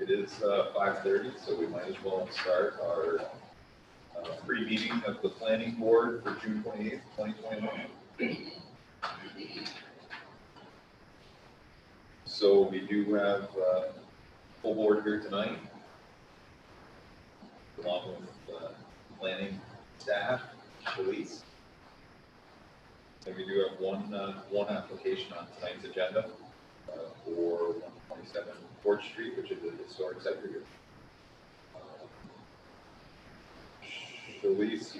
It is 5:30, so we might as well start our pre-meeting of the planning board for June 28th, 2021. So we do have full board here tonight, along with planning staff, police. And we do have one application on tonight's agenda for 127 Fort Street, which is a historic site review. Shalice,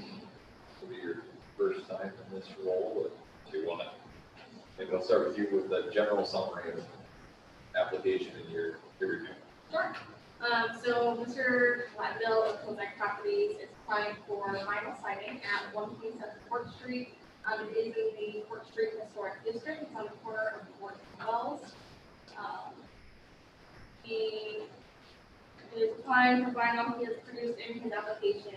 will be your first time in this role. Do you want to? Maybe I'll start with you with the general summary of the application and your review. Sure. So Mr. Gladville of Kozak Properties is applying for vinyl siding at 127 Fort Street. It is in the Fort Street Historic District. It's on the corner of Fort and Wells. He is applying for vinyl. He has produced in his application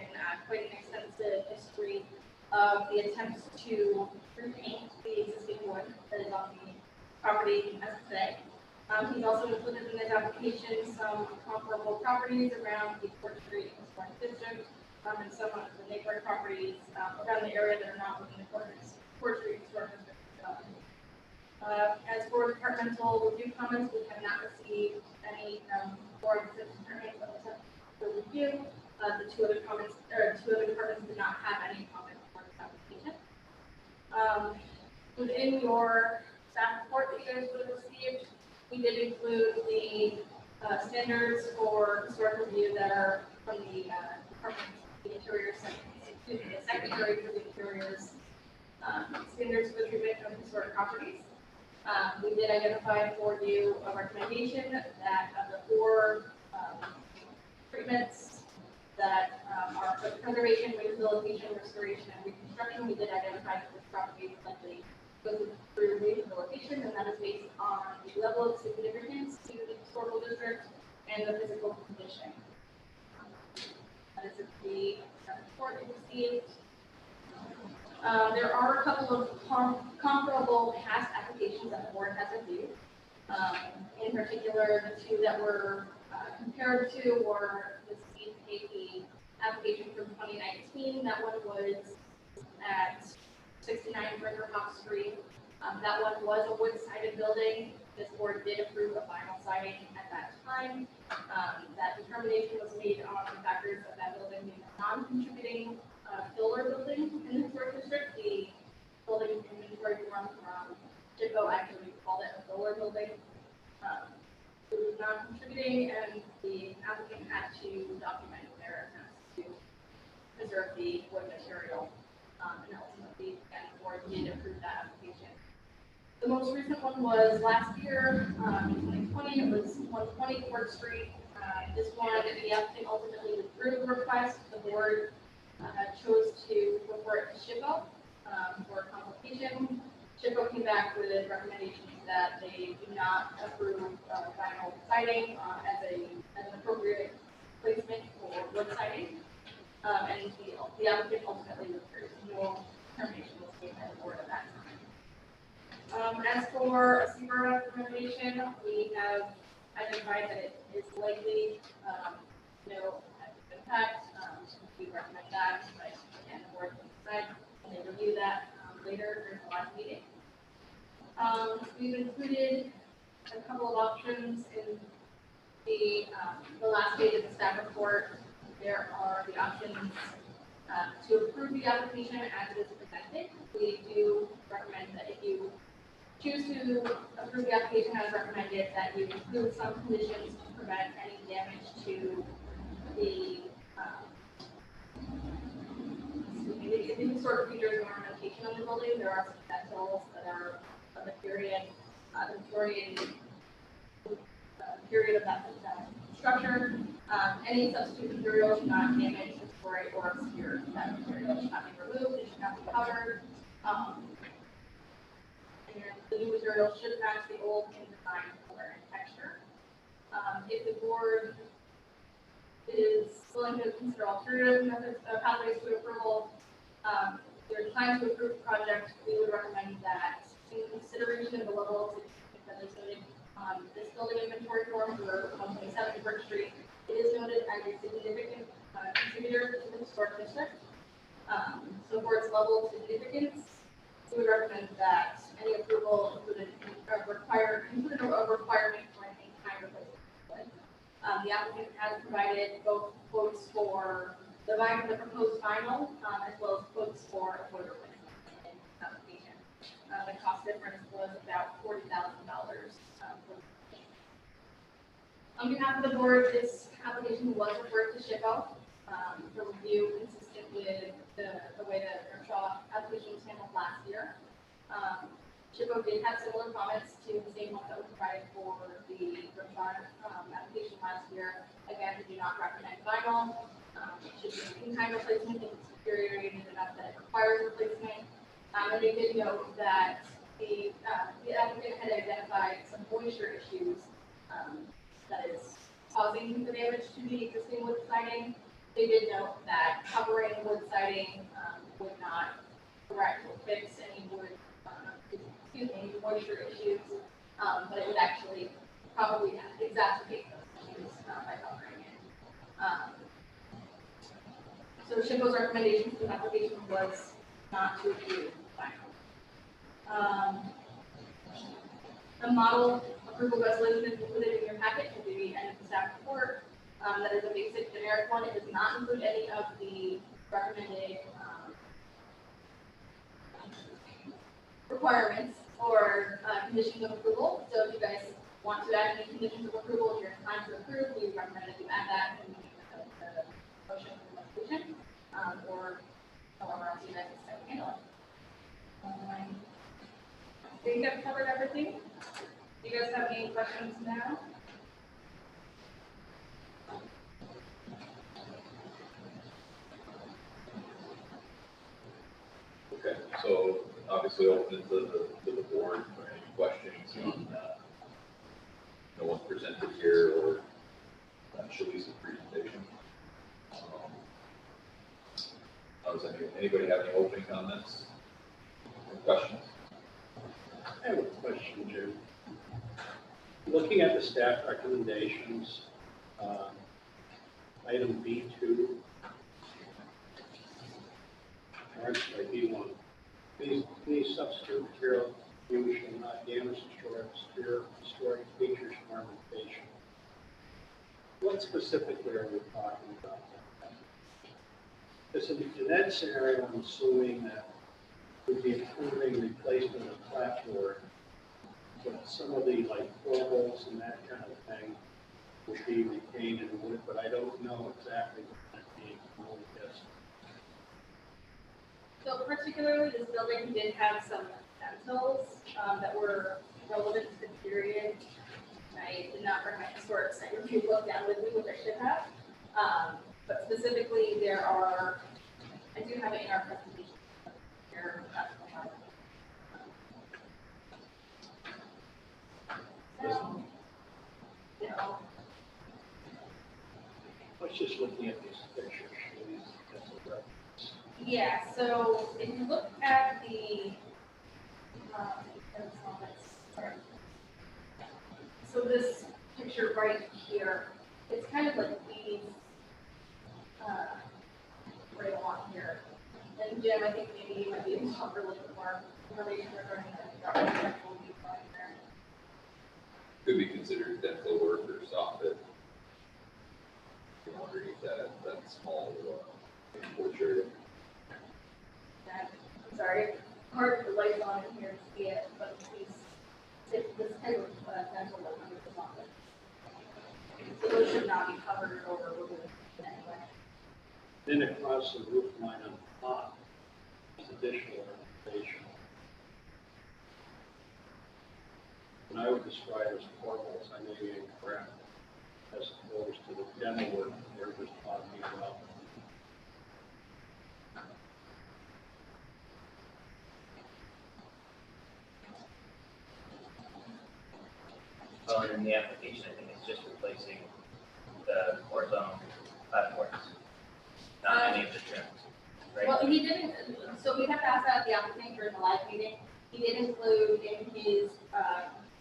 quite an extensive history of the attempts to repaint the existing wood that is on the property as of today. He's also included in his application some comparable properties around the Fort Street Historic District and some of the neighboring properties around the area that are not within the Fort Street Historic District. As for departmental review comments, we have not received any board departments for review. The two other departments did not have any comments for this application. Within your staff report that you guys would have received, we did include the standards for historic review that are from the department, the interior the secretary for the interiors standards for the treatment of historic properties. We did identify for you a recommendation that of the four treatments that are for preservation, rehabilitation, restoration, and reconstruction. We did identify that this property would likely go through rehabilitation, and that is based on the level of significance to the historical district and the physical condition. That is the report we received. There are a couple of comparable past applications that the board has reviewed. In particular, the two that were compared to were the CKP application from 2019. That one was at 69 Brinkerhoff Street. That one was a wood-sided building. This board did approve a vinyl siding at that time. That determination was made on the factors of that building being a non-contributing filler building in the historic district. The building inventory form from JIPO actually called it a filler building. It was non-contributing, and the applicant had to document their attempts to preserve the wood material, and ultimately, the board did approve that application. The most recent one was last year, in 2020. It was 120 Fort Street. This one, the applicant ultimately withdrew the request. The board chose to refer it to SHPO for consultation. SHPO came back with recommendations that they do not approve vinyl siding as an appropriate placement for wood siding, and the applicant ultimately withdrew. No determination was made by the board at that time. As for a SEMA recommendation, we have identified that it is likely no impact. We recommend that, but again, the board can decide when they review that later during the last meeting. We've included a couple of options in the last page of the staff report. There are the options to approve the application as it is presented. We do recommend that if you choose to approve the application as recommended, that you include some conditions to prevent any damage to the historic features and ornamentation of the building. There are some decals that are of the period, the Victorian period of that structure. Any substitute material should not damage, destroy, or obscure that material. It should not be removed. It should not be covered. And the new material should match the old in design, color, and texture. If the board is willing to consider alternative methods, pathways to approval, there's time to approve the project. We would recommend that, in consideration of the level of significance that is noted on this building inventory form for 127 Church Street. It is noted as a significant contributor to the historic district. So for its level of significance, we would recommend that any approval included a requirement for an in-kind replacement. The applicant has provided both quotes for the proposed vinyl, as well as quotes for a boiler replacement application. The cost difference was about $40,000. On behalf of the board, this application was referred to SHPO for review, consistent with the way that our Shaw application was handled last year. SHPO did have similar comments to the same ones that were provided for the Shaw application last year. Again, we do not recommend vinyl. It should be an in-kind replacement if it's deteriorated enough that it requires replacement. And they did note that the applicant had identified some moisture issues that is causing the damage to the existing wood siding. They did note that covering wood siding would not correct or fix any moisture issues, but it would actually probably exacerbate those issues by covering it. So SHPO's recommendation for the application was not to approve vinyl. The model approval resolution is included in your packet at the end of the staff report. That is a basic generic one. It does not include any of the recommended requirements or conditions of approval. So if you guys want to add any conditions of approval, if you're inclined to approve, we recommend that you add that in the motion for the resolution, or however else you guys decide to handle it. I think I've covered everything. Do you guys have any questions now? Okay, so obviously open it to the board for any questions on what's presented here or Shalisa's presentation. Does anybody have any opening comments or questions? I have a question, Jim. Looking at the staff recommendations, item B2, or actually B1, these substitute material use shall not damage historic features from ornamentation. What specifically are we talking about? Because in that scenario, I'm assuming that we'd be approving replacement of clapboard, but some of the like portals and that kind of thing would be retained in wood, but I don't know exactly what that means. So particularly this building did have some stencils that were relevant to the period. I did not bring my historic site review book down with me, which I should have. But specifically there are, I do have it in our presentation here. I was just looking at these pictures. Yeah, so if you look at the, so this picture right here, it's kind of like these, right along here. And Jim, I think maybe you might be able to offer a little bit more information regarding the architectural design there. Could be considered dental work or soffit. Underneath that small porch area. I'm sorry, hard for lights on in here to see it, but this type of dental work under the soffit. So those should not be covered or removed in any way. Then across the roof line on the top is additional ornamentation. And I would describe as portals, I may be incorrect, as opposed to the dental work they're just talking about. Well, in the application, I think it's just replacing the horizontal platforms, not any of the trims, right? Well, he didn't, so we have to ask that the applicant during the live meeting. He did include in his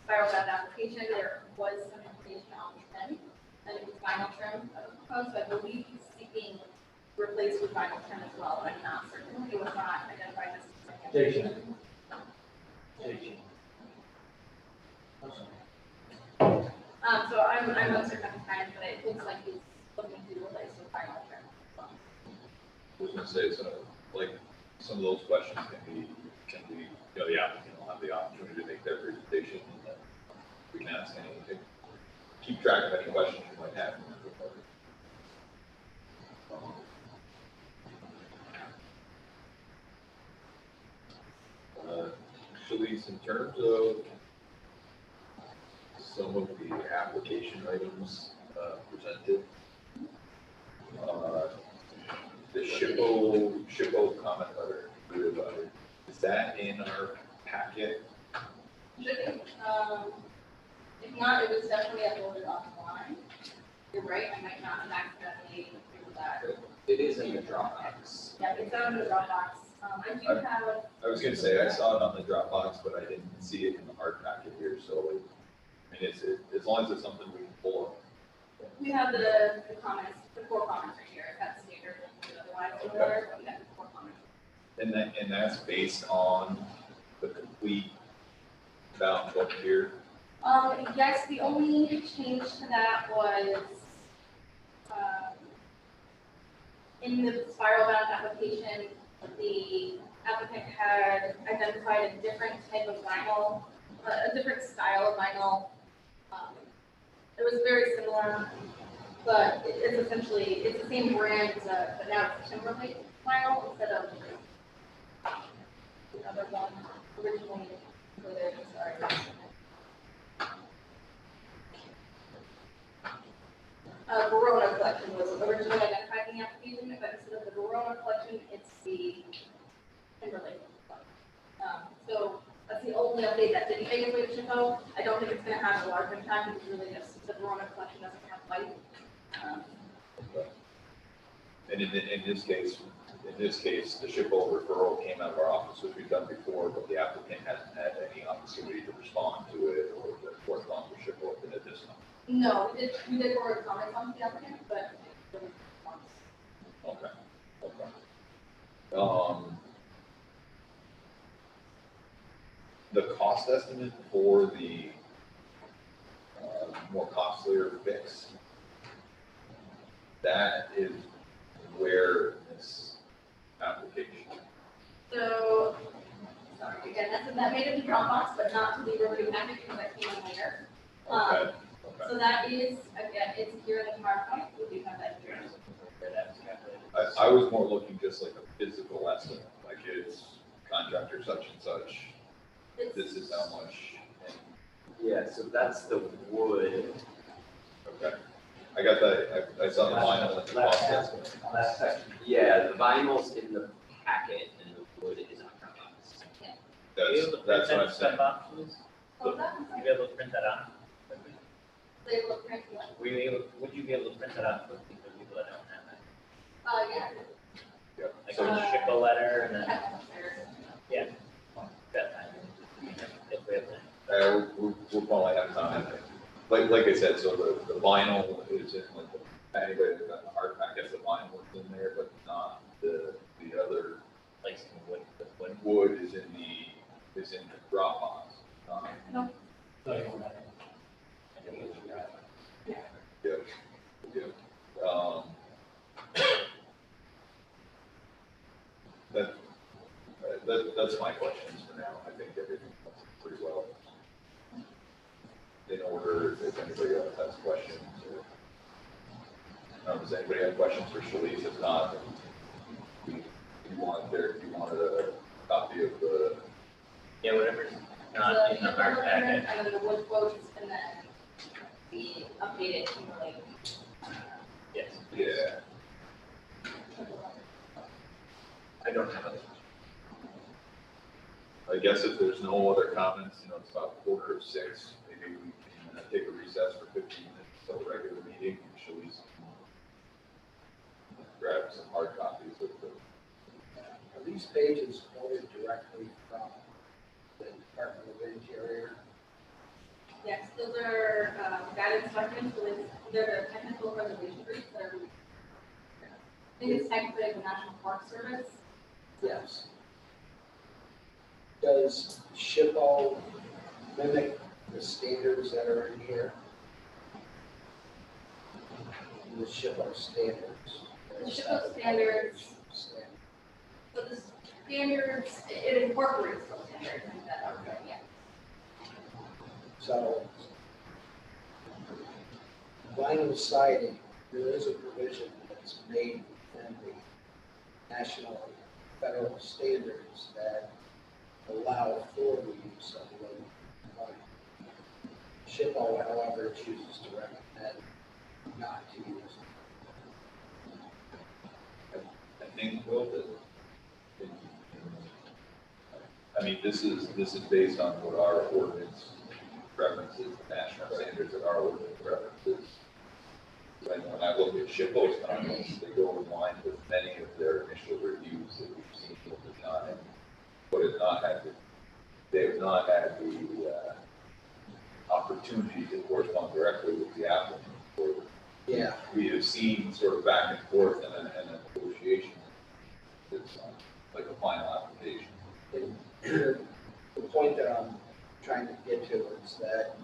spiral bound application, there was some information on the trim, and it was vinyl trim that was proposed, so I believe he's seeking replaced with vinyl trim as well, but I'm not certain. It was not identified as. Station. So I'm uncertain at the time, but it looks like he's looking to replace with vinyl trim. I was gonna say, so, like, some of those questions can be, you know, the applicant will have the opportunity to make their presentation, and then we can ask anything, keep track of any questions you might have. Shalice, in terms of some of the application items presented, the SHPO comment letter, is that in our packet? Should be, if not, it was definitely uploaded offline. You're right, I might not have accidentally figured that. It is in the Dropbox. Yeah, it's on the Dropbox. I do have, I was gonna say, I saw it on the Dropbox, but I didn't see it in the hard packet here, so, I mean, as long as it's something we can pull up. we have the comments, the 4 comments right here. That's standard, otherwise, in the letter, but we have the 4 comments. And that's based on the complete bound book here. Yes, the only change to that was, in the spiral bound application, the applicant had identified a different type of vinyl, a different style of vinyl. It was very similar, but it's essentially, it's the same brand, but now it's Timberlake vinyl instead of the other one originally included, sorry. Verona collection was originally identified in the application, but instead of the Verona collection, it's the Timberlake. So that's the only update that didn't make its way to SHPO. I don't think it's going to have a large impact. It's really just the Verona collection doesn't have white. And in this case, the SHPO referral came out of our office, which we've done before, but the applicant hasn't had any opportunity to respond to it or to correspond with SHPO at this time. No, we did forward comments on the applicant, but. Okay. The cost estimate for the more costlier fix, that is where this application. So, sorry, again, that made it to Dropbox, but not to the review package because that came in later. Okay. So that is, again, it's here in the PowerPoint, we do have that here. I was more looking just like a physical estimate, like it's contractor such and such, this is how much. Yeah, so that's the wood. Okay. I got that, I saw the vinyl and the cost estimate. Last section. Yeah, the vinyl's in the packet and the wood is on Dropbox. That's what I'm saying. So that, Would you be able to print that out? they look pretty good. Would you be able to print that out for people that don't have that? Yeah. Yeah. Like So, a SHPO letter and then, Have them upstairs. yeah. That time. If we have time. we'll probably have time. Like I said, so the vinyl is in, like, anybody that's got the hard pack has the vinyl is in there, but not the other Like some wood, the wood. wood is in the Dropbox. No. Yeah. That's my questions for now. I think everything went pretty well. In order, if anybody else has questions, or, does anybody have questions for Shalice? If not, if you wanted a copy of the, Yeah, whatever's not in the hard packet. And then the wood quotes, and then the updated Timberlake. Yes. yeah. I don't have other. I guess if there's no other comments, it's about 5:45, maybe we can take a recess for 15 minutes until the regular meeting, and Shalice can grab some hard copies of the. Are these pages quoted directly from the Department of Interior? Yes, those are guidance documents, so they're the technical preservation groups that are, I think it's technically the National Park Service. Yes. Does SHPO mimic the standards that are in here? The SHPO standards. The SHPO standards. So the standards, it incorporates those standards into that, okay, yeah. So vinyl siding, there is a provision that's made within the national federal standards that allow for the use of vinyl. SHPO, however, chooses to recommend not to use it. I think, Will, that, I mean, this is based on what our ordinance references, national standards that our ordinance references. When I look at SHPO's comments, they go in line with many of their initial reviews that we've seen over time. But they have not had the opportunity to correspond directly with the applicant. Yeah. We have seen sort of back and forth and a negotiation. It's like a final application. The point that I'm trying to get to is that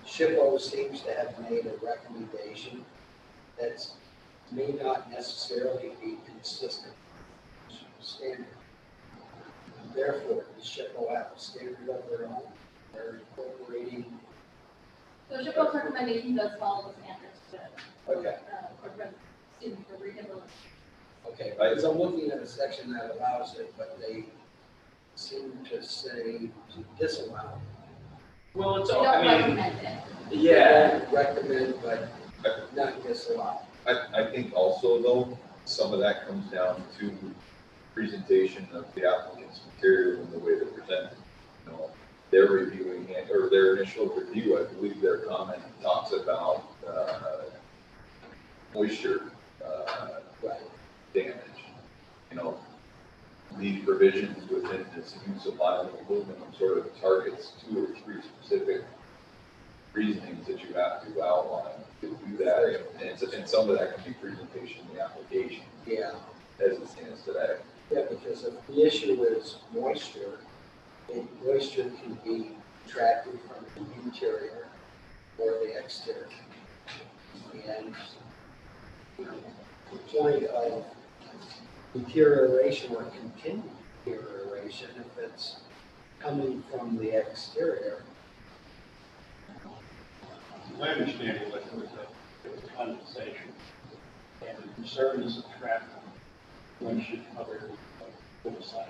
SHPO seems to have made a recommendation that may not necessarily be consistent with the standard. Therefore, does SHPO have a standard of their own? They're incorporating. So SHPO's recommendation does follow the standards Okay. for rehabilitation. Okay, because I'm looking at a section that allows it, but they seem to say to disallow. Well, it's They all, don't I mean, recommend it. yeah, They don't recommend, but not disallow. I think also though, some of that comes down to presentation of the applicant's material and the way they're presented. You know, they're reviewing it, or their initial review, I believe their comment talks about, moisture, Right. damage. You know, these provisions within this use of vinyl aluminum sort of targets 2 or 3 specific reasonings that you have to outline to do that. And some of that can be presentation in the application Yeah. as it stands today. Yeah, because if the issue is moisture, and moisture can be attracted from the interior or the exterior. And you know, the point of deterioration or continued deterioration, if it's coming from the exterior. My understanding was it was condensation, and the concern is the traffic. One should cover the side,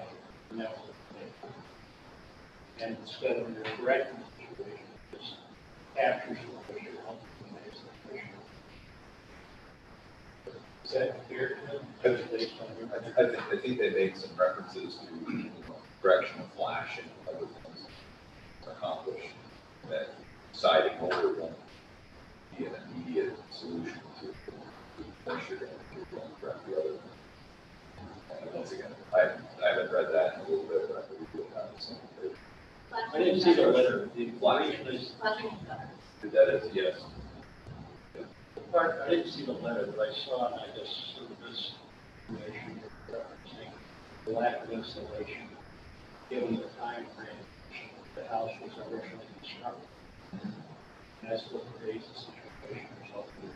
and that was the thing. And instead of the correcting situation, just captures the moisture, helps minimize the moisture. Is that clear? Based on your- I think they made some references to, you know, correction of flash and other things accomplished that siding over won't be an immediate solution to moisture damage or won't correct the other. And once again, I haven't read that in a little bit, but I believe we'll have some. I didn't see the letter. The flashing is, Flashing gutters. That is, yes. I didn't see the letter, but I saw, and I just sort of this information referencing the lack of installation, given the time frame the house was originally constructed. And that's what creates the situation resulting in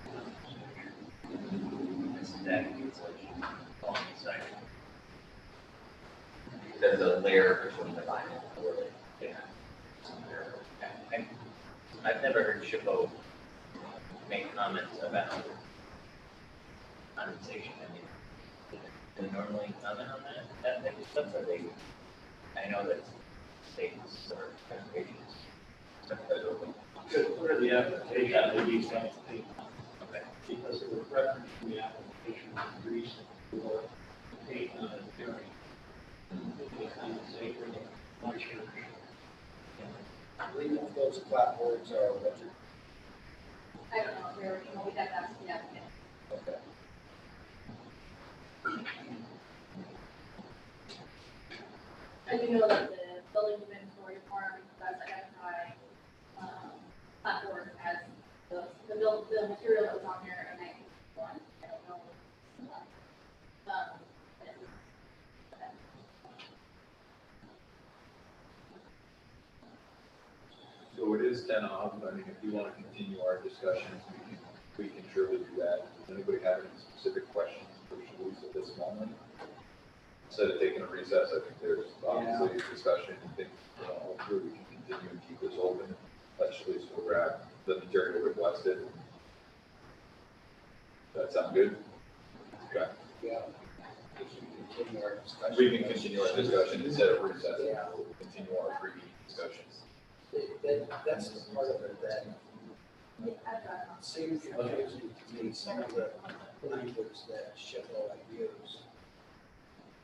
condensation. this is that insulation on the side. There's a layer between the vinyl or the, yeah. I've never heard SHPO make comments about condensation. I mean, do they normally comment on that type of stuff, or they, I know that statements or presentations. Because part of the application, they need that thing, Okay. because it was referenced in the application for reason for paint on a bearing. The condensation, moisture. I believe if those clapboards are what you're. I don't know, we'd have to ask the applicant. Okay. I do know that the building inventory form does identify, 10 off. I mean, if you want to continue our discussions, we can surely do that. Does anybody have any specific questions for Sharice at this moment? Instead of taking a recess, I think there's obviously a discussion. I think, hopefully we can continue and keep this open. Let Sharice go grab the material requested. Does that sound good? Okay. Yeah. We can continue our discussion. We can continue our discussion instead of recess. Yeah. We'll continue our pre-meeting discussions. That's the part of it that seems confusing to me, some of the language that SHPO used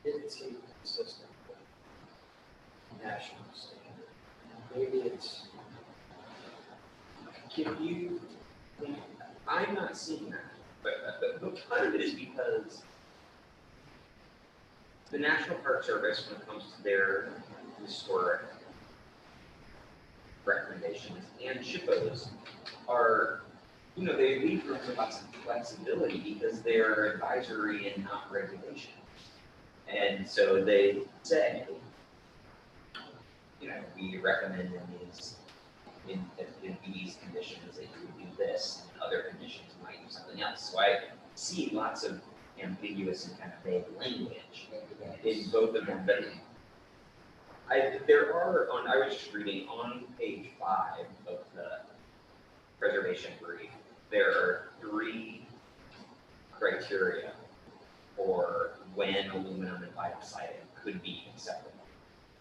didn't seem consistent with national standard. Maybe it's, I'm not seeing that. But part of it is because the National Park Service, when it comes to their historic recommendations and SHPOs, are, they leave room for lots of flexibility because they're advisory and not regulation. And so they say, we recommend in these conditions that you would do this, and other conditions you might do something else. So I see lots of ambiguous and kind of vague language in both of them, but I was just reading on page 5 of the preservation brief, there are 3 criteria for when aluminum and vinyl siding could be acceptable.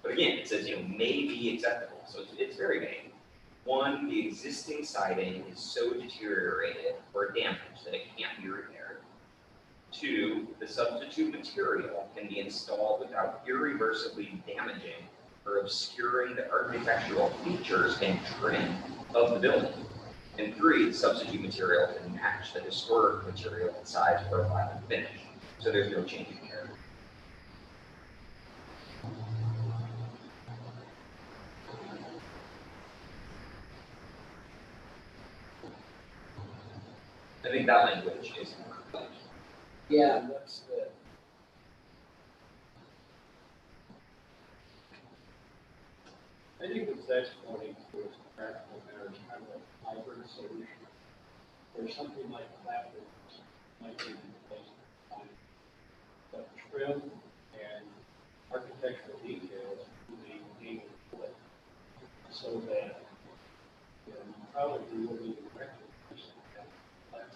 But again, it says, may be acceptable, so it's very vague. 1, the existing siding is so deteriorated or damaged that it can't be repaired. 2, the substitute material can be installed without irreversibly damaging or obscuring the architectural features and trim of the building. And 3, the substitute material can match the historic material in size, profile, and finish. So there's no change in character. I think that language is more like, yeah, what's the, I think it's pointing towards a practical matter, kind of a hybrid solution. There's something like plywood might be replaced with but trim and architectural details will be being put so that you probably wouldn't even recognize that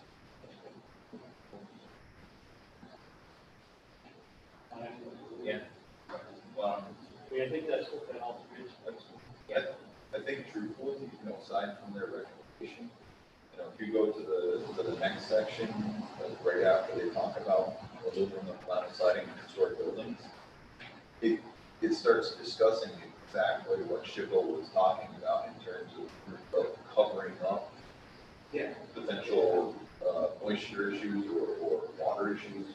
plywood. Yeah. Well, I think that's what the health is. I think truthfully, aside from their recommendation, if you go to the next section, right after they talk about aluminum and vinyl siding in historic buildings, it starts discussing exactly what SHPO was talking about in terms of covering up potential moisture issues or water issues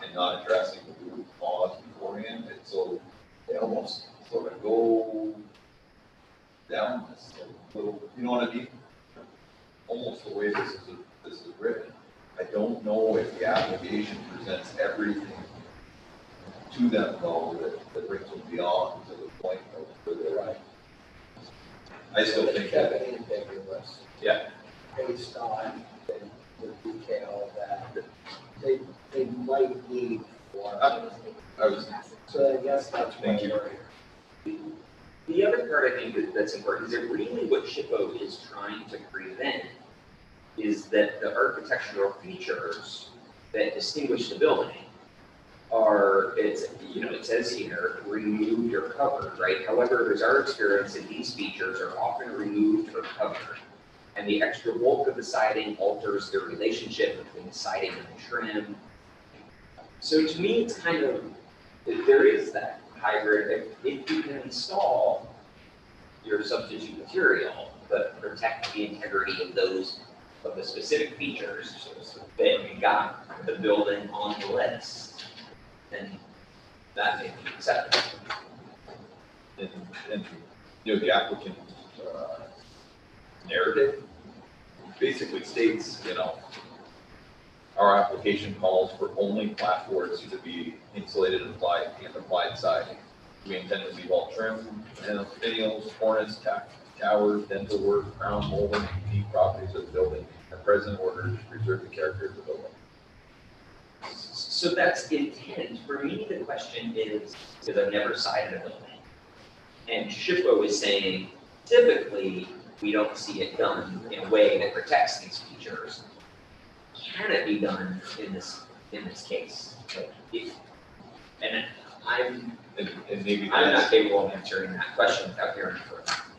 and not addressing the root cause beforehand. And so they almost sort of go down this little, you know what I mean? Almost the way this is written. I don't know if the application presents everything to them though that brings them beyond to the point of where they're right. I still think kept that, it ambiguous. yeah, Based on the detail that they might need for. I was, So I guess that's Thank what you. we're. the other part I think that's important is that really what SHPO is trying to prevent is that the architectural features that distinguish the building are, it says here, removed or covered, right? However, there's our experience that these features are often removed or covered, and the extra bulk of the siding alters the relationship between the siding and the trim. So to me, it's kind of, there is that hybrid. If you can install your substitute material, but protect the integrity of the specific features, then you got the building on the list, then that may be acceptable. and the applicant narrative basically states, our application calls for only platforms to be insulated and applied siding. We intend to leave all trim, finials, cornice, towers, dental work, crown molding, and key properties of the building, at present order to preserve the character of the building. So that's intent. For me, the question is, because I've never sided a building. And SHPO is saying, typically, we don't see it done in a way that protects these features. Can it be done in this case? Like, and And maybe I'm not that's, capable of answering that question without hearing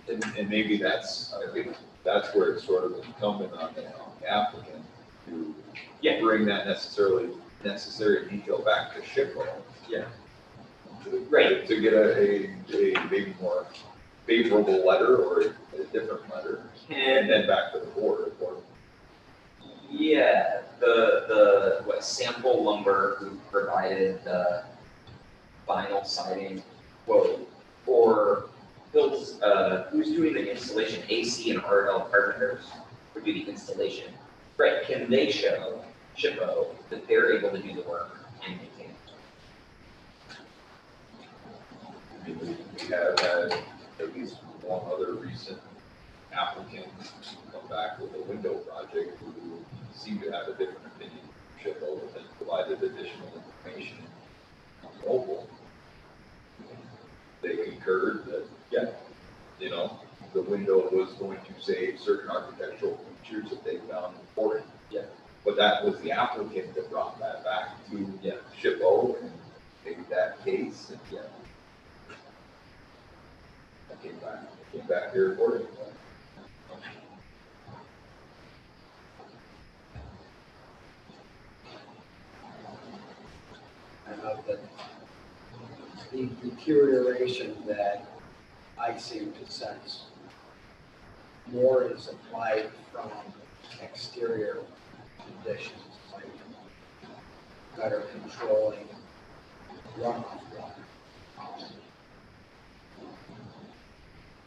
it. and maybe that's, I think, that's where it's sort of incumbent on the applicant to Yeah. bring that necessary detail back to SHPO. Yeah. Right. To get a maybe more favorable letter or a different letter, and then back to the board. Yeah, what Sample Lumber who provided the vinyl siding quote, or Hills, who's doing the installation, AC and RL Carpenters would do the installation. Right, can they show SHPO that they're able to do the work and maintain it? I mean, we have had at least one other recent applicant come back with a window project who seemed to have a different opinion from SHPO and provided additional information on mobile. They concurred that, yeah, you know, the window was going to save certain architectural features that they found important. Yeah. But that was the applicant that brought that back to Yeah. SHPO and made that case, and yeah. I came back here accordingly. I know that the deterioration that I seem to sense more is applied from exterior conditions, like better controlling runoff water.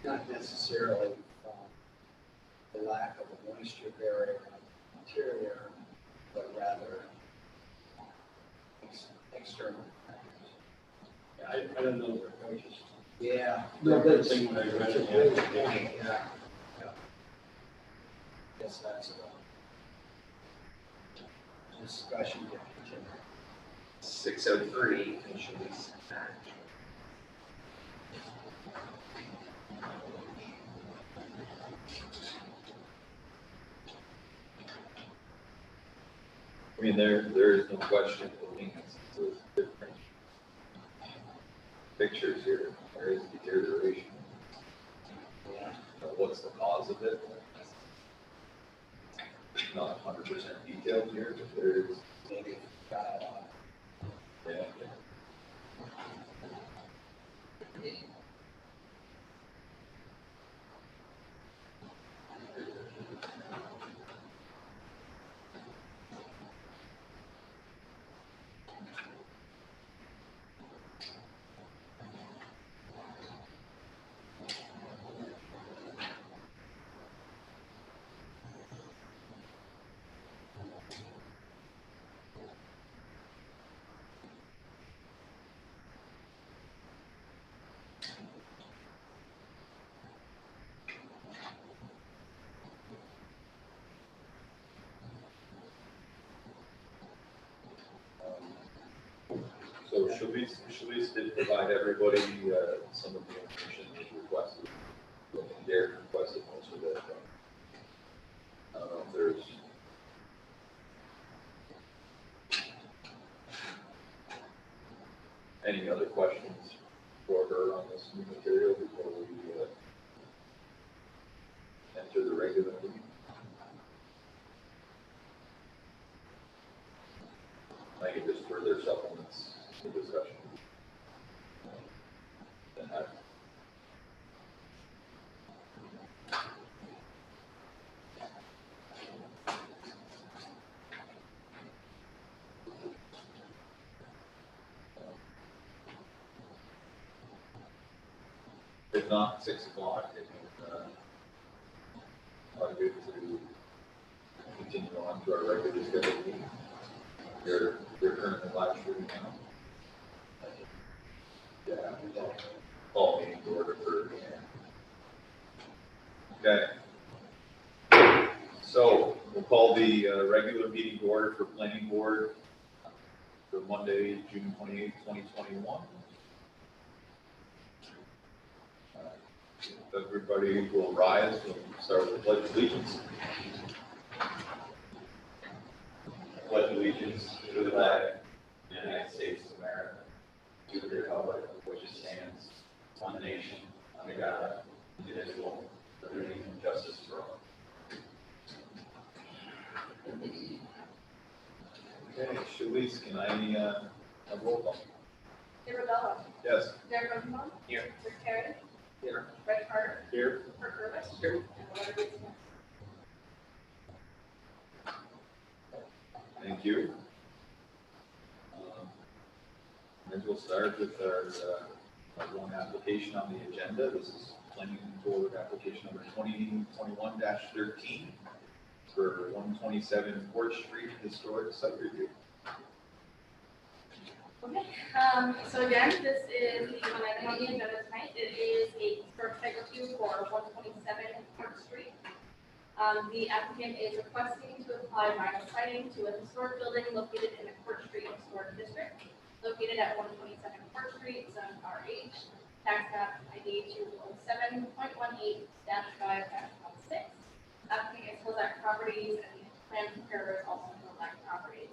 Not necessarily from the lack of a moisture barrier on the interior, but rather external factors. I don't know where coaches. Yeah. No, No, but that's, thing when I read that's it, a yeah. really good point, yeah. Yeah. Guess that's a discussion to continue. 603, initially set. I mean, there is no question looking at those different pictures here, there is deterioration. What's the cause of it? Not 100% detailed here, but there is, Maybe dialogue. yeah. So Shalice did provide everybody, some of the information that was requested. Derek requested most of it. I don't know if there's. Any other questions for her on this new material before we, enter the regular meeting? I can just further supplements the discussion. Then I- If not, 6 o'clock, I think, ought good to continue on to our regular scheduled meeting. You're currently live streaming now. Yeah. Call meeting to order for, Okay. So we'll call the regular meeting to order for planning board for Monday, June 28th, 2021. If everybody will rise, we'll start with the pledge of allegiance. Pledge allegiance to the flag of the United States of America, to the republic for which it stands, one nation, under God, indivisible, with liberty and justice for all. Okay, Shalice, can I have roll call? David Bella. Yes. Derek Rosenbaum. Here. Rick Terry. Here. Brett Carter. Here, Kurt Purvis. Here. And Leonard Reed. Thank you. And we'll start with our one application on the agenda. This is planning board application number 2021-13 for 127 Court Street Historic Site Review. Okay, so again, this is the one item on the agenda tonight. It is a historic site review for 127 Park Street. The applicant is requesting to apply vinyl siding to a historic building located in the Court Street Historic District, located at 127 Park Street, zone RH, tax map ID 207.18-5-16. Applicant is Hillback Properties, and the plan preparer is also Hillback Properties.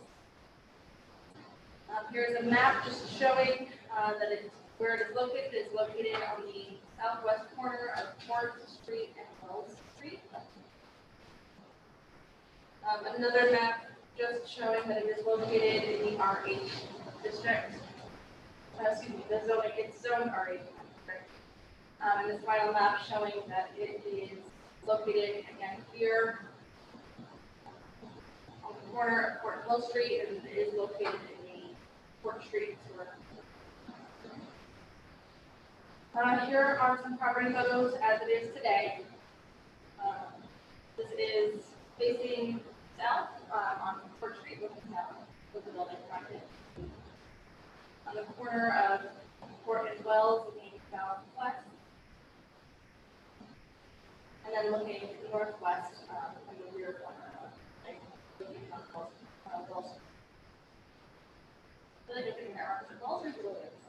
Here's a map just showing that where it is located. It's located on the southwest corner of Fourth Street and Wells Street. Another map just showing that it is located in the RH district. Excuse me, the zoning, it's zone RH district. And this final map showing that it is located again here on the corner of Fort Hill Street, and it is located in the Fort Street Historic. Here are some property photos as it is today. This is facing south on Fort Street, looking south with the building fronted. On the corner of Fort and Wells, looking southwest. And then looking northwest from the rear corner of looking south Wells. Really good thing there are Wells or Williams.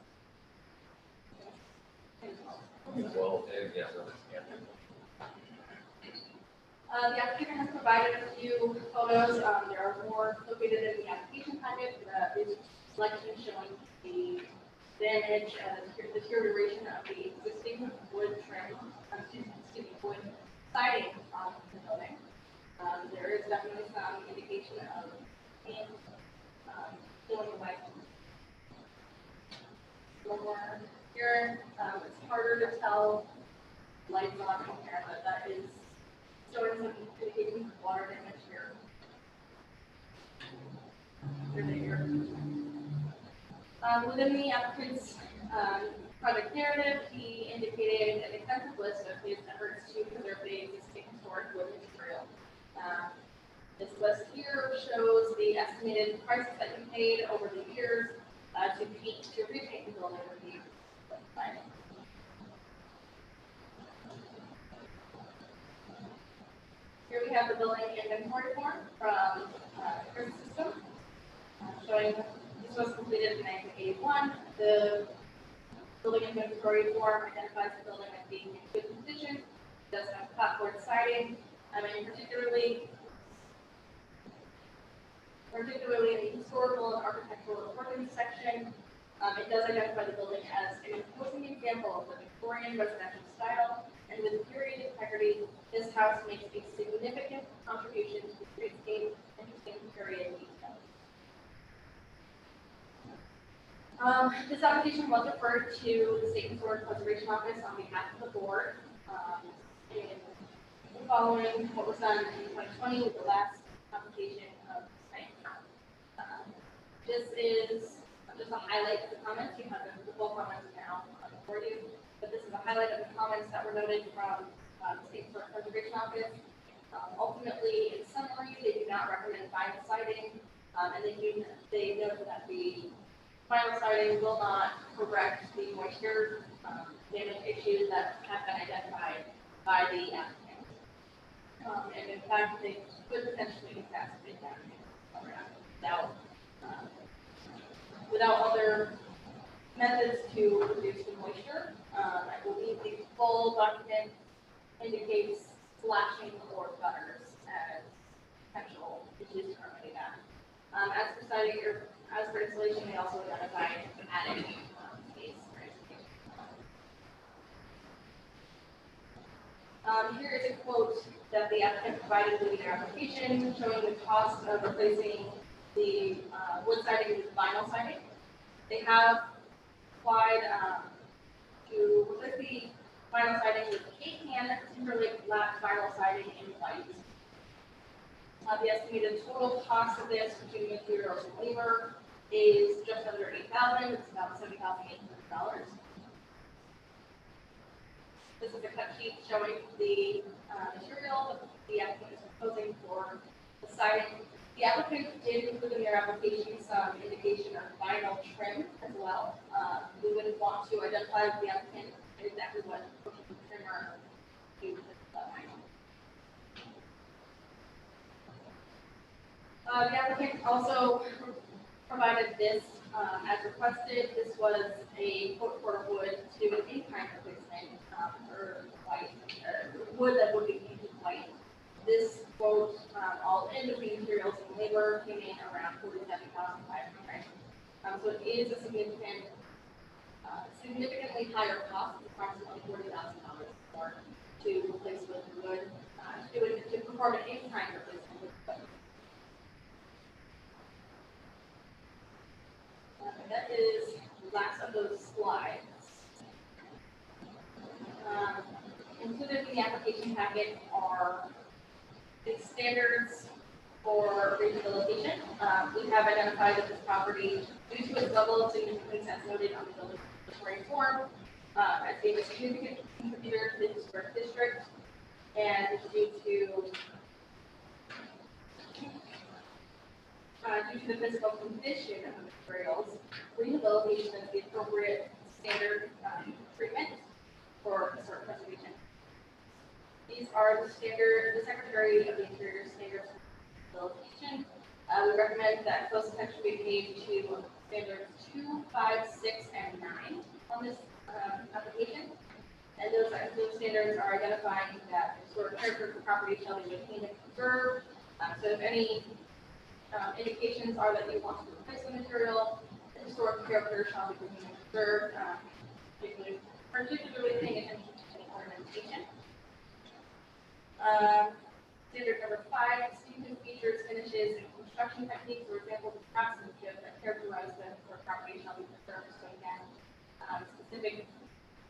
Well, yeah. The applicant has provided a few photos. There are more located in the application packet. Is selection showing the damage and the deterioration of the existing wood trim, wood siding on the building. There is definitely some indication of paint going away. More here, it's harder to tell lights on from here, but that is showing some indication of water damage here. Within the applicant's project narrative, he indicated an extensive list of his efforts to preserve the existing historic wood material. This list here shows the estimated prices that he paid over the years to repaint the building with the siding. Here we have the building inventory form from Chris System, showing this was completed in 1981. The building inventory form identifies the building as being in good condition. It does have clapboard siding, and particularly in the historical and architectural reporting section. It does identify the building as an imposing example of the Victorian residential style, and with period integrity, this house makes a significant contribution to the streetscape and interesting period details. This application was referred to the State Historic Preservation Office on behalf of the board. Following what was done in 2020 with the last application of the site. This is just a highlight of the comments. You have the full comments now before you, but this is a highlight of the comments that were noted from the State Historic Preservation Office. Ultimately, in summary, they do not recommend vinyl siding, and they note that the vinyl siding will not correct the moisture damage issues that have been identified by the applicant. And in fact, they could potentially exacerbate that without, um, without other methods to reduce the moisture. I believe the full document indicates slashing or gutters as potential issues to remedy that. As for siding or as for insulation, they also identified adding space for insulation. Here is a quote that the applicant provided with their application showing the cost of replacing the wood siding with vinyl siding. They have applied to replace the vinyl siding with K-Can Timberlake black vinyl siding in white. The estimated total cost of this, including materials and labor, is just under $8,000. It's about $70,800. This is a cut sheet showing the material that the applicant is proposing for the siding. The applicant did include in their application some indication of vinyl trim as well. We would want to identify with the applicant exactly what trimmer to use with the vinyl. The applicant also provided this as requested. This was a quote for wood to an in-kind replacement for white, wood that would be painted white. This quote, all in between materials and labor, came in around $47,500. So it is a significantly higher cost, approximately $40,000 more to replace with wood, to perform an in-kind replacement with wood. That is the last of those slides. Included in the application packet are the standards for rehabilitation. We have identified that this property, due to its level of significance as noted on the building regulatory form, as being a significant contributor to the historic district, and due to the physical condition of the materials, rehabilitation is the appropriate standard treatment for historic preservation. These are the Secretary of the Interior standards for rehabilitation. We recommend that close attention be paid to standards 2, 5, 6, and 9 on this application. And those standards are identifying that historic character of the property shall be maintained and preserved. So if any indications are that you want to replace the material, the historic character shall be maintained and preserved, particularly paying attention to any ornamentation. Standard number 5, distinctive features, finishes, and construction techniques, or examples of craftsmanship that characterize the historic property shall be preserved. So again,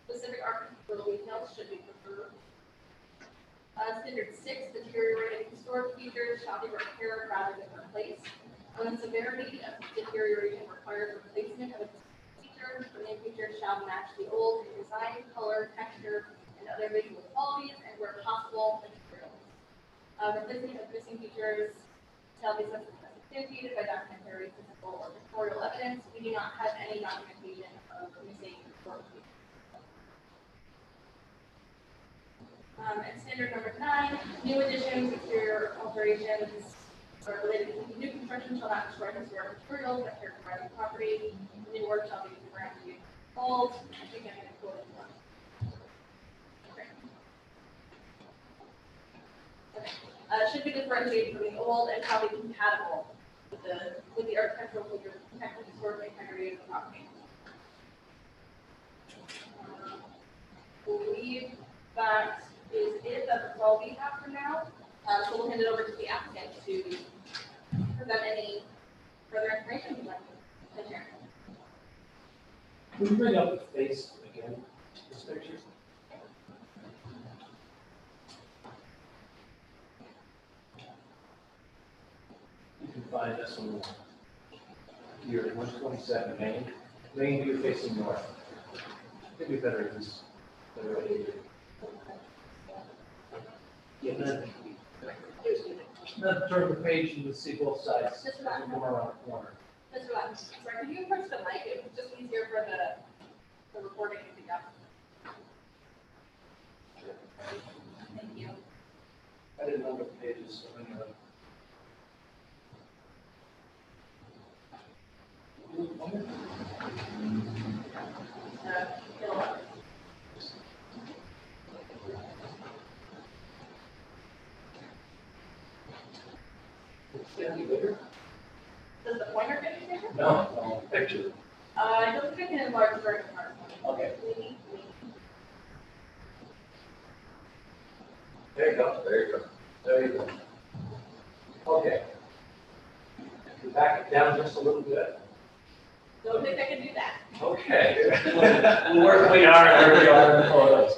specific architectural details should be preserved. Standard 6, deteriorated historic features shall be repaired rather than replaced. When the severity of deterioration requires replacement of a feature, the new feature shall match the old in design, color, texture, and other visual qualities, and where possible, materials. Replacement of missing features shall be substantiated by documentary, physical, or pictorial evidence. We do not have any documentation of missing historic features. And standard number 9, new additions, exterior alterations, or related to new construction shall not destroy historic materials that characterize the property. New work shall be corrected, old, and again, quoted one. Okay. Should be differentiated from the old and shall be compatible with the architectural features and protect the historic integrity of the property. Believe that is it. That's all we have for now. So we'll hand it over to the applicant to present any further information you'd like to share. Can you bring up the face again, this picture? You can find this one here, 127 Main view facing north. It'd be better if this, better way to do it. Yeah, then turn the page and you'll see both sides. Just about. More around the corner. Mr. Latin, sorry, could you approach the mic? It was just easier for the recording to pick up. Thank you. I didn't know the pages, so anyway. Philip. Any bigger? Does the pointer get any bigger? No, no, picture. I don't think I can enlarge the version part. Okay. Maybe. There you go. There you go. There you go. Okay. You back it down just a little bit. Don't think I can do that. Okay. We'll work we are and where we are in the photos.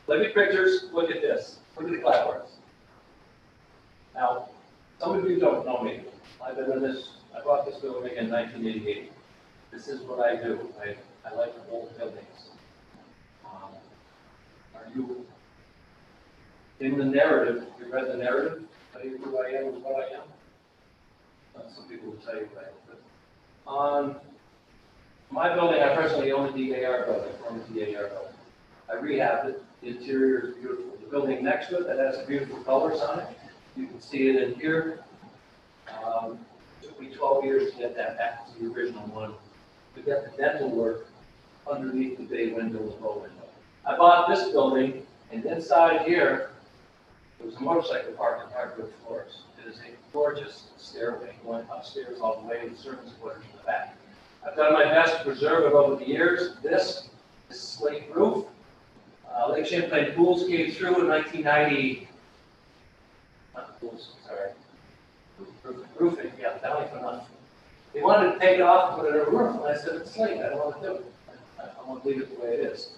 Look at pictures, look at this. Look at the clapboards. Now, some of you don't know me. I've been in this, I bought this building in 1988. This is what I do. I like old buildings. Are you in the narrative? You read the narrative? Tell you who I am and what I am? Some people will tell you that. But on my building, I personally own a DAR building, former DAR building. I rehabbed it. The interior is beautiful. The building next to it that has beautiful colors on it. You can see it in here. Took me 12 years to get that back to the original one. We got the dental work underneath the bay windows, low window. I bought this building, and inside here, there was a motorcycle park in hardwood floors. It is a gorgeous stairway going upstairs all the way to the servants' quarters in the back. I've done my best to preserve it over the years. This slate roof. Lake Champlain Pools came through in 1990. Not pools, sorry. Roofing, yeah, Valley for nothing. They wanted to take it off and put it in a roof, and I said, it's slate, I don't want to do it. I want to leave it the way it is.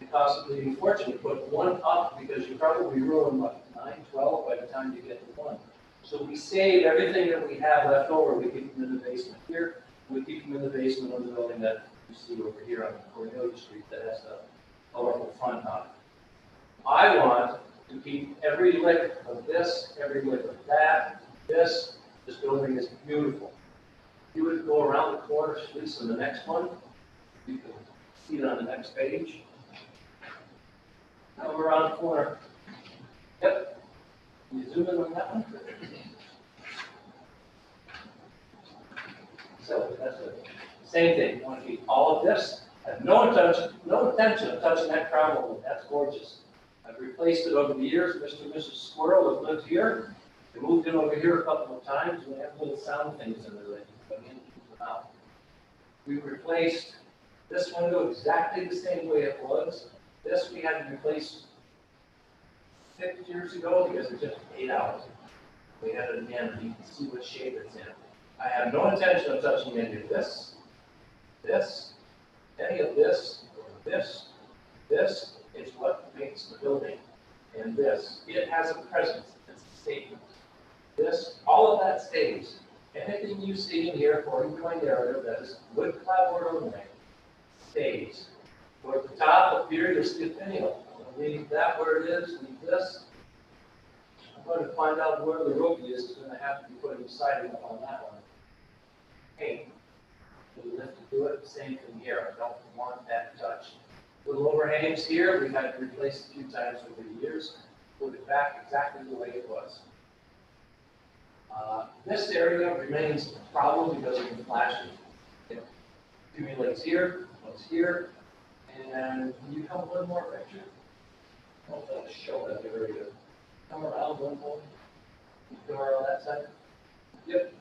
It cost me a fortune to put one up because you probably ruin, what, 9, 12 by the time you get to one. So we saved everything that we have left over. We keep them in the basement here. We keep them in the basement of the building that you see over here on Cornelia Street that has the colorful front on it. I want to keep every lick of this, every lick of that, this. This building is beautiful. If you would go around the corner, please, in the next one, you can see it on the next page. Come around the corner. Yep. Can you zoom in on that one? So that's it. Same thing. You want to keep all of this. I have no intention of touching that crown molding. That's gorgeous. I've replaced it over the years. Mr. and Mrs. Squirrel have lived here. They moved in over here a couple of times. We have little sound things in there that you put in and keep them out. We replaced this window exactly the same way it was. This we had to replace 6 years ago because it just ate out. We had it again, and you can see what shape it's in. I have no intention of touching any of this, any of this, this. This is what makes the building. And this, it has a presence, it's a statement. This, all of that stays. Anything you see in here, according to my narrative, that is wood clapboard only, stays. Go at the top up here, you'll see a finial. Leave that where it is, leave this. I'm going to find out where the rope is, because I'm going to have to be putting siding up on that one. Paint. We have to do it, same thing here. I don't want that touched. Little overhangs here, we've had to replace a few times over the years. Put it back exactly the way it was. This area remains a problem because of the flashing. It accumulates here, goes here, and can you come one more picture? Oh, that'll show that area. Come around one more. Come around that side. Yep.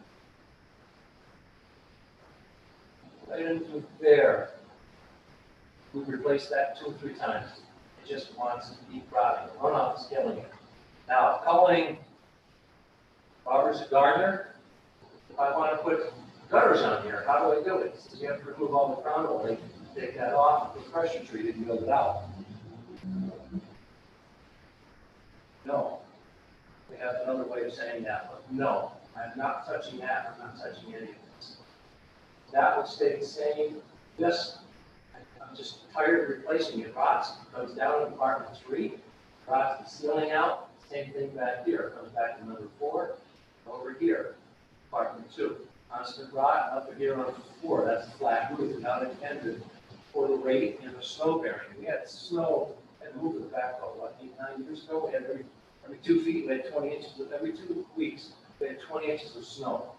Right into there. We've replaced that 2 or 3 times. It just wants to keep rotting. The runoff is killing it. Now, culling Robert's gardener. If I want to put gutters on here, how do I do it? So you have to remove all the crown molding, take that off, put pressure treated, and build it out. No. We have another way of saying that, but no, I'm not touching that. I'm not touching any of this. That will stay the same. This, I'm just tired of replacing it. Rots, comes down in apartment 3, rots the ceiling out. Same thing back here, comes back to number 4. Over here, apartment 2. Constant rot up here on 4. That's the flat roof, not intended for the rate and the snow bearing. We had snow and moved it back, what, 8, 9 years ago? We had every every 2 feet, we had 20 inches, every 2 weeks, we had 20 inches of snow.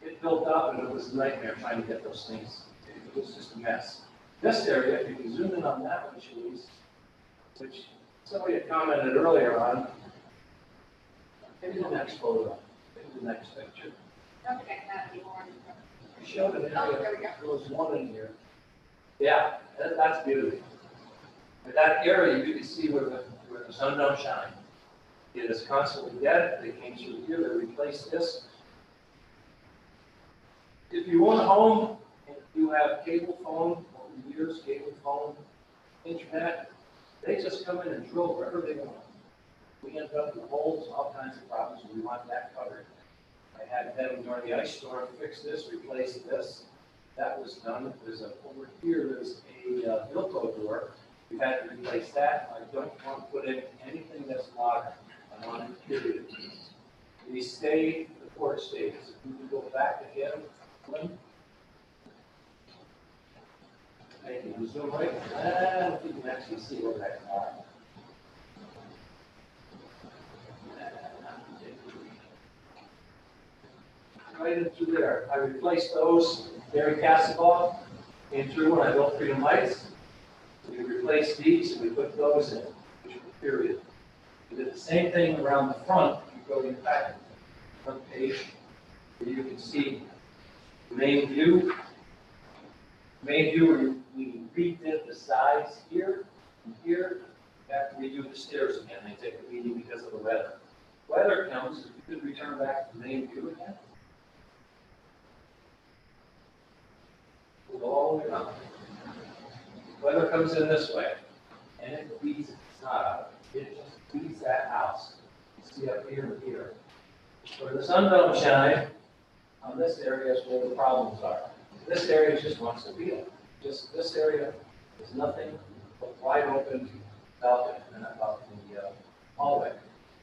It built up and it was a nightmare trying to get those things. It was just a mess. This area, if you can zoom in on that one, Sharice, which somebody had commented earlier on, maybe the next photo, maybe the next picture. I don't think I have any more. You showed an Oh, area, there we go. there was one in here. Yeah, that's beautiful. But that area, you can see where the sun don't shine. It is constantly dead, they came through here, they replaced this. If you own a home, and you have cable phone, over years, cable phone, internet, they just come in and drill wherever they want. We end up with holes, all kinds of problems, and we want that covered. I had them during the ice storm fix this, replace this. That was done. There's over here, there's a Vilco door. We had to replace that. I don't want to put in anything that's modern. I want it period. We stay, the porch stays. If we can go back again, Lynn. Thank you. Zoom right. I don't think you can actually see where that are. Right into there. I replaced those. Barry Casabov came through when I built Freedom Heights. We replaced these and we put those in, which were period. We did the same thing around the front. You go in the back, front page, where you can see the main view. Main view, we redid the sides here and here. After we do the stairs again, they take a beating because of the weather. Weather comes, if you could return back to the main view again. We'll go all the way around. Weather comes in this way, and it beats its snot out. It just beats that house. You see up here and here. Where the sun don't shine, on this area is where the problems are. This area just wants to be. Just this area is nothing but wide open balcony, and about the hallway,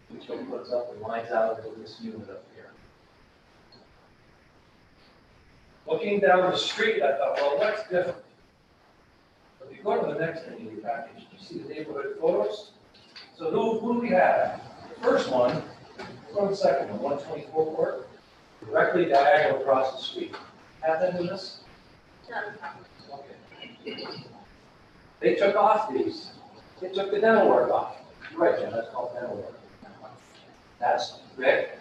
which one puts up and lines out into this unit up here. Looking down the street, I thought, well, what's different? If you go to the next thing in your package, you see the neighborhood photos. So who do we have? The first one, or the second one, 124 Court, directly diagonal across the street. Have them in this? Okay. They took off these. They took the dental work off. You're right, Jim, that's called dental work. That's Rick.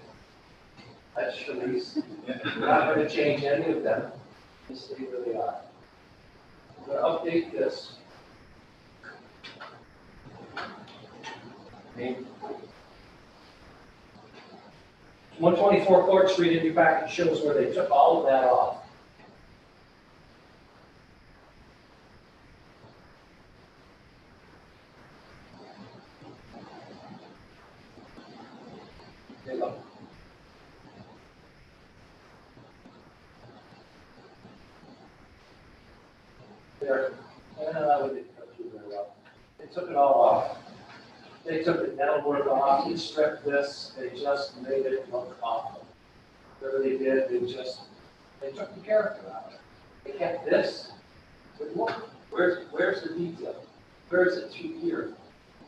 That's Sharice. We're not going to change any of them. They stay where they are. We're going to update this. Okay. 124 Court Street in your package shows where they took all of that off. There you go. There. And I would cut through very well. They took it all off. They took the dental work off, they stripped this, they just made it look awful. Whatever they did, they took the character out of it. They kept this. But look, where's the detail? Where is it through here?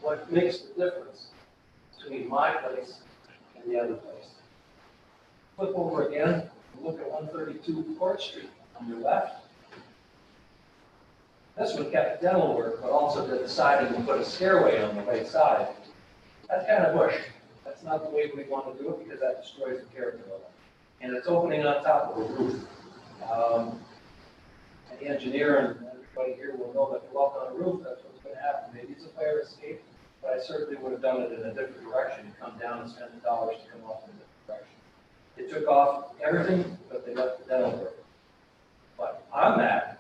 What makes the difference between my place and the other place? Flip over again, and look at 132 Court Street on your left. This one kept the dental work, but also did the siding and put a stairway on the right side. That's kind of bush. That's not the way we want to do it because that destroys the character of it. And it's opening on top of a roof. And the engineer and everybody here will know that if you walk on a roof, that's what's going to happen. Maybe it's a fire escape, but I certainly would have done it in a different direction, come down and spend the dollars to come off in a different direction. They took off everything, but they left the dental work. But on that,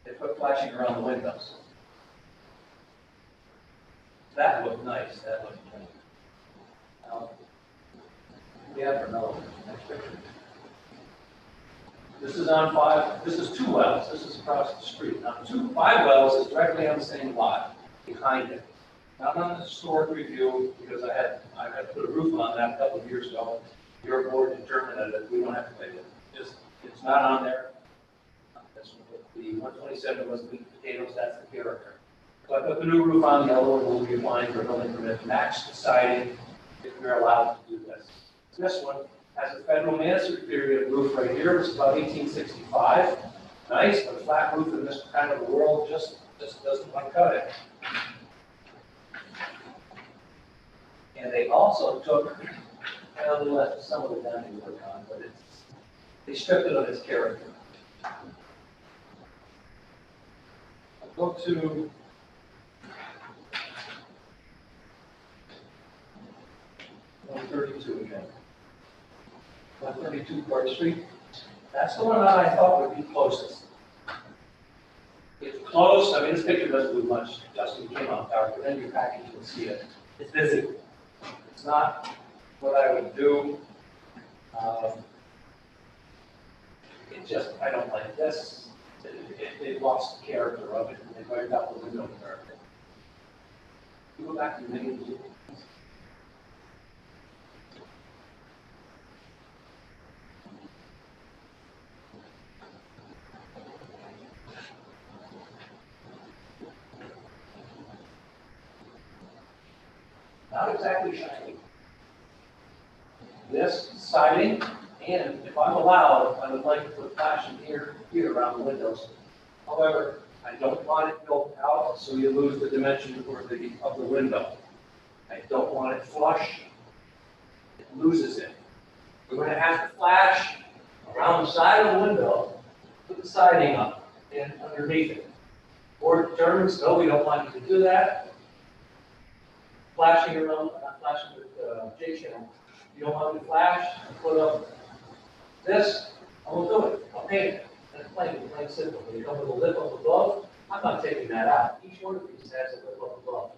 they put flashing around the windows. That looked nice, that looked clean. Yeah, for no, next picture. This is on 5, this is 2 wells, this is across the street. Now, 5 wells is directly on the same lot, behind it. Not on the historic review, because I had put a roof on that a couple of years ago. Your board determined that we don't have to pay it. It's not on there. The 127 was the potatoes, that's the character. So I put the new roof on, the other one will be applying for a building permit, match the siding, if you're allowed to do this. This one has a federal master period roof right here, it's about 1865. Nice, but a flat roof in this kind of a world just doesn't quite cut it. And they also took, well, they left some of it down to work on, but they stripped it of its character. I'll go to 132 again. 132 Court Street. That's the one that I thought would be closest. It's close, I mean, this picture doesn't do much, Justin came out dark, but then your package will see it. It's busy. It's not what I would do. It just, I don't like this. They lost the character of it, and they wiped out the window character. You go back to the main. Not exactly shiny. This siding, and if I'm allowed, I would like to put flashing here around the windows. However, I don't want it built out so you lose the dimension of the window. I don't want it flush. It loses it. We're going to have to flash around the side of the window, put the siding up and underneath it. Board determines, no, we don't want you to do that. Flashing around, not flashing with J-channel. You don't want me to flash, put up this, I won't do it. I'll paint it. That's plain simple. When you come with a lip up above, I'm not taking that out. Each one of these has a lip up above.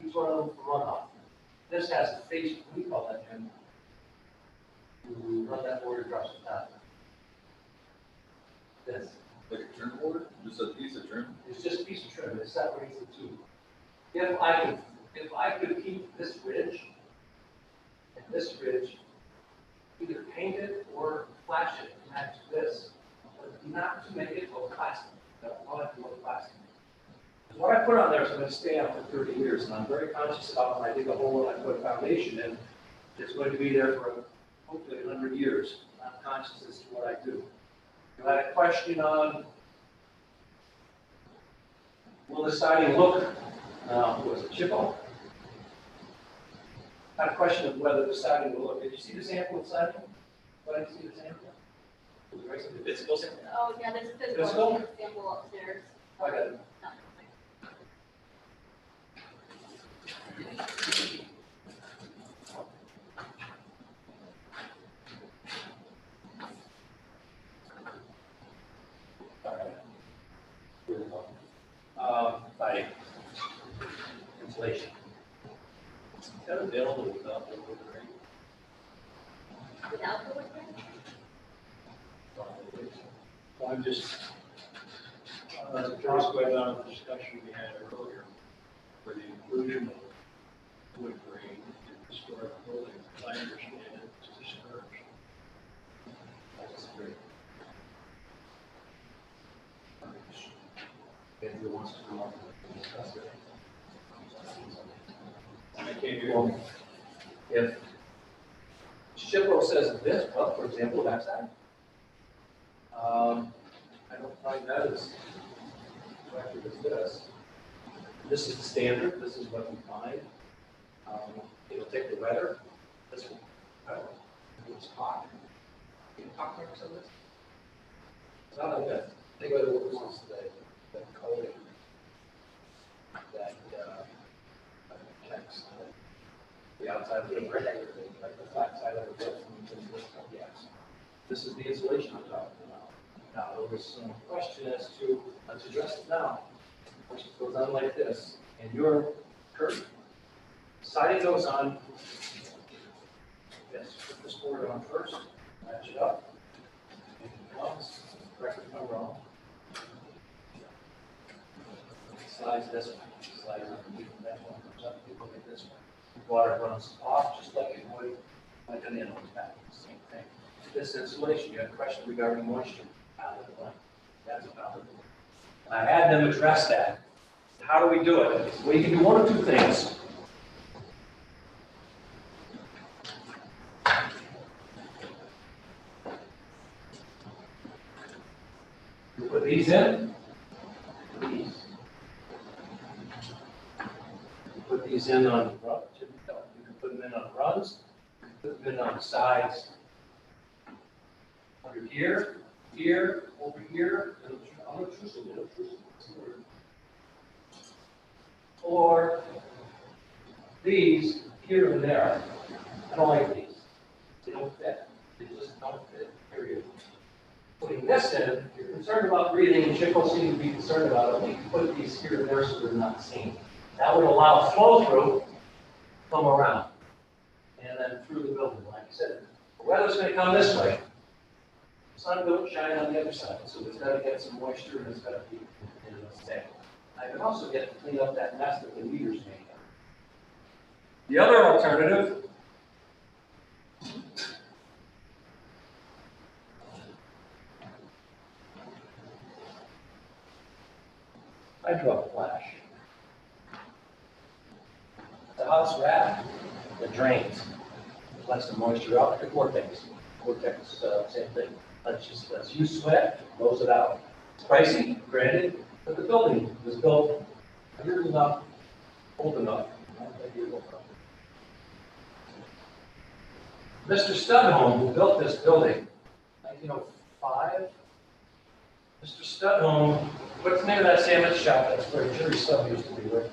Each one of them for runoff. This has a face, what do you call that, Jim? You run that board across the top. This. Like a trim board, just a piece of trim? It's just a piece of trim. It separates the two. If I could keep this ridge and this ridge, either paint it or flash it to match this, but not to make it look plastic. I don't want it to look plastic. What I put on there is going to stay out for 30 years, and I'm very conscious about when I dig a hole and I put a foundation in, it's going to be there for hopefully 100 years. I'm conscious as to what I do. You had a question on, will the siding look, was it Chippo? I had a question of whether the siding will look. Did you see the sample of siding? What did you see the sample? The physical sample? Oh, yeah, there's a Physical? physical sample upstairs. I got it. By insulation. Is that available without the wood grain? Without the wood grain? Well, I'm just, that's a cross way down the discussion we had earlier, For the inclusion of wood grain in historic buildings, as I understand it, it's discouraged. That's great. Andrew wants to come up and discuss it. I can't hear you. if Shippo says this, well, for example, that's that. I don't find that as attractive as this. This is the standard, this is what we find. It'll take the weather. This one, I don't know, it's hot. You can talk marks on this? It's not like that. Think about what was the coating that protects The outside of the brick, like the flat side of the brick. Yes. This is the insulation I'm talking about. Now, there was some question as to, let's address it now. Which goes on like this, and your curtain. Siding goes on. Yes, put this board on first, match it up. And it comes, correct me if I'm wrong. Slides this one, slides underneath, that one comes up, you look at this one. Water runs off just like it would, like an in-hose back, same thing. This insulation, you had a question regarding moisture. That's about it. I had them address that. How do we do it? Well, you can do one of two things. You put these in, these. You put these in on, well, you can put them in on runs, you can put them in on sides. Under here, here, over here, or these here and there. I don't like these. They don't fit. They just don't fit, period. Putting this in, if you're concerned about breathing, and Chick will seem to be concerned about it, we can put these here and there so they're not seen. That would allow flow through, come around, and then through the building, like I said. The weather's gonna come this way. Sun don't shine on the other side, so it's gotta get some moisture and it's gotta be in the stay. I can also get to clean up that mess that the meters made. The other alternative hydro flash. The house rat that drains, lets the moisture out, the vortex. Vortex, same thing. Let's use sweat, blows it out. It's pricey, granted, but the building was built years enough, old enough. Mr. Studholme, who built this building, 1905. Mr. Studholme, what's the name of that sandwich shop? That's where Jerry Stubb used to be, right?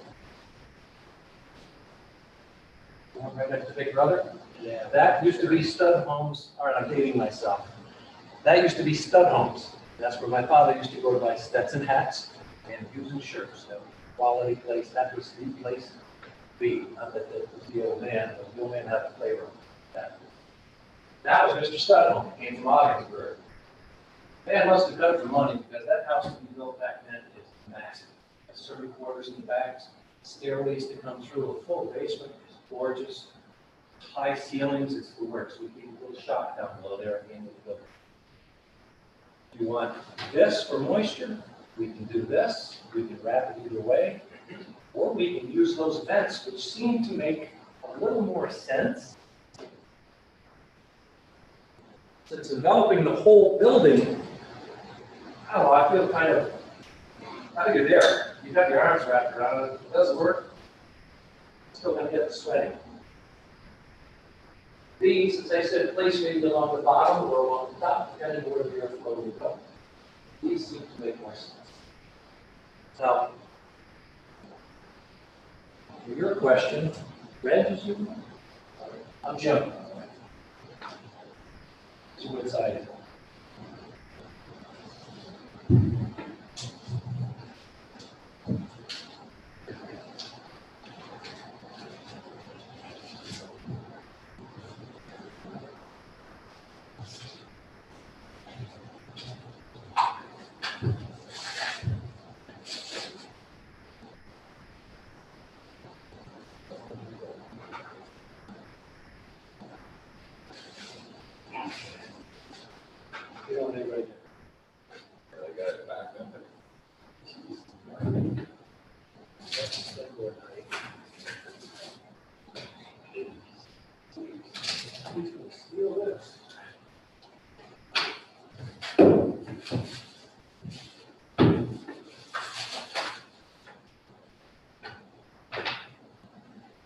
The one right next to Big Brother? Yeah. That used to be Studholme's. All right, I'm dating myself. That used to be Studholme's. That's where my father used to go to buy Stetson hats and using shirts. That was a quality place. That was the place to be. Not that it was the old man, but the old man had the flavor of that. That was Mr. Studholme. He came from Ogdensburg. Man must have done it for money because that house that we built back then is massive. Has serving quarters in the backs, stairways to come through, a full basement. It's gorgeous. High ceilings, it's the works. We keep a little shock down below there at the end of the building. If you want this for moisture, we can do this. We can wrap it either way. Or we can use those vents, which seem to make a little more sense. Since enveloping the whole building, I don't know, I feel kind of, I think you're there. You've got your arms wrapped around it. It doesn't work. Still gonna get the sweating. These, as I said, place maybe along the bottom or along the top, depending on where the airflow will go. These seem to make more sense. Now, for your question, Red, is you? I'm Jim. So excited. You don't have right I got it back then. Steal this.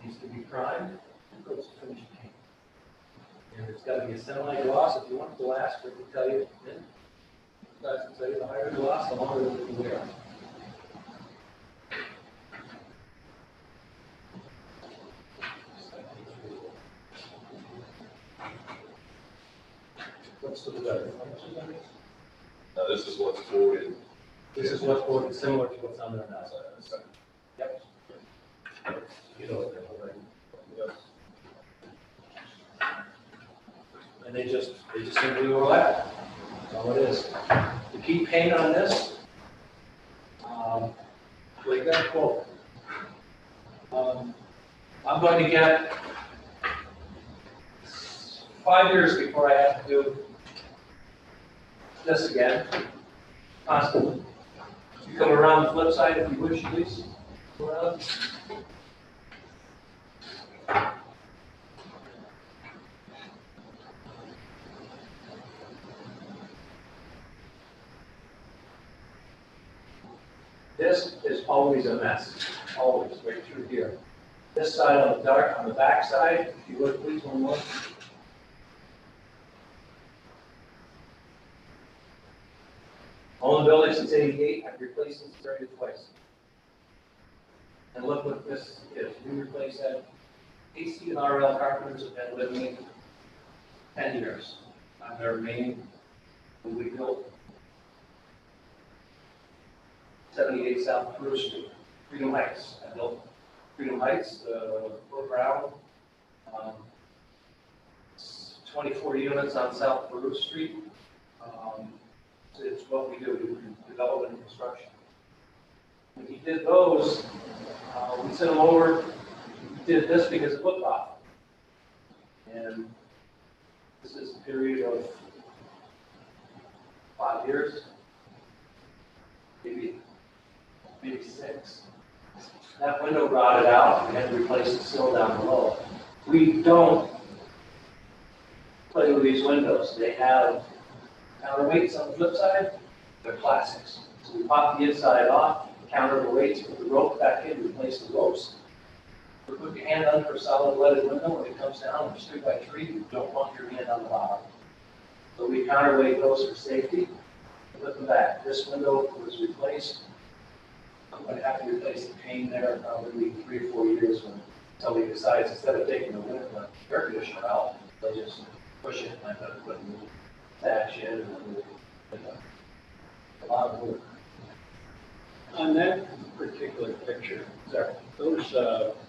Needs to be primed. It goes to finish paint. And it's got to be a semi-gloss. If you want glass, we can tell you. Yeah. Guys can tell you the higher gloss, the longer you can wear. What's the better? Now, this is what's quoted. This is what's quoted, similar to what's on there now. Yep. You know what they're already. And they just simply overlap. That's all it is. The key paint on this, we got a quote. I'm going to get 5 years before I have to do this again, constantly. You come around the flip side if you wish, please. Go around. This is always a mess, always, right through here. This side on the back side, if you look, please, one more. Owned the building since '88, I've replaced this 30 twice. And look what this is, we replaced that. AC and RL carpenters have been with me 10 years. I'm their main, when we built 78 South Peru Street, Freedom Heights. I built Freedom Heights, Fort Brown, 24 units on South Peru Street. It's what we do, we do development and construction. When he did those, we sent him over, he did this because it looked off. And this is a period of 5 years, maybe 6. That window rotted out, we had to replace the sill down below. We don't play with these windows. They have counterweights on the flip side, they're plastics. So we pop the inside off, counter the weights, put the rope back in, replace the ropes. We put your hand under a solid leaded window, when it comes down, it's 3x3, you don't want your hand on the bottom. So we counterweight those for safety, put them back. This window was replaced. I'm going to have to replace the pane there probably 3 or 4 years when somebody decides, instead of taking the air conditioner out, they'll just push it and I'm going to put a new thatch in and a lot of work. On that particular picture, those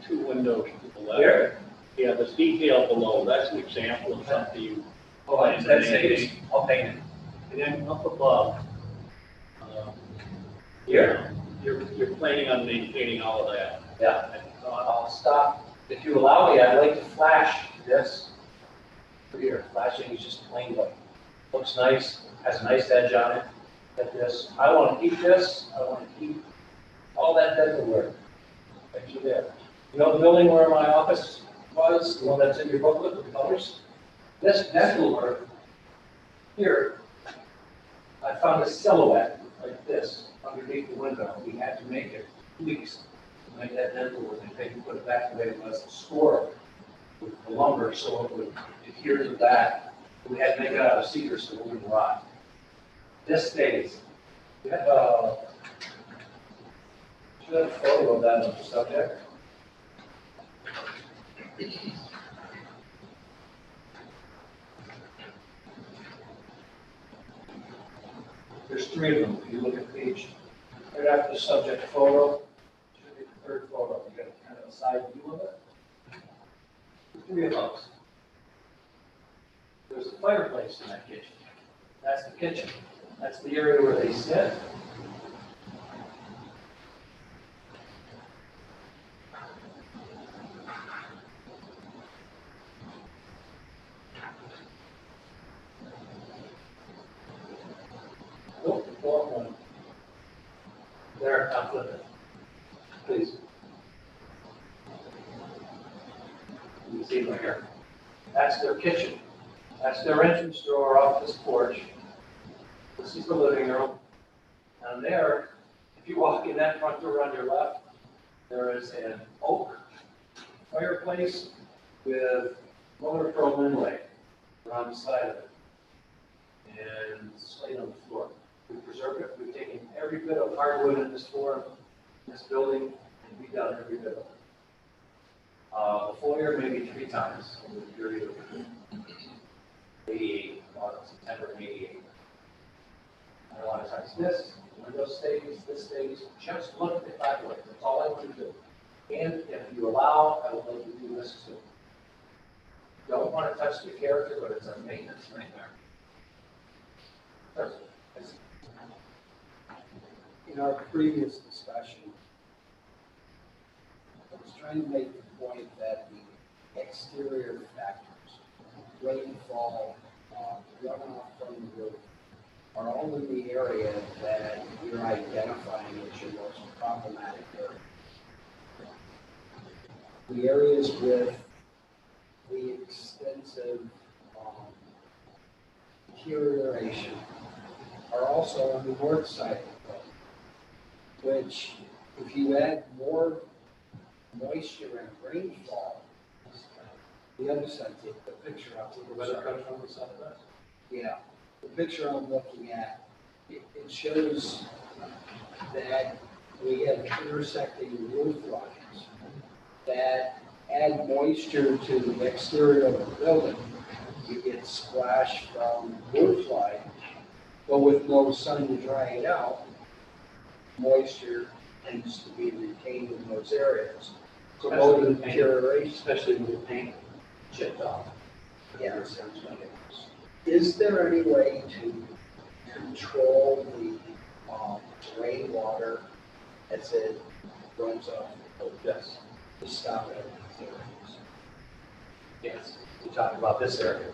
2 windows to the left. Here? Yeah, this detail below, that's an example of something you. Oh, that stays, I'll paint it. And then up above. Here? You're planning on maintaining all of that. Yeah, I'll stop. If you allow me, I'd like to flash this. Here, flashing is just plain white. Looks nice, has a nice edge on it. Like this. I want to keep this, I want to keep all that dental work. Right there. You know the building where my office was, the one that's in your booklet with the colors? This dental work here, I found a silhouette like this underneath the window. We had to make it tweaks to make that dental work and they put it back the way it was, score with the lumber so it would adhere to the back. We had to make it out of cedar so it wouldn't rot. This stays. We have should have a photo of that on the subject. There's 3 of them. If you look at page right after the subject photo, should be the 3rd photo. You got kind of a side view of it. 3 of those. There's a fireplace in that kitchen. That's the kitchen. That's the area where they sit. Oh, one. There, I'll flip it. Please. You can see it right here. That's their kitchen. That's their entrance door off this porch. This is the living room. And there, if you walk in that front door on your left, there is an oak fireplace with motor pearl inlay around the side of it. And slate on the floor. We preserved it. We've taken every bit of hardwood in this floor, in this building, and we've done every bit of it. The foyer maybe 3 times over the period of 88, September of 88. A lot of times this, window stays, this stays, just look at the fireplace, that's all I want to do. And if you allow, I would like to do this too. Don't want to touch the character, but it's a maintenance right there. In our previous discussion, I was trying to make the point that the exterior factors, rainfall, runoff from the roof, are all in the area that you're identifying as your most problematic area. The areas with the extensive deterioration are also on the north side of the building. which if you add more moisture and rainfall, the other side, take the picture out. The weather comes from the southwest. Yeah, the picture I'm looking at, it shows that we have intersecting roof lines that add moisture to the exterior of the building. You get splash from roof line, but with no sun to dry it out, moisture tends to be retained in those areas. Promoting deterioration. Especially with the paint chipped off. Yes. Is there any way to control the rainwater as it runs off? Yes. To stop it? Yes. We talked about this area.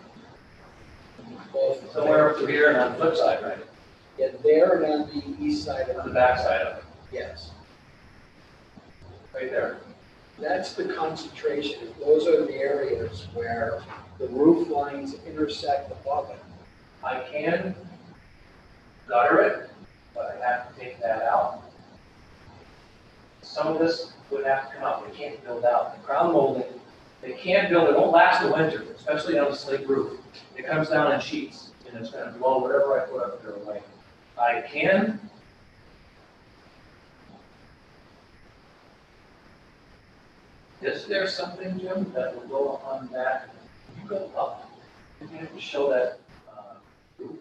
Both Somewhere up to here and on the flip side, right? Yeah, there and on the east side of On the back side of it, Yes, right there. that's the concentration. Those are the areas where the roof lines intersect above it. I can gutter it, but I have to take that out. Some of this would have to come out. We can't build out. The crown molding, they can't build, it won't last the winter, especially on a slate roof. It comes down in sheets, and it's gonna blow whatever I put up there away. I can. Is there something, Jim, that will go on that? You go up, you have to show that, roof.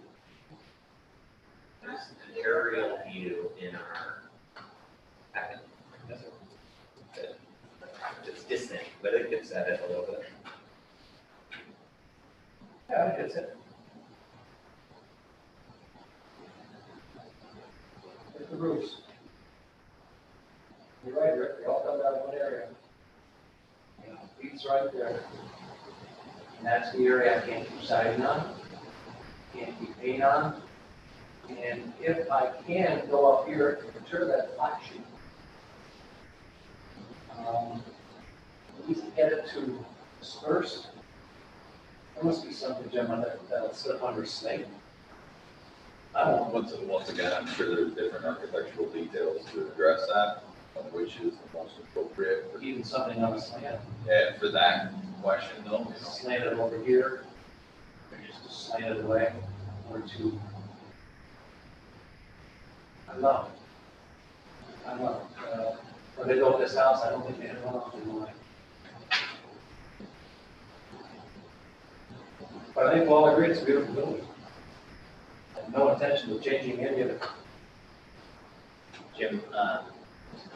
There's an aerial view in our packet. It's distant, but it gets at it a little bit. Yeah, that gets it. There's the roofs. You're right, Rick, they all come down in one area. You know, feet's right there. And that's the area I can't keep siding on, can't keep paint on. And if I can go up here and return that flat sheet, at least get it to disperse. There must be something, Jim, on that, that'll sit under snake. I don't know. Once again, I'm sure there's different architectural details to address that, which is the most appropriate. for- Even something on a slant, Yeah, for that question though, you know, slant it over here, or just slant it away, or to. I love it. I love it. When they built this house, I don't think they had one option in mind. But I think we'll all agree it's a beautiful building. I have no intention of changing any of it. Jim, the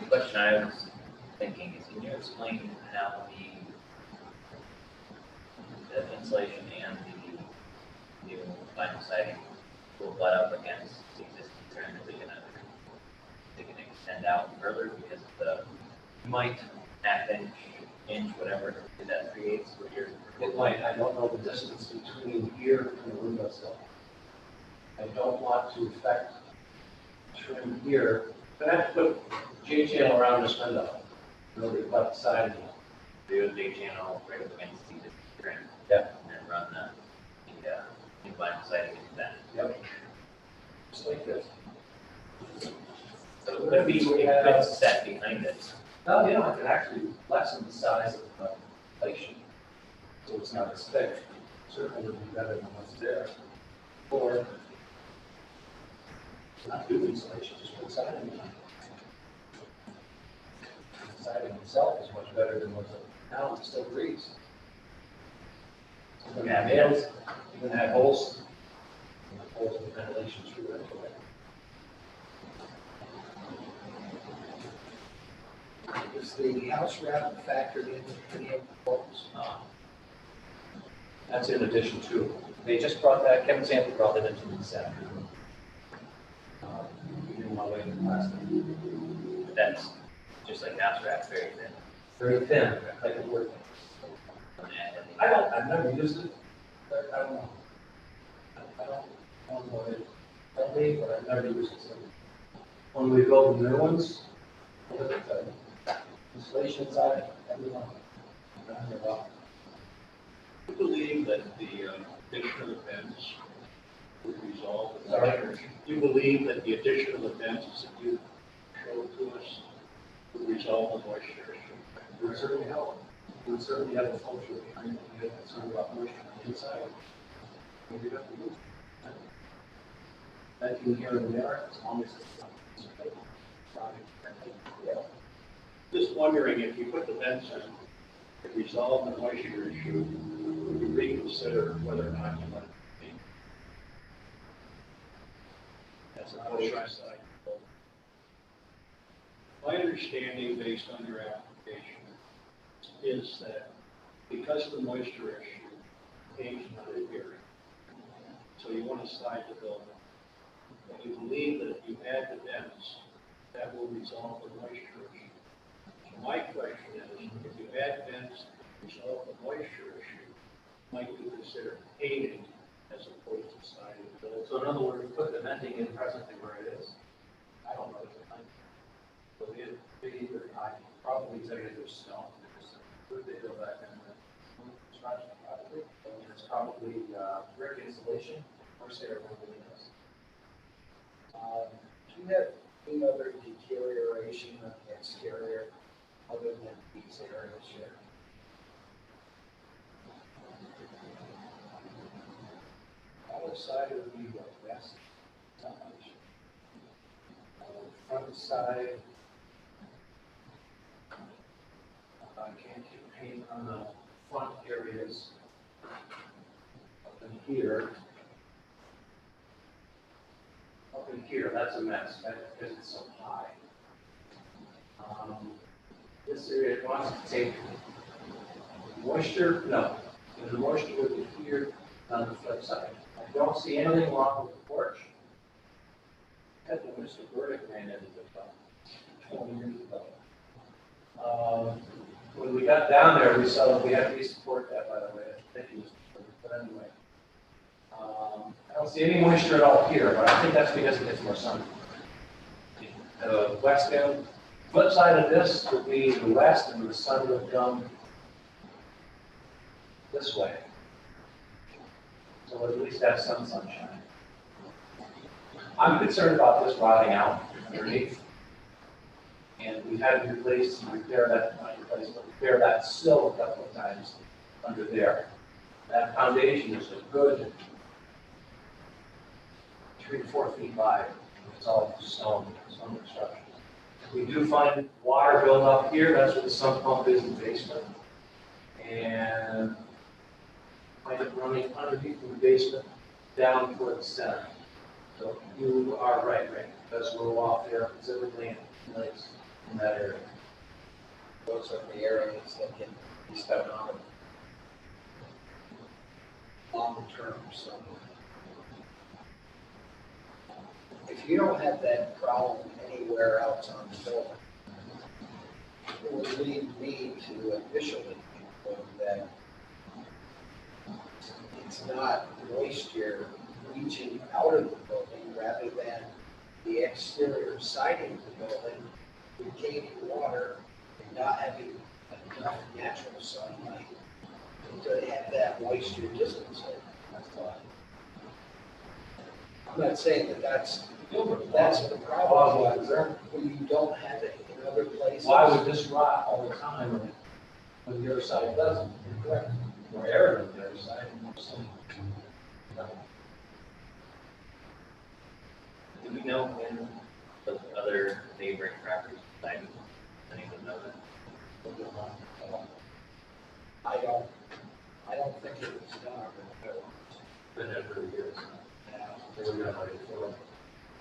question I was thinking is, can you explain how the insulation and the new vinyl siding will butt up against the existing trim? Are they gonna extend out further because of the Might. half inch, whatever that creates with your? It might, I don't know the distance between here and the window sill. I don't want to affect trim here, but I have to put J-channel around this window, really butt the side of it. Do a big channel right up against the existing trim. Yeah. And then run the new vinyl siding into that. Yep. Just like this. So it could be, it could set behind it. Now, I can actually lessen the size of the plate sheet, so it's not as thick. Certainly would be better than what's there. Or not do insulation, just put siding on. The siding itself is much better than what's now, it still breathes. You can have nails, you can have holes, and the holes with ventilation through it. Is the house wrap factored into any of the quotes? That's in addition to, they just brought that, Kevin Sanford brought that into this afternoon. We didn't want to wait for last time. That's just like house wrap, very thin. Very thin, like a wood. I've never used it, but I don't know. I don't know it, but I've never used it. So when we build the new ones, look at the installation side, everyone. I believe that the addition of the fence would resolve. Sorry? You believe that the addition of the fence is show to us would resolve the moisture issue. It would certainly help. It would certainly have a function. I mean, you have concern about moisture inside. Maybe you have to move. That can here and there, as long as it's not. Just wondering if you put the vents in, to resolve the moisture issue, would you reconsider whether or not you want it to be? As a moisture site. My understanding, based on your application, is that because the moisture issue came from the hearing, so you want to side the building, and you believe that if you add the vents, that will resolve the moisture issue. So my question is, if you add vents to resolve the moisture issue, might you consider paving as opposed to siding the building? So in other words, put the venting in presently where it is. I don't know. So it either, I probably tell you there's stone, because they build that kind of construction probably. And it's probably brick insulation or stair windows. Do you have any other deterioration of the exterior other than these areas here? Other side would be the west, not much. Front side, can't keep paint on the front areas up in here. Up in here, that's a mess, because it's so high. This area wants to take moisture, no, the moisture would be here on the flip side. I don't see anything wrong with the porch. That's what Mr. Burdick ran into the 20 years ago. When we got down there, we saw that we had to support that, by the way. Thank you, Mr. Burdick, but anyway. I don't see any moisture at all here, but I think that's because it gets more sun. The west end, flip side of this would be the west, and the sun would come this way. So at least have some sunshine. I'm concerned about this rotting out underneath. And we've had to replace and repair that sill a couple of times under there. That foundation is a good 3 to 4 feet wide. It's all stone construction. We do find water build up here. That's where the sump pump is in the basement. And find it running underneath the basement down toward the center. So you are right, Rick. Because we're off there specifically in that area. Those are the areas that can be spent on long term. So if you don't have that problem anywhere else on the building, it would lead me to initially conclude that it's not moisture leaching out of the building rather than the exterior siding of the building retaining water and not having enough natural sunlight to have that moisture distance. That's why. I'm not saying that that's the problem. When you don't have it in other places. Why would this rot all the time when the other side doesn't? Correct. More air on the other side. Do we know when the other neighboring properties died? Anyone know that? I don't think it was done. Been there for years. They were gonna like it.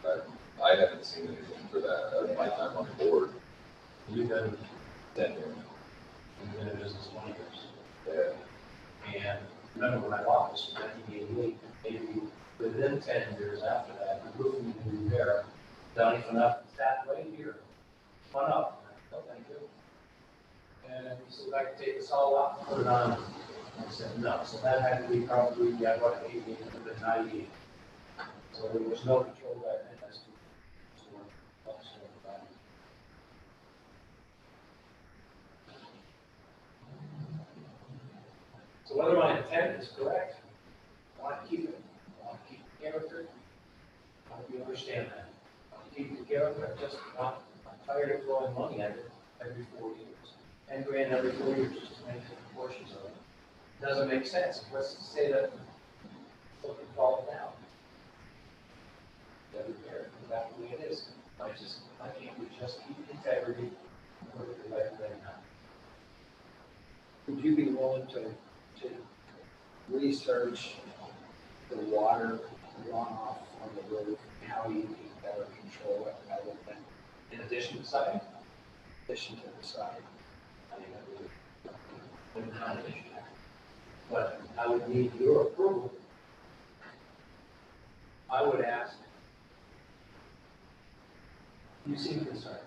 But I haven't seen anything for that at my time on the board. You've been 10 years. in business 20 years. Yeah. And remember when I bought this in 1988, maybe within 10 years after that, the roof needed repair. Down even up, sat right here. Come on up. No, thank you. And he said, I could take this all out and put it on. And I said, no. So that had to be probably, what, 88, 98. So there was no control back then as to so whether my intent is correct, I want to keep it. I want to keep the character. I hope you understand that. I want to keep the character. I just want tired of throwing money at it every 4 years. 10 grand every 4 years just to maintain portions of it. Doesn't make sense. Let's say that, look at fall down. That repair, go back the way it is. I can't we just keep integrity and work the right way now. Would you be willing to research the water runoff on the roof, and how you can better control it rather than In addition to siding, addition to the side? I mean, that would be not an issue. But I would need your approval. I would ask, you seem concerned,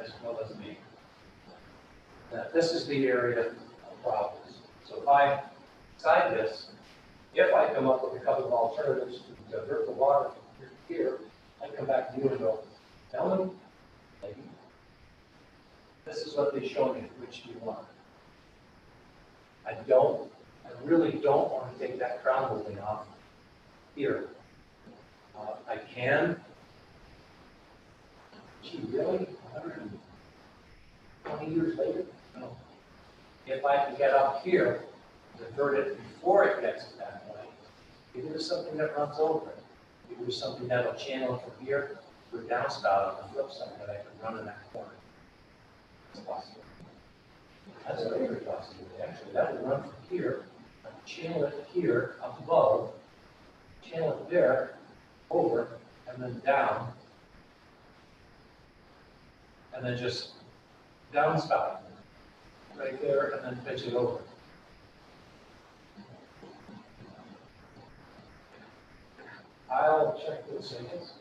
as well as me. Now, this is the area of problems. So if I decide this, if I come up with a couple of alternatives to divert the water from here, I come back to you and go, Ellen, lady, this is what they showed me, which do you want? I really don't want to take that crown molding off here. I can. Gee, really? 120 years later? No. If I can get up here, divert it before it gets to that point, maybe there's something that runs over it. Maybe there's something that'll channel it from here to a downspout on the flip side that I can run in that corner. It's possible. That's a very good possibility, actually. That would run from here, channel it here, up above, channel it there, over, and then down. And then just downspout right there, and then pitch it over. I'll check those things.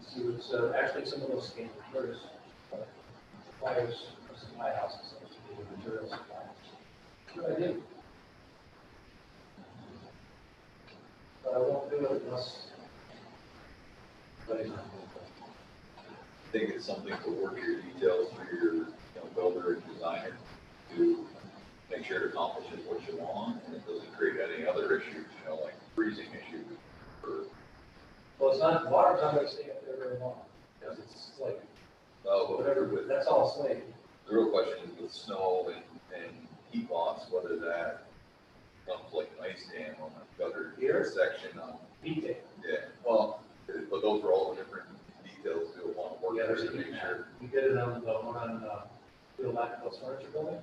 See what's, actually some of those came first. Suppliers, supply houses, material suppliers. What I do. But I won't do it unless. But I think it's something to work your details through your, builder and designer to make sure it accomplishes what you want and it doesn't create any other issues, like freezing issues. well, it's not, water's not gonna stay up there very long, because it's like, Whatever, but that's all slate. the real question is with snow and heat loss, whether that comes like an ice dam on a gutter Here? section on, Detail. yeah, well, but those are all the different details you'll want to work Yeah, there's through a to heat make map. sure. We did it on the one on, Bill Blackwell's furniture building.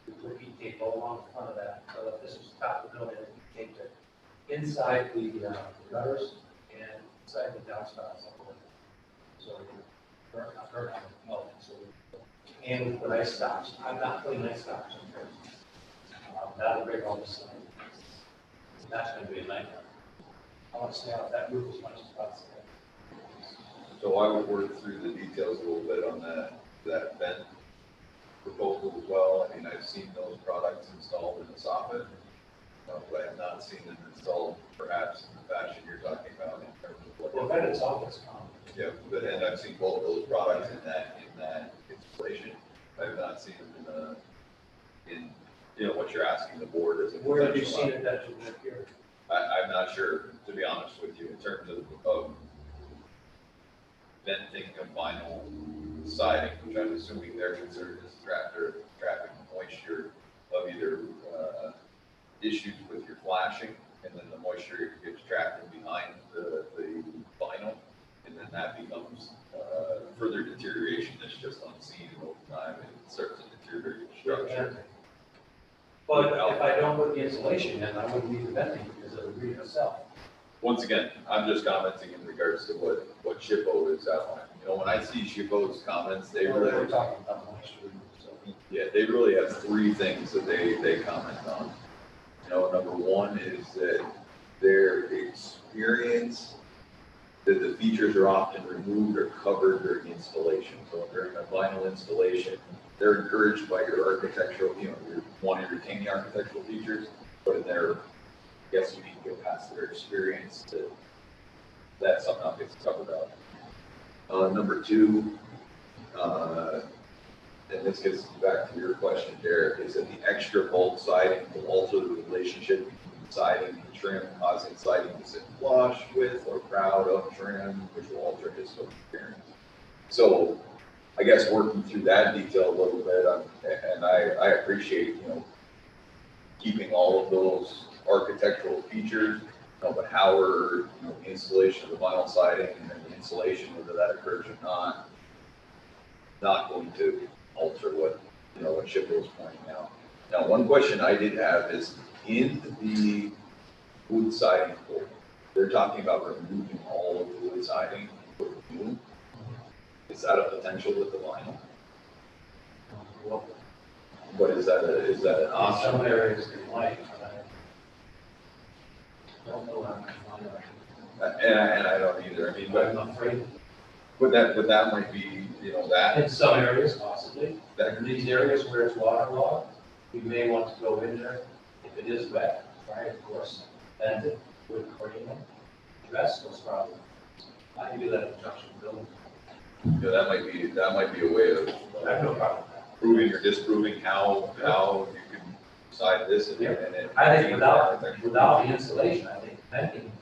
We put heat tape all along the front of that, so that this is top of the building, and we taped it inside the gutters and inside the downspouts. So, not burn out, no, so. And we put ice stops. I'm not putting ice stops in there. That'll break all the slide. That's gonna be a nightmare. I want to stay off that roof as much as possible. So I would work through the details a little bit on that vent proposal as well. I mean, I've seen those products installed in the soffit, but I have not seen them installed perhaps in the fashion you're talking about in terms of what. Well, that is office common. Yeah, but and I've seen both those products in that installation. I've not seen them in what you're asking the board as a. Where have you potential seen it that you live here? I'm not sure, to be honest with you, in terms of venting of vinyl siding, which I'm assuming they're considered as trapping moisture of either issues with your flashing, and then the moisture gets trapped in behind the vinyl, and then that becomes further deterioration that's just unseen over time, and it starts to deteriorate the structure. But if I don't put the insulation in, I wouldn't need the venting because it would read itself. Once again, I'm just commenting in regards to what SHPO is outlining. When I see SHPO's comments, they We're really, talking about moisture, so. yeah, they really have three things that they comment on. Number one is that their experience that the features are often removed or covered during installation. So during a vinyl installation, they're encouraged by your architectural, you want to retain the architectural features, but in their, I guess you need to get past their experience to, that somehow gets covered up. Number two, and this gets back to your question, Derek, is that the extra bulk siding will alter the relationship between siding and trim causing siding to sit flush with or crowd of trim, which will alter historic appearance. So I guess working through that detail a little bit, and I appreciate, keeping all of those architectural features, but how are, the installation of the vinyl siding and then the insulation, whether that occurs or not going to alter what Chip was pointing out. Now, one question I did have is, in the wood siding quote, they're talking about removing all of the wood siding for new. Is that a potential with the vinyl? But is that an Some option? areas they like, don't know how much money. And I don't either. I mean, But I'm afraid, but that might be, that, in some areas possibly, that, in these areas where it's waterlogged, you may want to go in there, if it is wet, right, of course, bend it with cream, address those problems. I can do that in construction building. that might be a way of I have no problem with that. proving or disproving how you can decide this and it. I think without the insulation, I think venting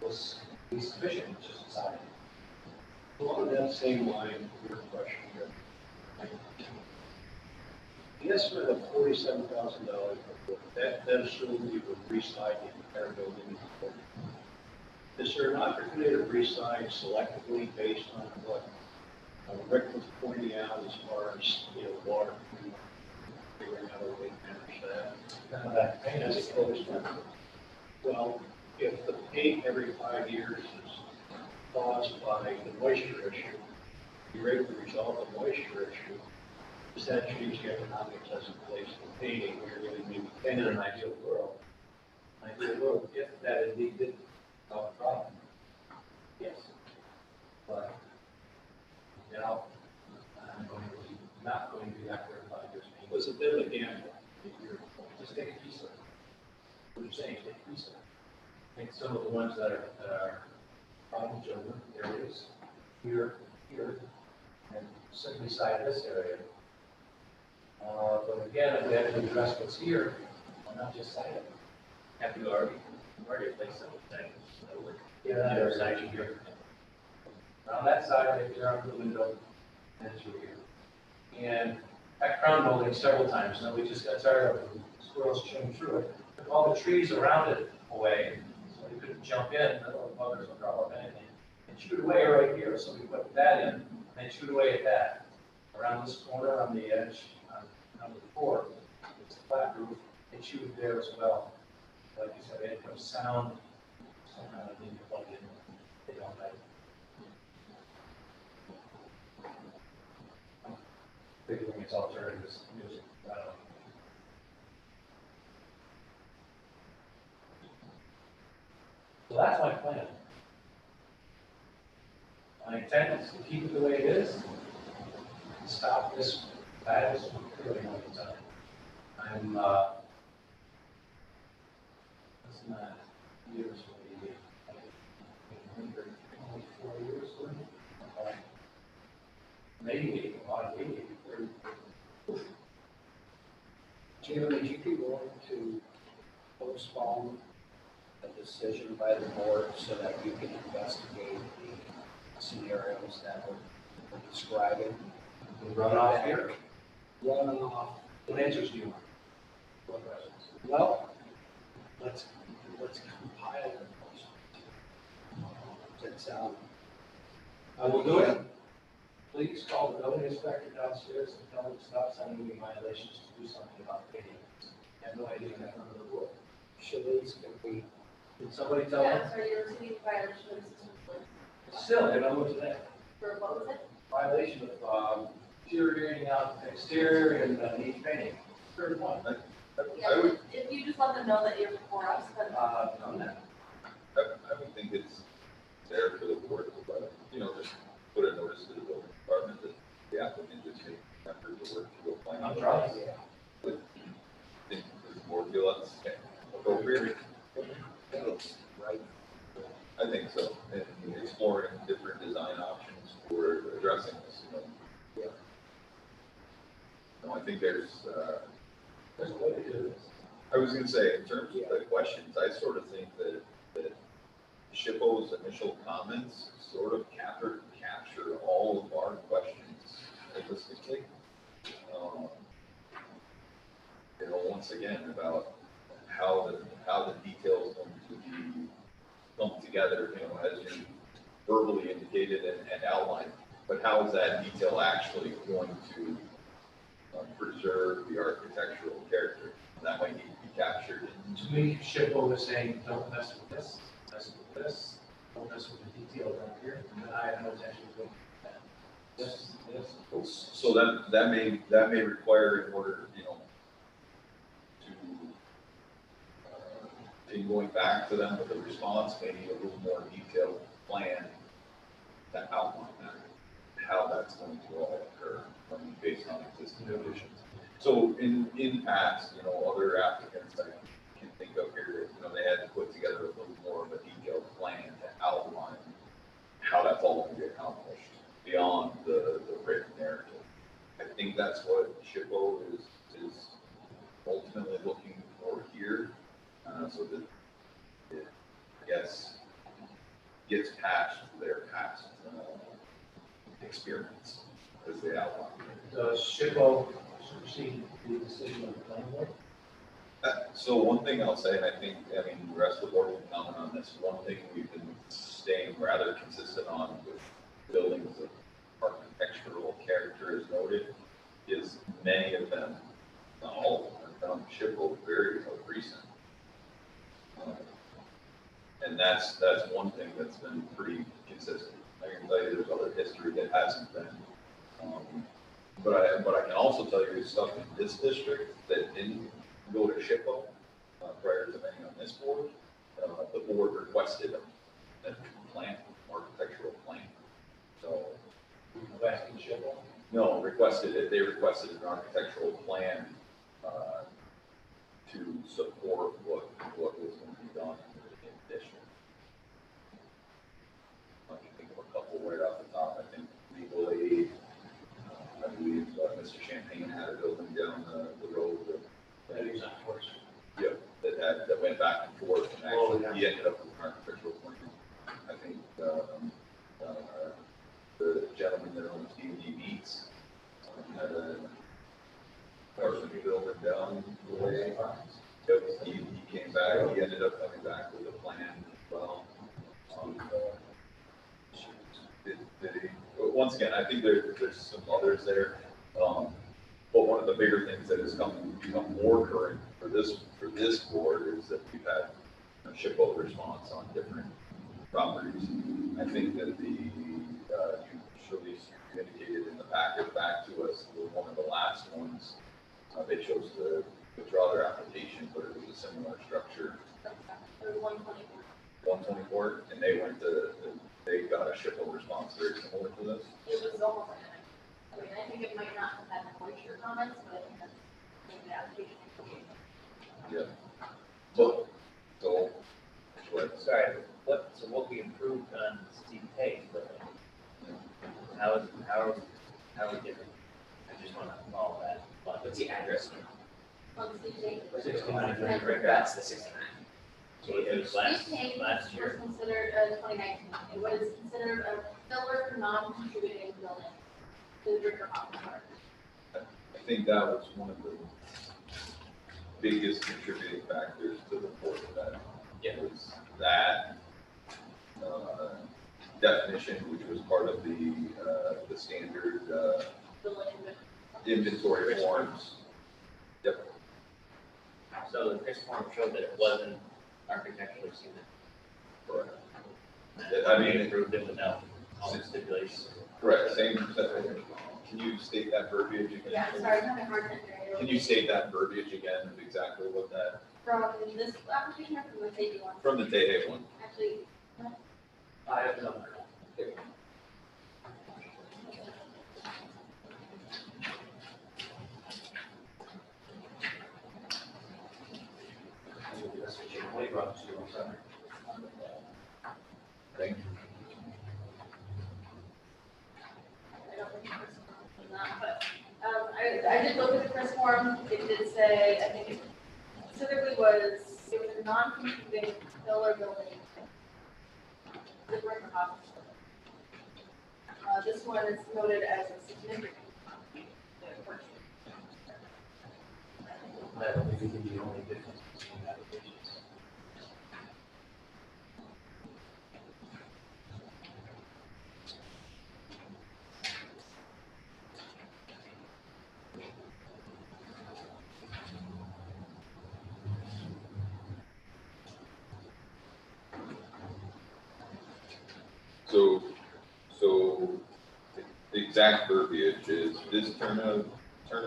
was be sufficient, just decided. Along that same line, your question here. The estimate of $47,000, that assumes you would reside the entire building. Is there an opportunity to reside selectively based on what Rick was pointing out as far as, water, figuring out a way to manage that? As opposed to, well, if the paint every 5 years is caused by the moisture issue, you're able to resolve the moisture issue, does that change the economics as it relates to painting, where you're going to be And in an ideal world, if that indeed did solve the problem, yes. But, I'm not going to be that for 5 years. It was a bit of a gamble. Just take a piece of it. What you're saying, take a piece of it. Take some of the ones that are problem children areas, here, and simply side this area. But again, if we have to address what's here, why not just side it? Have you already placed some things? Yeah, There's actually here. On that side, right there, on the window, and through here. And at Crown Building several times, now we just got tired of it. Squirrels chewing through it. Took all the trees around it away, so they couldn't jump in, and little buggers would crawl up anything. And chewed away right here, so we put that in, and they chewed away at that. Around this corner on the edge, on number 4, it's a flat roof, they chewed there as well. Like you said, they had to put sound, somehow they need to plug in, they don't like it. Figuring it's alternatives, music, I don't know. So that's my plan. My intent is to keep it the way it is, stop this bad clearly all the time. I'm, it's not years, maybe, 4 years, maybe, a lot of 80. Jim, would you be willing to postpone a decision by the board so that you can investigate the scenarios that we're describing? Run off here. Run off. What answers do you want? What questions? Well, let's compile those. It's, I will do it. Please call the building inspector downstairs and tell him to stop sending me violations to do something about painting. I have no idea what happened to the board. Shalice, can we, Did somebody tell him? Yeah, sorry, you're receiving violation of system. Still, they're not looking today. For what was it? Violation of, deteriorating out exterior and needs painting. Third one. I would, If you just let them know that you're before us, then. On that. I would think it's there for the board, but, just put a notice to the building department that the applicant is making effort to work to go find. I'm trying. But I think the board feel that's appropriate. right? I think so, and exploring different design options for addressing this, Yeah. No, I think there's There's a way to do this. I was gonna say, in terms of the questions, I sort of think that Shippo's initial comments sort of capture all of our questions holistically. Once again, about how the details going to be come together, as you verbally indicated and outlined, but how is that detail actually going to preserve the architectural character? That might need to be captured. To me, Shippo was saying, don't mess with this, mess with this, don't mess with the detail down here, and I have no intention of doing that. Yes, yes. So that may require, in order, in going back to them with a response, maybe a little more detailed plan to outline that, how that's going to all occur, based on existing conditions. So in past, other applicants I can think of here, they had to put together a little more of a detailed plan to outline how that's all going to be accomplished beyond the written narrative. I think that's what Shippo is ultimately looking for here, so that it, I guess, gets past their past experience as they outline. Does Shippo supersede the decision of the planning board? So one thing I'll say, and I mean, the rest of the board will comment on this, one thing we've been staying rather consistent on with buildings of architectural character as noted, is many of them, not all of them, are done Shippo very recent. And that's one thing that's been pretty consistent. I can tell you there's other history that hasn't been. But I can also tell you stuff in this district that didn't go to Shippo prior to being on this board. The board requested a plan, architectural plan. So. Asking Shippo? No, requested it. They requested an architectural plan to support what was going to be done in the district. I can think of a couple right off the top. I think legal aid. I believe Mr. Champagne had a building down the road that That is not forced. yeah, that went back and forth, and actually he ended up with an architectural plan. I think the gentleman that owns D&D Meats had a apartment building down the way. Yep, he came back, he ended up coming back with a plan as well. Once again, I think there's some others there. But one of the bigger things that has become more current for this board is that we've had a Shippo response on different properties. I think that you indicated in the packet back to us, one of the last ones, they chose to withdraw their application, but it was a similar structure. It was 124. 124, and they got a Shippo response very similar to this. It was almost identical. I think it might not have had moisture comments, but I think that's the application. Yeah. So what? Sorry, so what we improved on Steve Payne, but how are we different? I just want to follow that. What's the address? On Steve Payne. 69. That's the 69. So it was last Steve Payne year. was considered 2019. It was considered a filler non-contributing building to the Ricker Hoffman Park. I think that was one of the biggest contributing factors to the board of that. Yeah. Was that definition, which was part of the standard Building. inventory forms. Yep. So the Chris form showed that it wasn't architecturally suited. Correct. I mean, improved it without all the stipulations. Correct. Same. Can you state that verbiage again? Yeah, sorry, I'm having a hard time hearing you. Can you state that verbiage again of exactly what that, From this application or from the Tavy one? from the Tehe one? Actually, I have no. Thank you. I don't think Chris was not, but I did look at the Chris form. It did say, I think it specifically was, it was a non-competing pillar building. The brick house. This one is noted as a significant. That will be the only difference between applications. So the exact verbiage is this turn of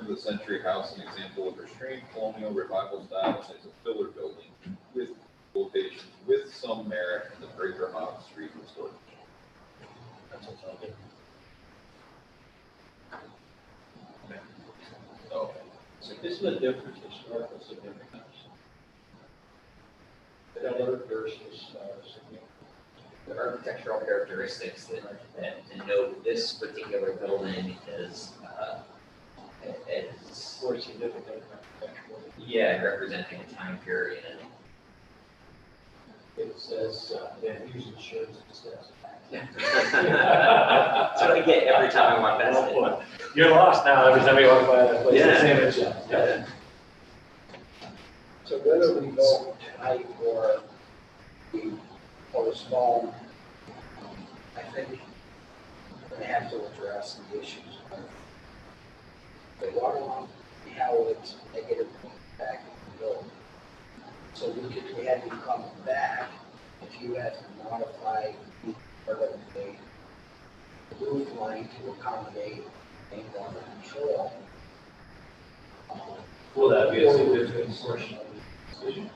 the century house, an example of restrained colonial revival style, is a pillar building with quotations with some merit in the Breaker House Street restoration. That's what's on it. So, So isn't the difference historical significance? Pillar versus significance. The architectural characteristics that denote this particular building is More significant architectural. yeah, representing a time period. It says, using shirts instead. That's what I get every time I walk past it. You're lost now every time you walk by that place. Yeah. Same as you. Yeah. So whether we vote tonight or we postpone, I think we have to address the issues of the water line, how it's negative impact on the building. So we had to come back, if you had to modify part of the roof line to accommodate main water control. Will that be a significant portion of the decision?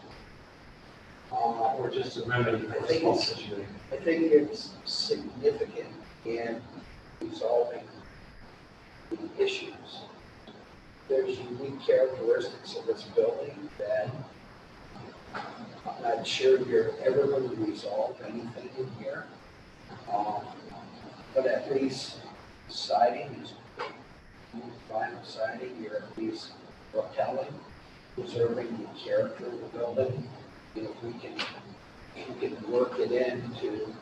Uh, Or just a remedy for I a think small it's- situation? I think it's significant in resolving the issues. There's unique characteristics of this building that I'm not sure you're ever going to resolve anything in here. But at least siding is, vinyl siding, you're at least repelling, preserving the character of the building. You know, we can work it in to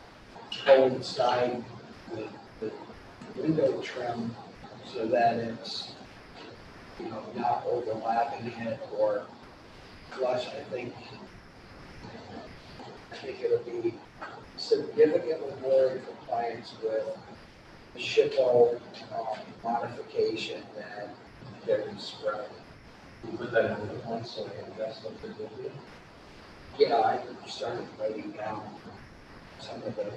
coincide with the window trim so that it's, you know, not overlapping it or flush. I think it'll be significantly more in compliance with the SHPO modification than they're describing. You put that into the point, so that's what they're doing. Yeah, I started writing down some of the,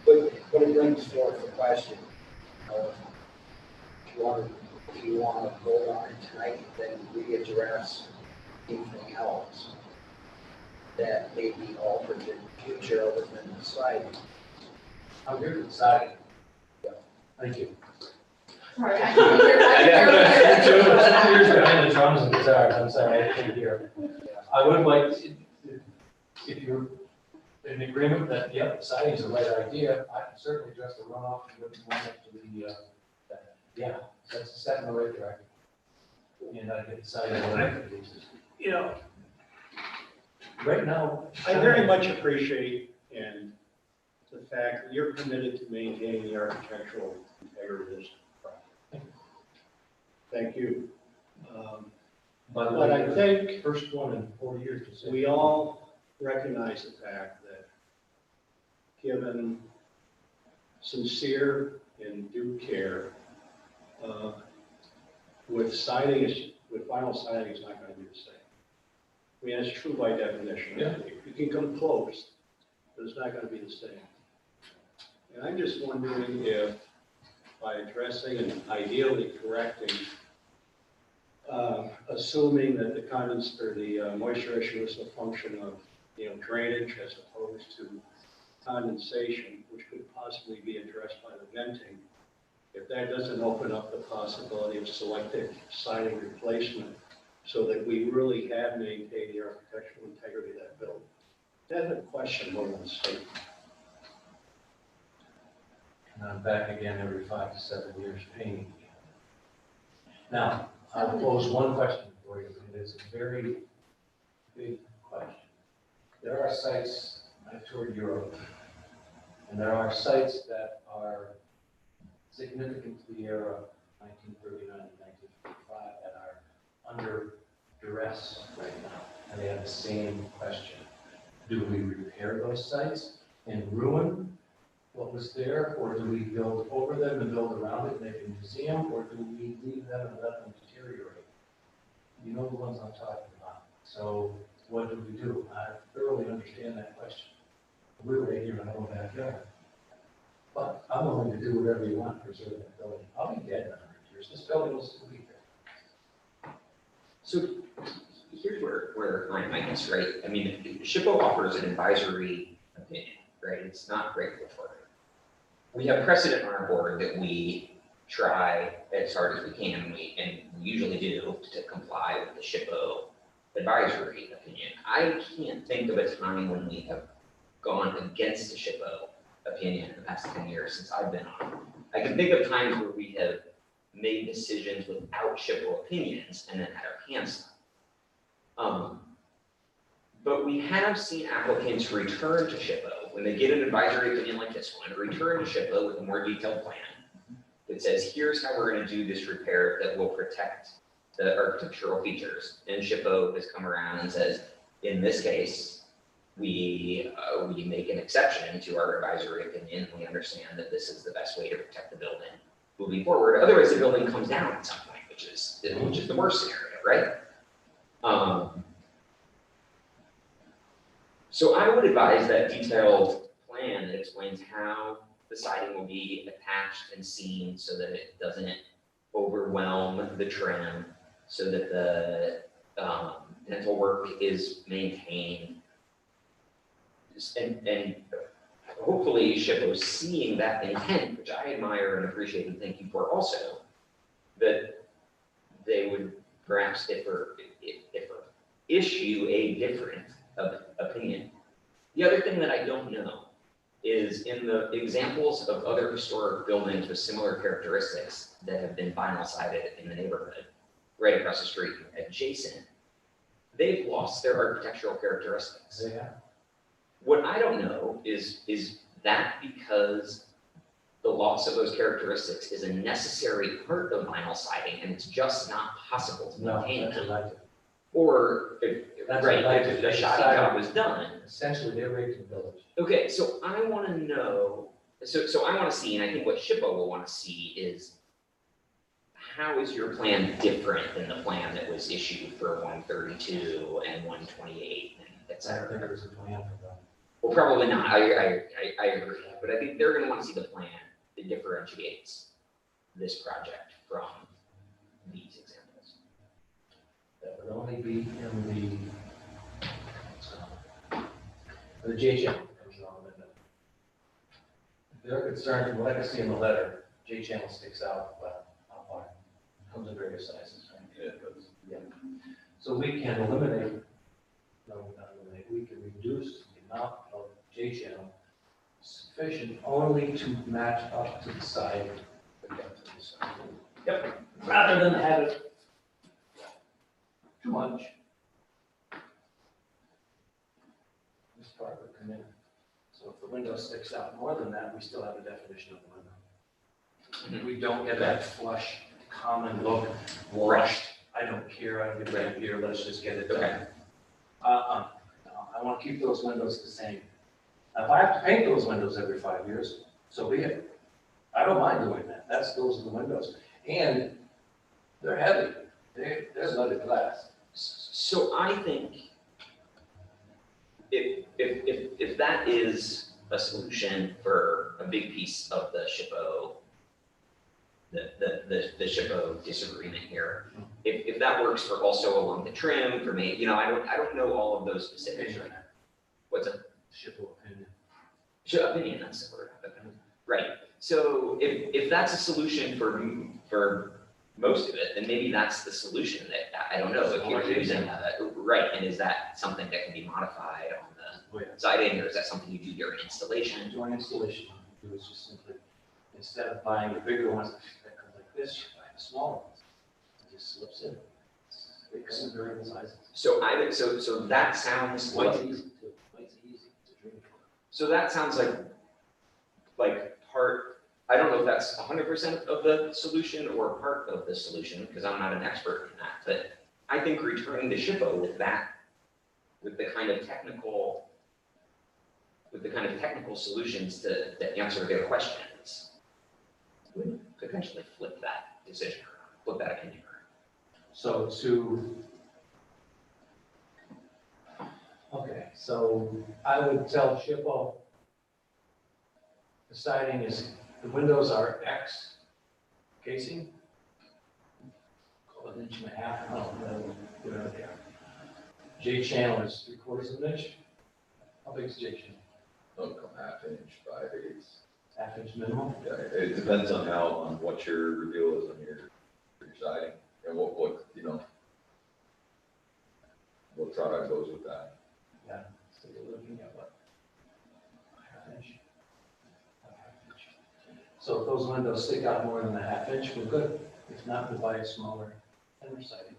but it brings forth the question of if you want to vote on it tonight, then readdress anything else that may be altered in the future other than the siding. I'm here to decide. Thank you. Sorry, I can't hear. I can't hear. Two years behind the drums and guitars, I'm sorry, I can't hear. I would like, if you're in agreement that, yeah, siding is the right idea, I can certainly address the runoff and what you want it to be, yeah, that's a step in the right direction. And I get the siding. You know, Right now. I very much appreciate and the fact that you're committed to maintaining the architectural integrity of this project. Thank you. But But I think first one in 4 years to say. we all recognize the fact that given sincere and due care, with siding, with vinyl siding is not going to be the same. I mean, it's true by definition. Yeah. You can come close, but it's not going to be the same. And I'm just wondering if by addressing and ideally correcting, assuming that the condens or the moisture issue is a function of, you know, drainage as opposed to condensation, which could possibly be addressed by the venting. If that doesn't open up the possibility of selective siding replacement so that we really have maintained the architectural integrity of that building, that's a question more than a statement. And I'm back again every 5 to 7 years painting. Now, I'll pose one question for you, and it's a very big there are sites, I've toured Europe, and there are sites that are significant to the era of 1939 and 1945 that are under duress right now, and they have the same question. Do we repair those sites and ruin what was there, or do we build over them and build around it and make a museum, or do we leave them and let them deteriorate? You know the ones I'm talking about. So what do we do? I thoroughly understand that question. We're right here in our own backyard. But I'm willing to do whatever you want to preserve that building. I'll be dead in 100 years. This building will still be there. So here's where I'm at this, right? I mean, SHPO offers an advisory opinion, right? It's not regulatory. We have precedent on our board that we try as hard as we can, and we usually do, to comply with the SHPO advisory opinion. I can't think of a time when we have gone against the SHPO opinion in the past 10 years since I've been on. I can think of times where we have made decisions without SHPO opinions and then had our hands up. But we have seen applicants return to SHPO when they get an advisory opinion like this one, return to SHPO with a more detailed plan that says, here's how we're going to do this repair that will protect the architectural features. And SHPO has come around and says, in this case, we make an exception to our advisory opinion. We understand that this is the best way to protect the building moving forward. Otherwise, the building comes down at some point, which is the worst scenario, right? So I would advise that detailed plan that explains how the siding will be attached and seamed so that it doesn't overwhelm the trim, so that the dental work is maintained. And hopefully SHPO seeing that intent, which I admire and appreciate and thank you for also, that they would perhaps issue a different opinion. The other thing that I don't know is in the examples of other historic buildings with similar characteristics that have been vinyl sided in the neighborhood, right across the street, adjacent, they've lost their architectural characteristics. Yeah. What I don't know is that because the loss of those characteristics is a necessary part of vinyl siding and it's just not possible to maintain No, that's them. elective. Or if, That's right, elective. if the shoddy job was done. Essentially, they're rated village. Okay, so I want to know, so I want to see, and I think what SHPO will want to see is how is your plan different than the plan that was issued for 132 and 128 and et I don't think cetera? there's a plan for them. Well, probably not, I agree, but I think they're going to want to see the plan that differentiates this project from these examples. That would only be in the J channel. If they're concerned, from what I can see in the letter, J channel sticks out, but how far? Comes in various sizes, right? Yeah, it does. Yeah. So we can eliminate, no, not eliminate, we can reduce the amount of J channel sufficient only to match up to the side. The depth of the side. Yep. Rather than have it too much. This part would come in. So if the window sticks out more than that, we still have a definition of the window. We don't get that flush, common look, rushed. I don't care, I don't get right here, let's just get it done. Okay. No, I want to keep those windows the same. Now, if I have to paint those windows every 5 years, so be it. I don't mind doing that. Those are the windows. And they're heavy. They're leaded glass. So I think if that is a solution for a big piece of the SHPO, the SHPO disagreement here, if that works for also along the trim, for me, I don't know all of those specifics right now. What's a SHPO opinion. opinion? That's the word. Right. So if that's a solution for most of it, then maybe that's the solution. That I don't know if you're using right. And is that something that can be modified on the siding, or is that something you do during installation? During installation, you do is just simply, instead of buying the bigger ones that come like this, you buy the smaller ones. It just slips in. They come in variable sizes. So that sounds Quite like easy too. So that sounds like part, I don't know if that's 100% of the solution or part of the solution, because I'm not an expert in that, but I think returning to SHPO with that, with the kind of technical solutions to answer their questions would potentially flip that decision around, flip that opinion around. So okay, so I would tell SHPO, the siding is, the windows are X casing, call it 1.5 inches, I don't know, whatever they are. J channel is 3/4 of an inch. How big is J channel? Don't come 1/2 inch, 5/8. 1/2 inch minimum? Yeah, it depends on what your reveal is on your siding, and what, you know, what product goes with that. Yeah, so you're looking at what? 1/2 inch. 1/2 inch. So if those windows stick out more than 1/2 inch, we're good. If not, we'll buy a smaller thinner siding.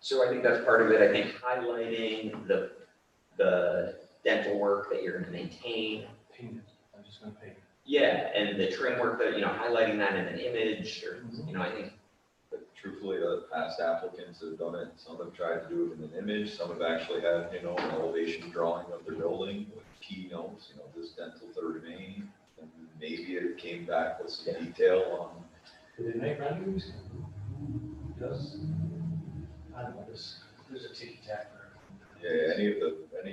So I think that's part of it. I think highlighting the dental work that you're gonna maintain. Paint it, I'm just gonna paint it. Yeah, and the trim work that, highlighting that in an image or, I think. But truthfully, the past applicants have done it, some have tried to do it in an image, some have actually had, an elevation drawing of their building with key notes, this dental to remain. And maybe it came back with some detail on. Do they make renderings? Yes. I don't know, there's a ticky tack there. Yeah, any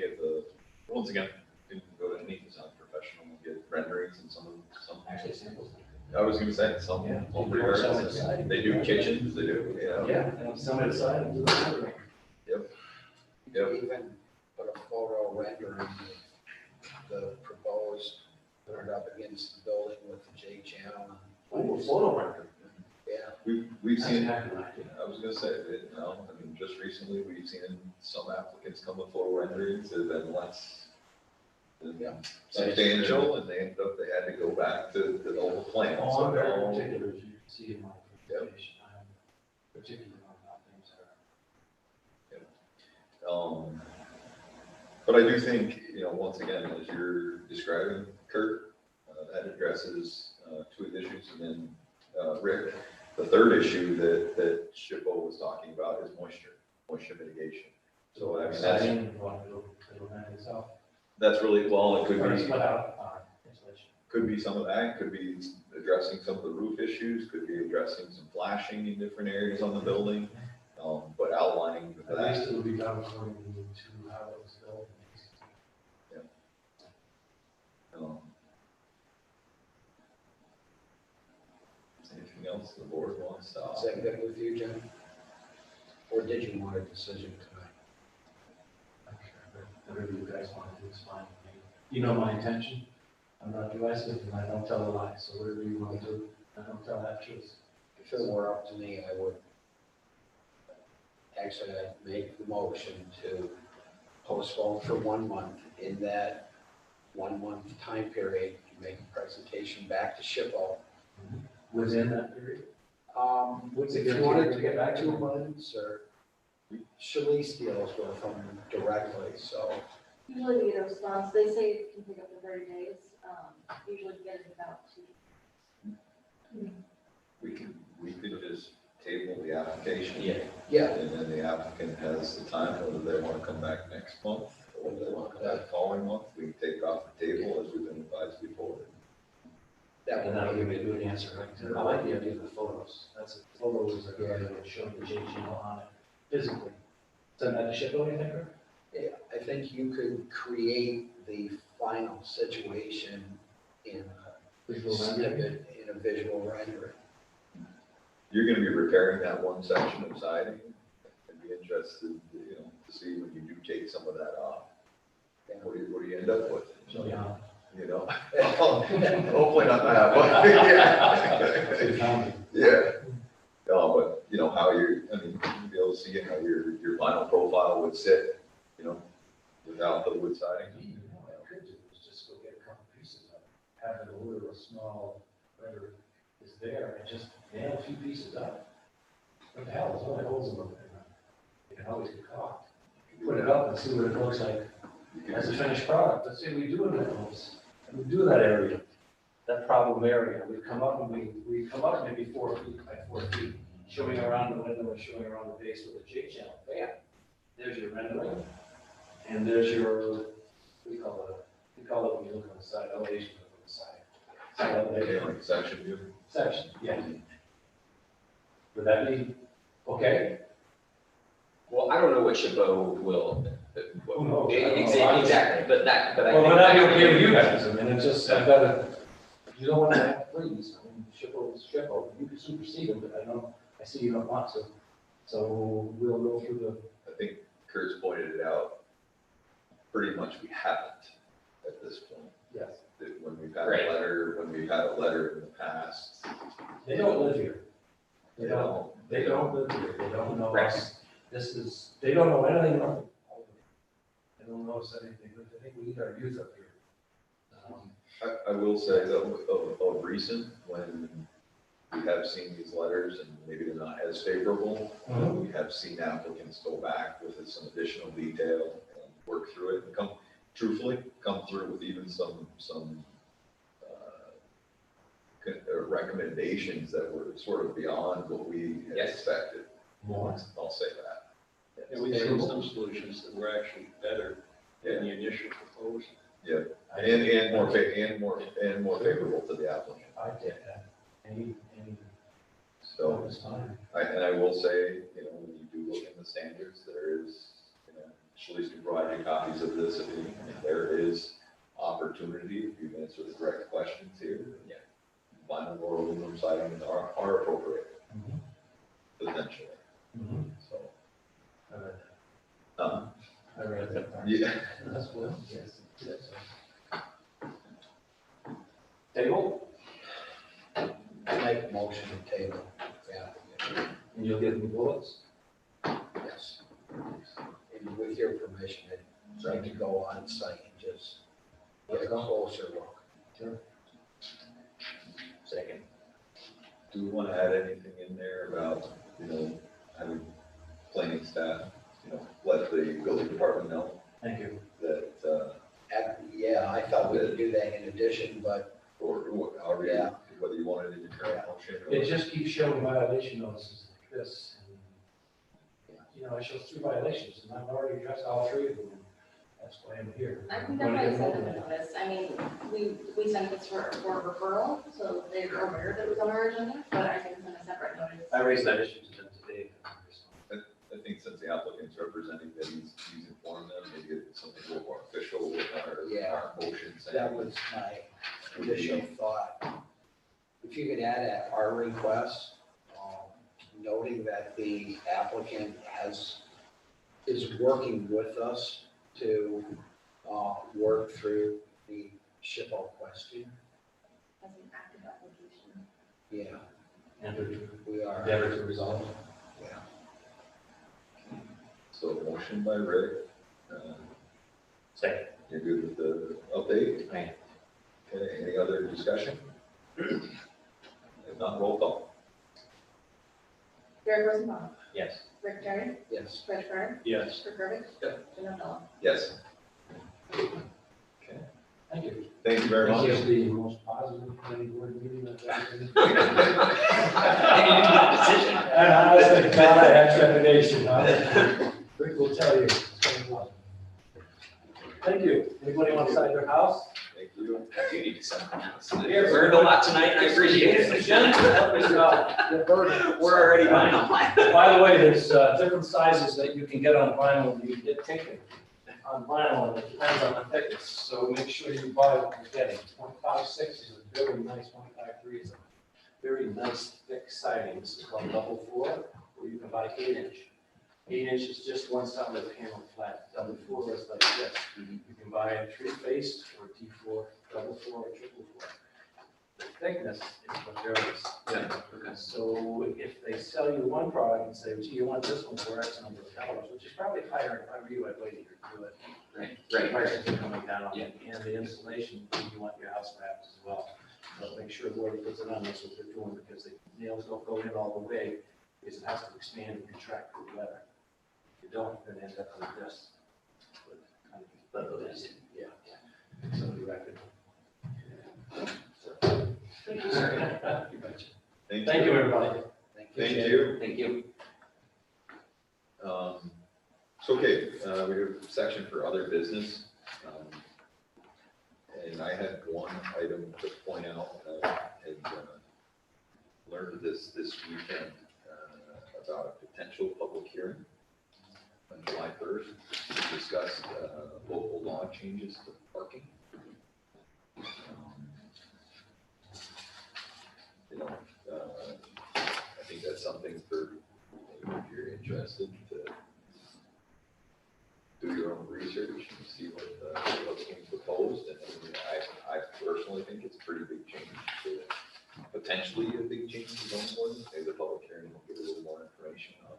of the, once again, you can go to any design professional and get renderings and some. Actually, samples. I was gonna say, some, Yeah. they do kitchens, they do, Yeah, and some inside and do the rendering. Yep. Even put a photo rendering of the proposed, put it up against the building with the J channel. Oh, photo render. Yeah. We've seen, That's a hack. I was gonna say, just recently, we've seen some applicants come with photo renderings that have been less substantial, and they ended up, they had to go back to the old plan. All So on they're very all- particular, as you can see in my presentation, I'm particular on how things are. But I do think, once again, as you're describing, Kurt, that addresses two of the issues, and then, Rick, the third issue that SHPO was talking about is moisture mitigation. So I mean, Siding, it'll render itself. that's really, well, it could Or be, split out, insulation. could be some of that, could be addressing some of the roof issues, could be addressing some flashing in different areas on the building, but outlining At that. least it'll be done according to how it was built. um, Anything else the board wants to? Is that good with you, Jim? Or did you want a decision tonight? Whatever you guys want to do is fine with me. You know my intention. I'm not divisive and I don't tell a lie. So whatever you want to do, I don't tell half truths. If it were up to me, I would, actually, I'd make the motion to postpone for 1 month. In that 1 month time period, you make a presentation back to SHPO. Within that period? If it you gonna wanted take to to get get back back to to months, or Shalice deals with them directly, so. Usually we get a response, they say it can take up to 30 days, usually we get it about 2. We could just table the application. Yeah, And then the applicant has the time, whether they want to come back next month or whether they want to come back the following month, we can take it off the table as we've been advised before. that And that'll would give be me a good answer. I like the idea of the photos. That's it. Photos are good. It'll show the J channel on it physically. Send that to SHPO, you think? Or? Yeah, I think you could create the final situation in a Visual rendering. snippet, in a visual rendering. You're going to be repairing that one section of siding. I'd be interested, to see when you do take some of that off. And what do you end up with? Yeah. Hopefully not that, but yeah. Yeah. No, but how you'll be able to see how your final profile would sit, without the wood siding. What I could do is just go get a couple pieces of it, have it order a small, whatever is there, and just nail a few pieces up. What the hell, there's only holes in them. You can always get caught. Put it up and see what it looks like as a finished product. Let's say we do it in homes, and we do that area, that problem area. We come up and we come up maybe 4 feet by 4 feet, showing around the window and showing around the base with a J channel. Bam, there's your rendering, and there's your, we call it when you look on the side, elevation on the side. Side elevation. Like section view. Section, yeah. Would that be okay? Well, I don't know what SHPO will, Who knows? exactly, but I Well, think. we're not gonna give you guys, I mean, it's just, I've got to, you don't want to have please, I mean, SHPO is SHPO, you can supersede them, but I see you don't want to. So we'll go through I think Kurt's pointed it out. Pretty much we haven't at this point. yes, That when we've had Right. a letter, in the past, they don't live here. they don't. They don't live here, they don't know Right. us. They don't know anything about it. They don't know us anything, but I think we need our youth up here. I will say that of recent, when we have seen these letters and maybe they're not as favorable, we have seen applicants go back with some additional detail and work through it and come through with even some recommendations that were sort of beyond what we had Yes. expected. More. I'll say that. And we found some solutions that were actually better than the initial proposal. And more favorable to the applicant. I get that. Any, So. it's fine. I will say, when you do look in the standards, there is, Shalice can provide you copies of this, if there is opportunity, if you answer the correct questions here. Yeah. Vinyl or aluminum siding are appropriate, Mhm. potentially, Mhm. so. I read that. I read that part. Yeah. That's good, yes. Yes. Table, Make a motion to table. Yeah, and you'll give me bullets? yes. And with your permission, I'd like to go on site and just get a closer look. Second. Do we want to add anything in there about, having planning staff, let the building department know Thank you. that, Yeah, I thought we could do that in addition, but or however, Yeah. whether you wanted it in your current motion or. It just keeps showing violation notices like this. And, it shows 2 violations, and I've already addressed all 3 of them. That's why I'm here. I can I'm gonna definitely get send them them over a notice. I mean, we sent this for referral, so they're aware that it was on our agenda, but I can send a separate notice. I raised that issue to them today. I think since the applicant's representing that he's informed them, maybe it's something a little more official with Yeah. our motions. that was my initial thought. If you could add at our request, noting that the applicant is working with us to work through the SHPO question. As an active application. Yeah, And we are. endeavor to resolve. Yeah. So motion by Rick. Second. You're good with the update? Aye. Okay, any other discussion? If not, roll call. Gary Rosenbaum, Yes. Rick Jerry, Yes. Fred Carr, Yes. Rick Rubik. Yep. Jim Miller. Yes. Thank you. Thank you very much. This is the most positive planning board meeting I've ever been. Decision. And honestly, God, I had trepidation, huh? Rick will tell you. It's going well. Thank you. Anybody want to sign their house? Thank you. You need to send them out. Yes. Learned a lot tonight, I appreciate it. We're already behind. By the way, there's different sizes that you can get on vinyl, and you can get tinted on vinyl, and it depends on the thickness, so make sure you buy what you're getting. 0.56 is a very nice, 0.53 is a very nice thick siding. This is called double floor, or you can buy 8-inch. 8-inch is just one side of the panel flat, double floor is like this. You can buy a three-faced or T4, double floor or triple floor. The thickness is what there is. Yeah. So if they sell you one product and say, gee, you want this one for X number of dollars, which is probably higher, if I were you, I'd wait a year to do it. Right. Prices are coming down, Yeah. and the installation, you want your house wrapped as well. But make sure whoever puts it on, that's what they're doing, because the nails don't go in all the way, because it has to expand and contract with weather. If you don't, then end up with this. With kind of Let those, Yeah. so the record. Thank you, sir. You betcha. Thank Thank you, everybody. Thank you. Thank you. So, okay, we have a section for other business. And I had one item to point out, and learned this weekend about a potential public hearing on July 1st to discuss local law changes to parking. You know, I think that's something for, if you're interested, to do your own research and see what's being proposed. And I personally think it's a pretty big change to, potentially a big change to zoning ordinance. Maybe the public hearing will give a little more information on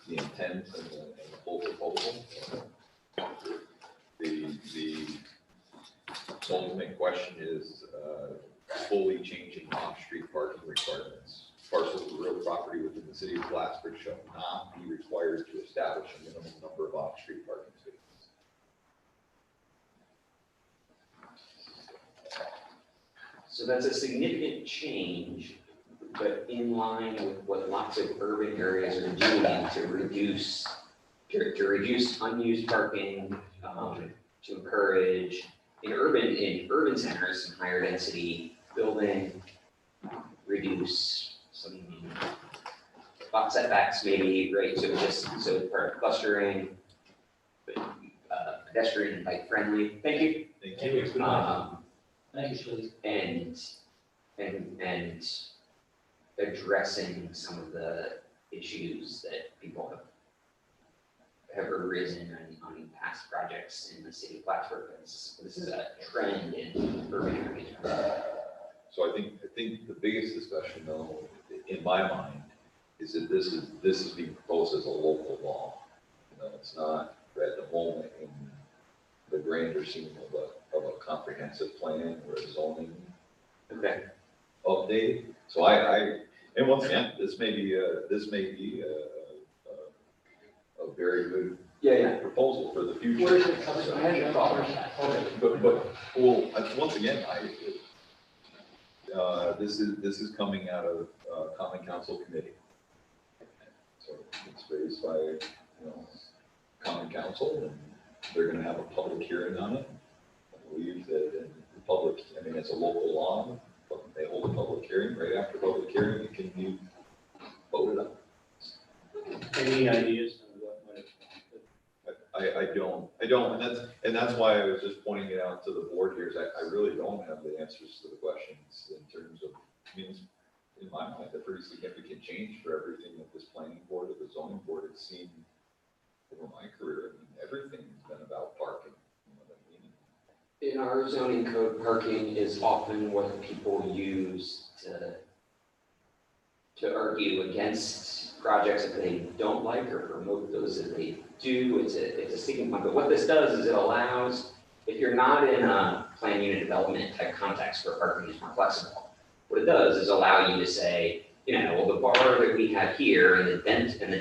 the intent and the whole proposal. The ultimate question is fully changing off-street parking requirements. Parcels of real property within the city of Plattsburgh shall not be required to establish a minimum number of off-street parking spaces. So that's a significant change, but in line with what lots of urban areas are doing to reduce unused parking, to encourage in urban centers, some higher density building, reduce some box setbacks maybe, right? So it's part of clustering, but pedestrian and bike friendly. Thank you. Thank Thank you. you. Thank you, Shirley. And addressing some of the issues that people have arisen on past projects in the city of Plattsburgh. This is a trend in urban areas. So I think the biggest discussion though, in my mind, is that this is being proposed as a local law. You know, it's not at the moment in the grander scheme of a comprehensive plan or a zoning update. So and once again, this may be a very good proposal for the future. Where is it coming from? But well, once again, this is coming out of Common Council Committee. So it's raised by, you know, Common Council, and they're gonna have a public hearing on it. I believe that in the public, I mean, it's a local law, but they hold a public hearing. Right after public hearing, it can be voted on. Any ideas on what might have? I don't, and that's why I was just pointing it out to the board here, is I really don't have the answers to the questions in terms of, I mean, in my mind, a pretty significant change for everything that this planning board or the zoning board has seen over my career. I mean, everything's been about parking. You know what I mean? In our zoning code, parking is often what people use to argue against projects that they don't like or promote those that they do. It's a sticking point. But what this does is it allows, if you're not in a plan unit development type context where parking is more flexible, what it does is allow you to say, you know, well, the bar that we have here and the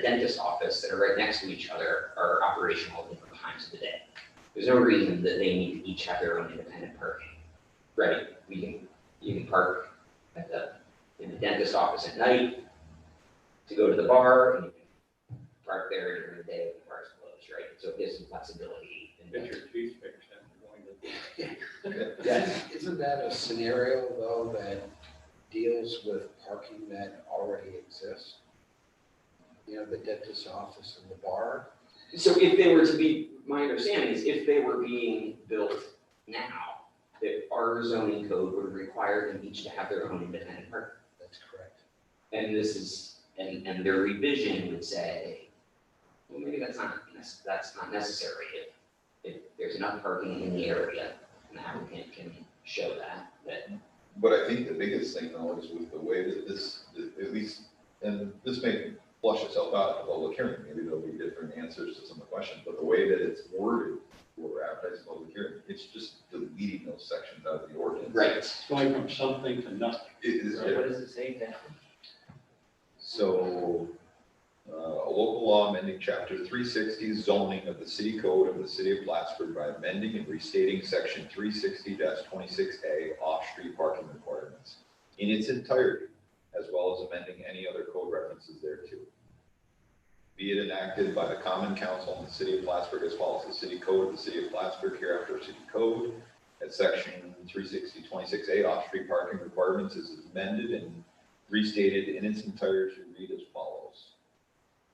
dentist office that are right next to each other are operational at different times of the day. There's no reason that they need to each have their own independent parking, right? You can park in the dentist office at night to go to the bar, and you can park there during the day when the bar's closed, right? So it gives some flexibility. Get your teeth fixed and going to. Isn't that a scenario though that deals with parking that already exists? You know, the dentist's office and the bar? So if they were to be, my understanding is if they were being built now, that our zoning code would require them each to have their own independent parking. That's correct. And this is, and their revision would say, well, maybe that's not necessary if there's enough parking in the area, and the applicant can show that. But I think the biggest thing though is with the way that this, at least, and this may flush itself out in the public hearing, maybe there'll be different answers to some of the questions, but the way that it's worded for advertising public hearing, it's just deleting those sections out of the ordinance. Right. It's going from something to nothing. It is, So what does it say exactly? so, A local law amending chapter 360 zoning of the city code of the city of Plattsburgh by amending and restating section 360-26A off-street parking requirements in its entirety, as well as amending any other code references thereto. Be it enacted by the common council in the city of Plattsburgh as follows: the city code of the city of Plattsburgh, hereafter city code, at section 360-26A off-street parking requirements is amended and restated in its entirety to read as follows.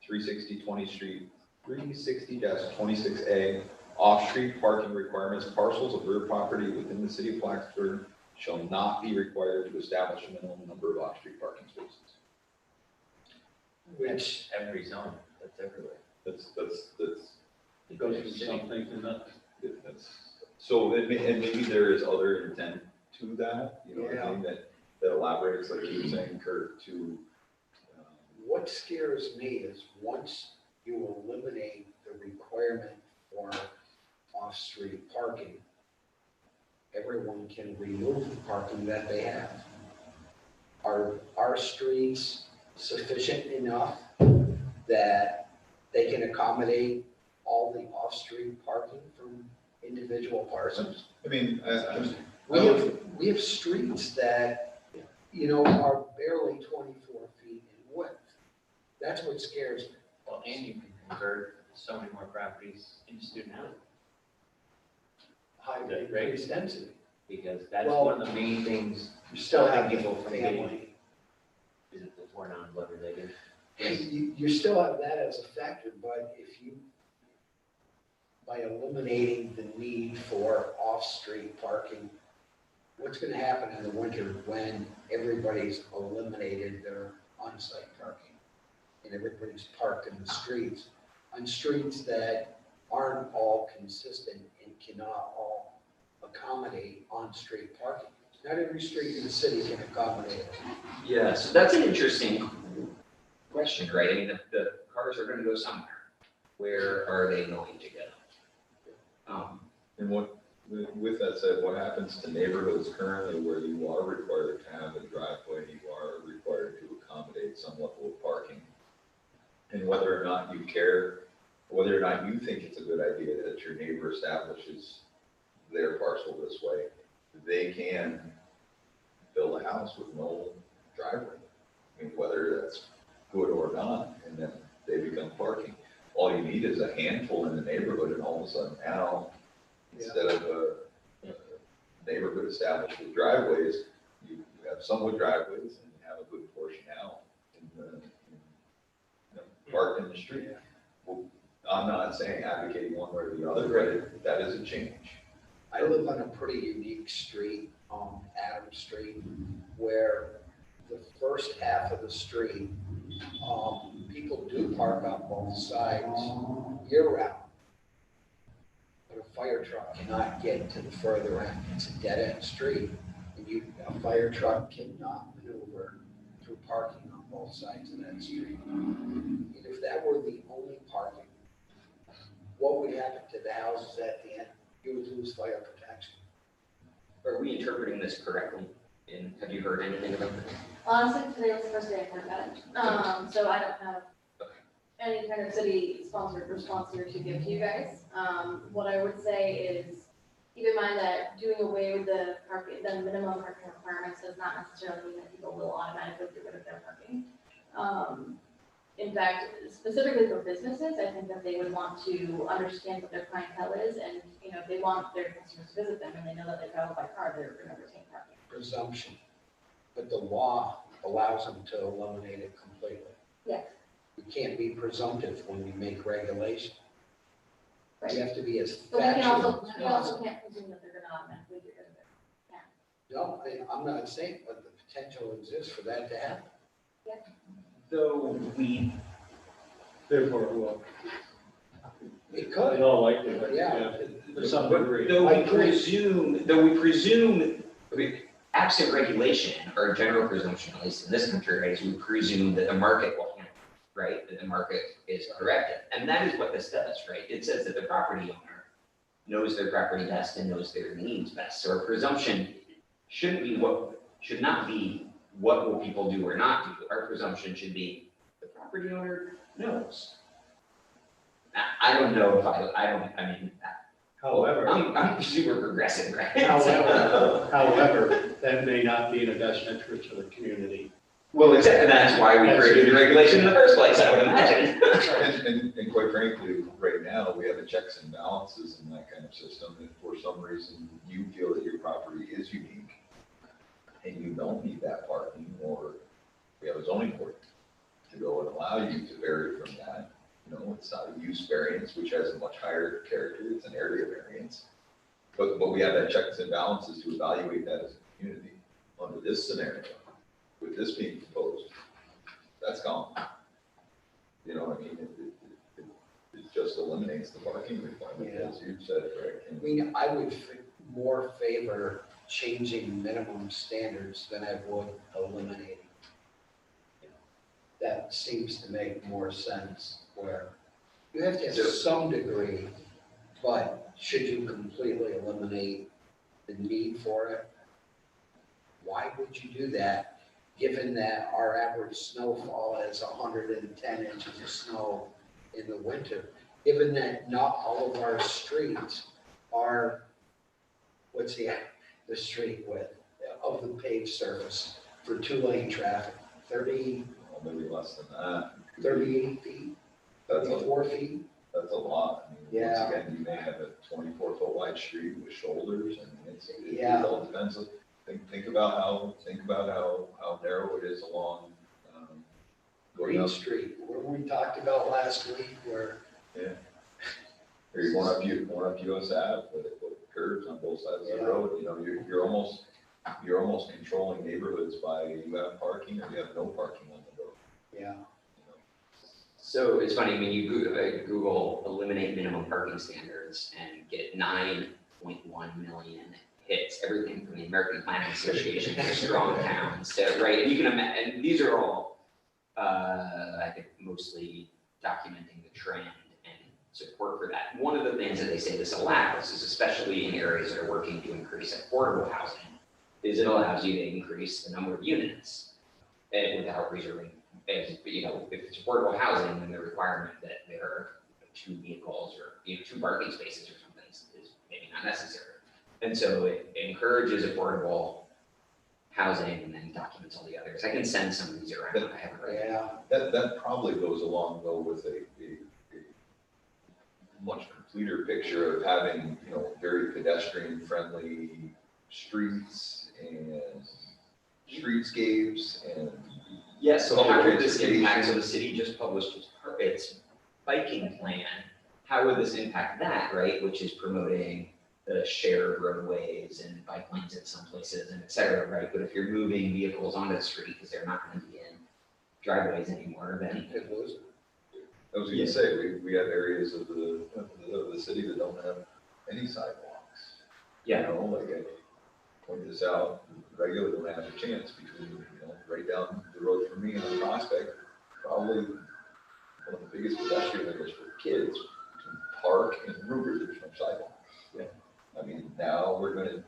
360-26A off-street parking requirements, parcels of rear property within the city of Plattsburgh shall not be required to establish a minimum number of off-street parking spaces. Which, Every zone, that's everywhere. That's, It goes from something to nothing. so, and maybe there is other intent to that, you know, Yeah. I think that elaborates, like you were saying, Kurt, to, what scares me is once you eliminate the requirement for off-street parking, everyone can remove the parking that they have. Are our streets sufficient enough that they can accommodate all the off-street parking from individual parcels? I mean, We have streets that, you know, are barely 24 feet in width. That's what scares me. Well, and you can convert so many more properties into student housing, High Right. increased density. because that's Well, one of the main things, You still have People people from family. is it the four non-blood related? You still have that as a factor, but if you, by eliminating the need for off-street parking, what's gonna happen in the winter when everybody's eliminated their on-site parking? And everybody's parked in the streets, on streets that aren't all consistent and cannot all accommodate on-street parking. Not every street in the city can accommodate it. Yeah, so that's an interesting question, right? I mean, the cars are gonna go somewhere. Where are they going to go? and what, with that said, what happens to neighborhoods currently where you are required to have a driveway, you are required to accommodate some level of parking? And whether or not you care, whether or not you think it's a good idea that your neighbor establishes their parcel this way, they can build a house with no driveway. I mean, whether that's good or not, and then they become parking. All you need is a handful in the neighborhood, and all of a sudden now, instead of a neighborhood established with driveways, you have some with driveways and you have a good portion out in the, parked in the street. Well, I'm not saying advocating one way or the other, but that is a change. I live on a pretty unique street, Adams Street, where the first half of the street, people do park on both sides year round. But a fire truck cannot get to the further end. It's a dead end street. And a fire truck cannot maneuver through parking on both sides of that street. And if that were the only parking, what would happen to the houses at the end? You would lose fire protection. Are we interpreting this correctly? And have you heard anything about that? Honestly, today was the first day I've heard about it, so I don't have any kind of city-sponsored response here to give to you guys. What I would say is, keep in mind that doing away with the minimum parking requirements does not necessarily mean that people will automatically get rid of their parking. In fact, specifically for businesses, I think that they would want to understand what their clientele is, and, you know, if they want their customers to visit them and they know that they travel by car, they're gonna retain parking. Presumption, but the law allows them to eliminate it completely. Yes. You can't be presumptive when you make regulation. Right. You have to be as But we can factual also, as we also possible. can't presume that they're gonna automatically get rid of it. No, I'm not saying, but the potential exists for that to happen. Though we, Therefore, well, It could, in all likelihood, Yeah. to some degree. though I we agree. presume, absent regulation, or general presumption, at least in this country, right, is we presume that the market will handle it, right? That the market is corrected. And that is what this does, right? It says that the property owner knows their property best and knows their needs best. So our presumption should not be what will people do or not do. Our presumption should be the property owner knows. I don't know if I mean, However, I'm super progressive, right? however, that may not be in the best interest of the community. Well, exactly, that's why we created the regulation in the first place, I would imagine. And quite frankly, right now, we have a checks and balances in that kind of system. If for some reason you feel that your property is unique and you don't need that parking, or we have a zoning board to go and allow you to vary from that. You know, it's not a use variance, which has a much higher character, it's an area variance. But we have that checks and balances to evaluate that as a community. Under this scenario, with this being proposed, that's gone. You know what I mean? It just eliminates the parking requirement, as you said, Rick. I mean, I would more favor changing minimum standards than I would eliminating. That seems to make more sense, where you have to have some degree, but should you completely eliminate the need for it? Why would you do that, given that our average snowfall is 110 inches of snow in the winter? Given that not all of our streets are, what's the street width of the paved surface for two-lane traffic? 30, Maybe less than that. 38 feet, That's 34 feet? That's a lot. I mean, Yeah. Once again, you may have a 24-foot wide street with shoulders, and it Yeah. all depends. Think about how narrow it is along, going Green up, Street, where we talked about last week, where, or you're going up US Ave with curves on both sides of the Yeah. road. You know, you're almost controlling neighborhoods by you have parking or you have no parking on the road. yeah, So it's funny, when you Google eliminate minimum parking standards and get 9.1 million hits, everything from the American Planning Association to Strong Towns, so, right, and you can imagine, and these are all, I think, mostly documenting the trend and support for that. One of the things that they say this allows is, especially in areas that are working to increase affordable housing, is it allows you to increase the number of units and without reserving. And, you know, if it's affordable housing, then the requirement that there are 2 vehicles or 2 parking spaces or something is maybe not necessary. And so it encourages affordable housing and then documents all the others. I can send some of these around. I haven't read them. yeah, That probably goes along though with a much completer picture of having, you know, very pedestrian friendly streets and streetscapes and. Yes, so how would this Transportation. impact, so the city just published its biking plan. How would this impact that, right, which is promoting the shared roadways and bike lanes at some places and et cetera, right? But if you're moving vehicles onto the street because they're not gonna be in driveways anymore, then. it was, I was gonna say, we have areas of the city that don't have any sidewalks. You know, like I point this out regularly when I have a chance between, you know, right down the road from me on Prospect, probably one of the biggest pedestrian areas for kids between Park and Ruger, there's no sidewalks. Yeah. I mean, now we're gonna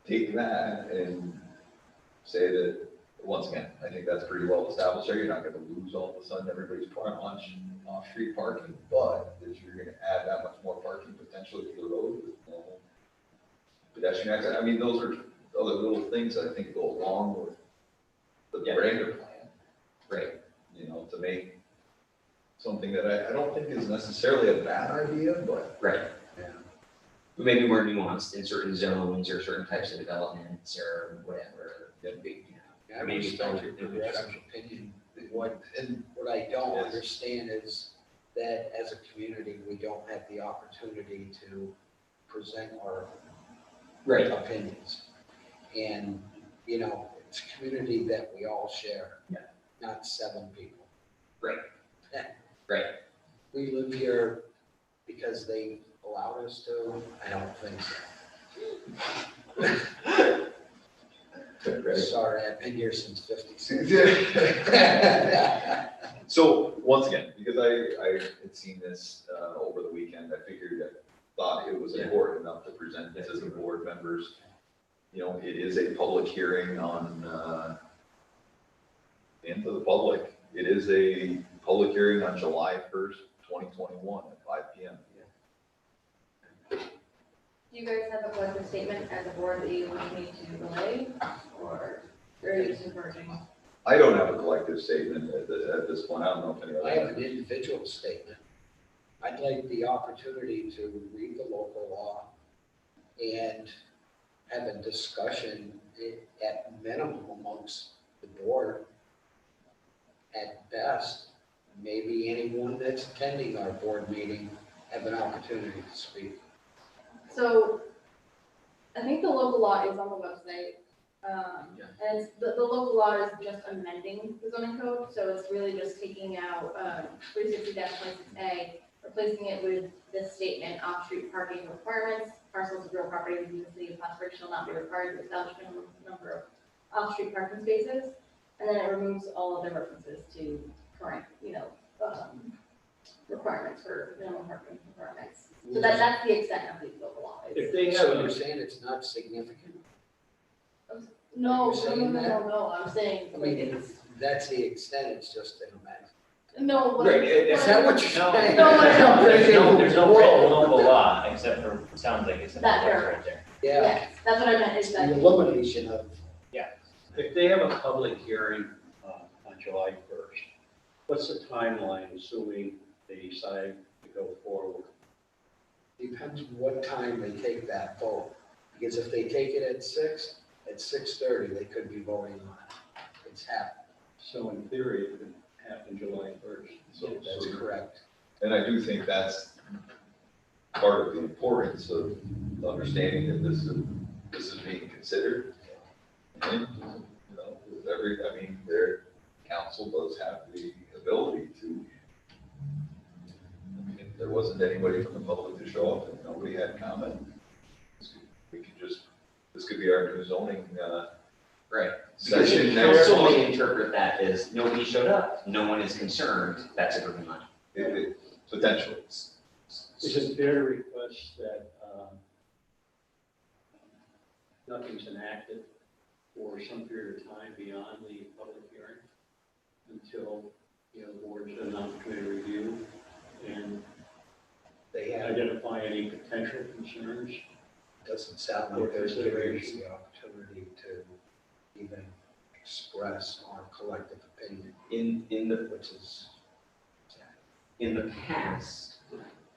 take that and say that, once again, I think that's pretty well established there. You're not gonna lose all of a sudden everybody's parking off-street parking, but if you're gonna add that much more parking potentially to the road with no pedestrian access. I mean, those are other little things that I think go along with the grander plan. Right. You know, to make something that I don't think is necessarily a bad idea, but. Right. yeah. But maybe more nuanced in certain zones or certain types of developments or whatever. I respect your progressive opinion. What I don't Yes. understand is that as a community, we don't have the opportunity to present our Right. opinions. And, you know, it's a community that we all share. Yeah. Not 7 people. Right. Right. We live here because they allowed us to. I don't think so. Sorry, I've been here since '56. So, once again, because I had seen this over the weekend, I thought it was important enough to present it to the board members. You know, it is a public hearing on, and to the public, It is a public hearing on July 1st, 2021 at 5 PM. Do you guys have a collective statement as a board that you want me to relay, or are you just encouraging? I don't have a collective statement at this point. I don't know if any I have other. an individual statement. I'd like the opportunity to read the local law and have a discussion at minimum amongst the board. At best, maybe anyone that's attending our board meeting have an opportunity to speak. So, I think the local law is on the website. And the local law is just amending the zoning code, so it's really just taking out, 360-26A, replacing it with this statement, off-street parking requirements, parcels of real property within the city of Plattsburgh shall not be required to establish minimum number of off-street parking spaces. And then it removes all other references to current, requirements for minimum parking requirements. So that's the extent of the local law. If they So have, you're saying it's not significant? No, You're saying that? no, I'm saying, I like, mean, it's, that's the extent, it's just an amendment. no, what Right, Is that what you're No, saying? No, there's no written local law, except for, sounds like it's in the That works paragraph. right there. Yeah, Yes, that's what I meant, is the that, elimination of, if they have a public hearing on July 1st, what's the timeline, assuming they decide to go forward? depends what time they take that vote. Because if they take it at 6:30, they could be voting on it. It's happening. So in theory, it could happen July 1st. So- That's correct. And I do think that's part of the importance of understanding that this is being considered. And, with their council does have the ability to, if there wasn't anybody from the public to show up and nobody had comment, this could be our new zoning, Right. Because session the next council month. may interpret that as nobody showed up, no one is concerned, that's a green light. Potentially. Is it fair to request that nothing's enacted for some period of time beyond the public hearing until, the board's had an opportunity to review and They have, identify any potential concerns? doesn't sound like there's giving us the opportunity to even express our collective opinion, In the which is, in the past,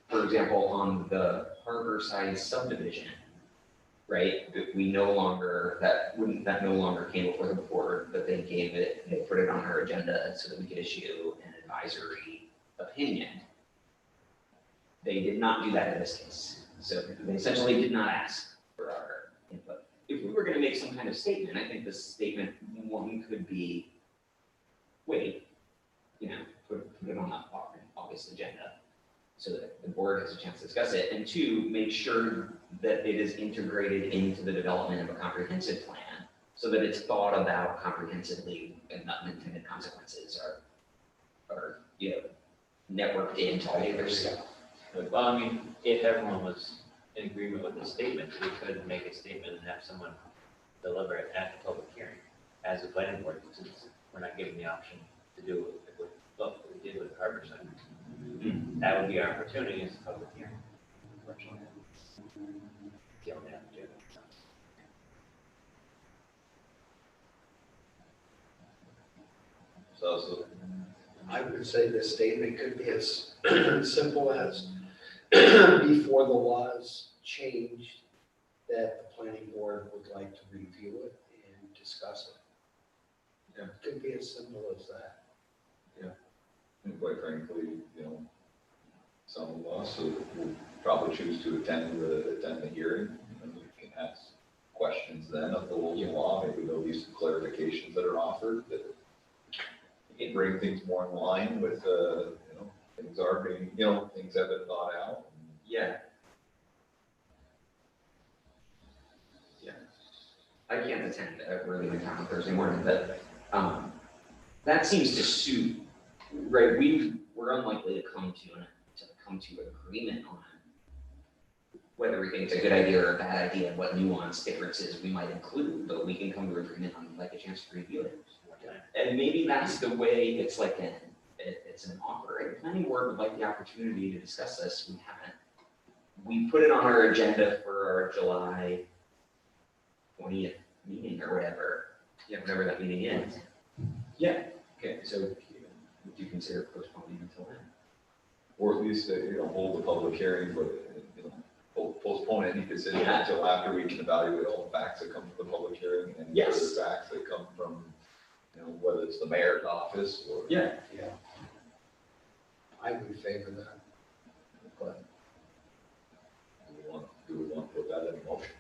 for example, on the Harborside subdivision, right, that we no longer, that no longer came before the board, but they put it on our agenda so that we could issue an advisory opinion. They did not do that in this case, so they essentially did not ask for our input. If we were gonna make some kind of statement, I think this statement, one could be, wait, put it on the August agenda so that the board has a chance to discuss it. And two, make sure that it is integrated into the development of a comprehensive plan so that it's thought about comprehensively and the unintended consequences are networked into all the other stuff. Well, I mean, if everyone was in agreement with the statement, we could make a statement and have someone deliver it at the public hearing as a planning board, since we're not given the option to do it with, what we did with Harborside. That would be our opportunity as a public hearing. The only opportunity. So, I would say the statement could be as simple as before the laws changed, that the planning board would like to review it and discuss it. Yeah. It could be as simple as that. and quite frankly, some of us will probably choose to attend the hearing, and we can ask questions then of the local law. Maybe there'll be some clarifications that are offered that can bring things more in line with, things are being, things have been thought out. Yeah. I can't attend a early town on Thursday morning, but, that seems to suit, right, we're unlikely to come to agreement on whether we think it's a good idea or a bad idea, and what nuance differences we might include, but we can come to agreement on like a chance to review it. And maybe that's the way, it's like it's an offer, right? The planning board would like the opportunity to discuss this, we haven't. We put it on our agenda for our July 20th meeting or whatever, whatever that meeting is. Yeah, okay, so would you consider postponing until then? Or at least, hold the public hearing, but, postpone any decision until after we can evaluate all the facts that come from the public hearing and Yes. further facts that come from, whether it's the mayor's office or. Yeah. Yeah. I would favor that. But do we want to put that in motion?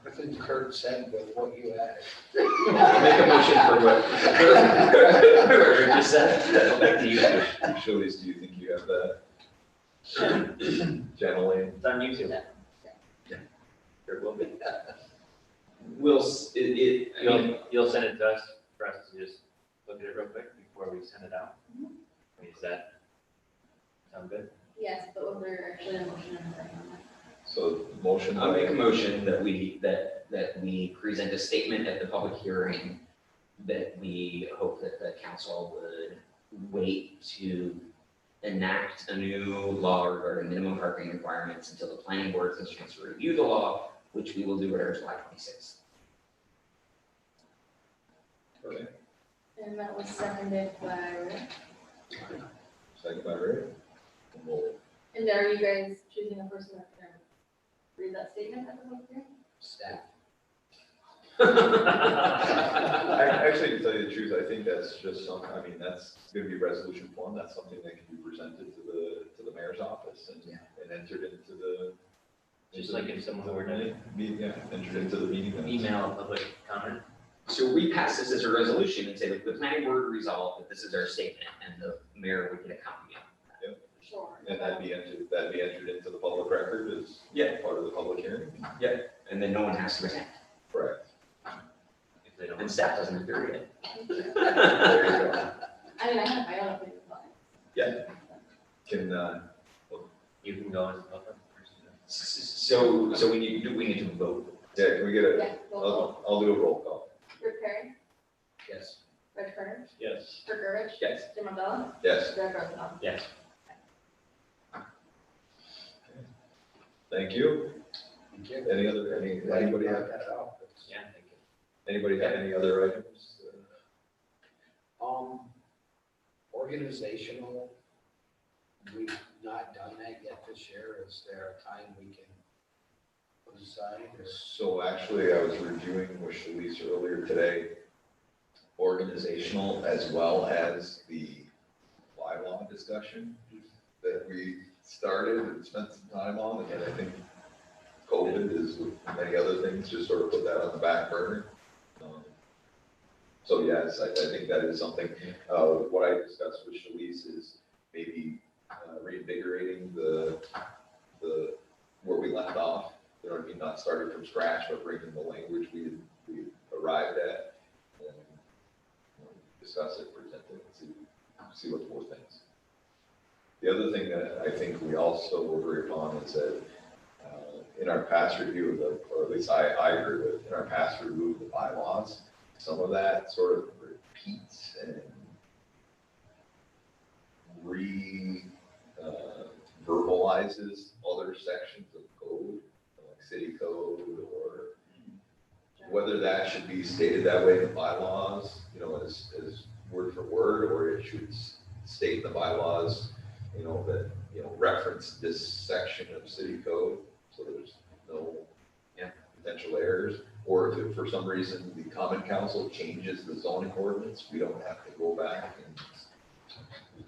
I think Kurt said with what you added. I'll make a motion for what Rick just said. I'll back to you. Shalice, do you think you have that? Generally, It's on YouTube. There will be. Will, You'll send it to us for us to just look at it real quick before we send it out? I mean, does that sound good? Yes, but was there actually a motion and a second on that? so motion. I'll make a motion that we present a statement at the public hearing that we hope that the council would wait to enact a new law regarding minimum parking requirements until the planning board has a chance to review the law, which we will do at our July 26th. Okay, And that was seconded by Rick. second by Ray. And we'll And are you guys choosing a person that's gonna read that statement at the public hearing? Staff. Actually, to tell you the truth, I think that's just that's gonna be resolution form, that's something that can be presented to the mayor's office and entered into the. Just like if someone were to Entered into the meeting. minutes. email a public comment? So we pass this as a resolution and say that the planning board resolved that this is our statement and the mayor would get a copy of it. Sure. And that'd be entered into the public record as part of the public hearing. And then no one has to attend, Correct. If they don't. and staff doesn't have to read it. There you go. I mean, I have my own opinion about it. Can, You can go as a public person. So we need to vote. can we get Yeah, roll call. I'll do a roll call. Rick Perry, Yes. Reg Turner, Yes. Rick Gurvich, Yes. Jim Mandela, Yes, Greg Rosenthal. Yes. thank you. Thank you. Anybody have, That out. Yeah, thank you. anybody have any other items? Organizational, we've not done that yet this year. Is there a time we can put aside or? So actually, I was reviewing with Shalice earlier today, organizational as well as the bylaw discussion that we started and spent some time on, and I think COVID is with many other things, just sort of put that on the back burner. So yes, I think that is something, what I discussed with Shalice is maybe reinvigorating the, where we left off. You know what I mean, not starting from scratch, but bringing the language we arrived at and discuss it, present it, and see what the board thinks. The other thing that I think we also agree upon is that in our past review of the, or at least I agree with, in our past review of the bylaws, some of that sort of repeats and verbalizes other sections of code, like city code, or whether that should be stated that way in the bylaws, as word for word, or it should state in the bylaws, that, reference this section of city code, so there's no potential errors. Or if for some reason the common council changes the zoning ordinance, we don't have to go back and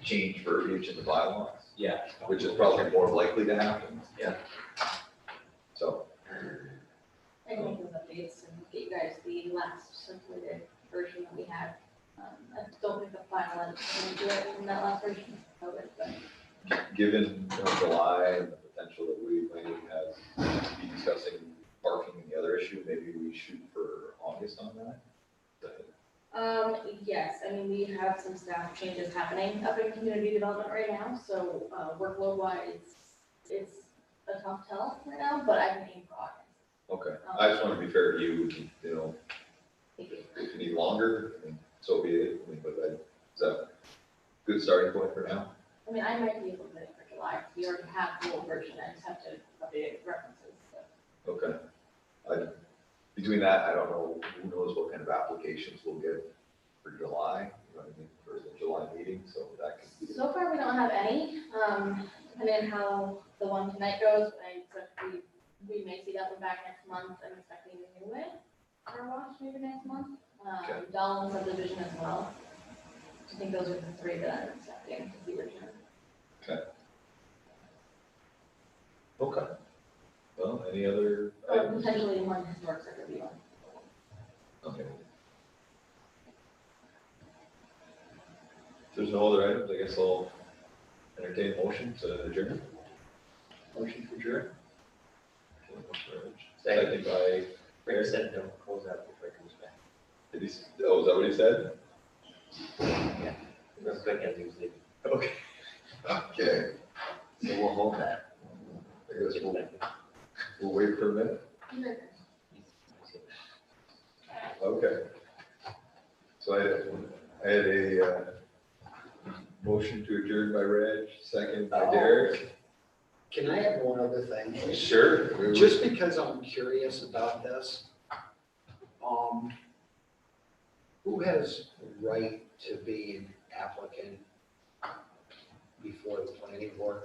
change verbiage in the bylaws. Yeah. Which is probably more likely to happen. Yeah. So. I can make those updates and get you guys the last circulated version that we had. I don't think the final edit is going to do it from that last version of it, but. Given July and the potential that we may have be discussing parking and the other issue, maybe we shoot for August on that? Yes, I mean, we have some staff changes happening up in community development right now, so, workload wise, it's a tough tell right now, but I can aim for August. Okay, I just want to be fair to you, Thank you. if you need longer, so be it. I mean, but that, is that a good starting point for now? I mean, I might be able to put it for July, because we already have the old version, I just have to update references, so. Okay. Between that, I don't know, who knows what kind of applications we'll get for July, you know what I mean, for the July meeting, so that could be. So far, we don't have any, depending on how the one tonight goes, I expect we may see that one back next month, I'm expecting a new one, car wash maybe next month. Okay. Dull subdivision as well. I think those are the three that I'm expecting to see return. Okay. Well, any other Or items? potentially one historic site review. Okay. If there's no other items, I guess I'll entertain a motion to adjourn. Motion to adjourn? Okay, motion by Rich. Second by, Rick said don't close out before it comes back. did he, oh, is that what he said? Real quick as he was leaving. Okay. Okay, So we'll hold that. I guess we'll wait for a minute. Okay. So I had a motion to adjourn by Reg, second by Derek. Can I have one other thing? Sure. Just because I'm curious about this, who has right to be an applicant before the planning board?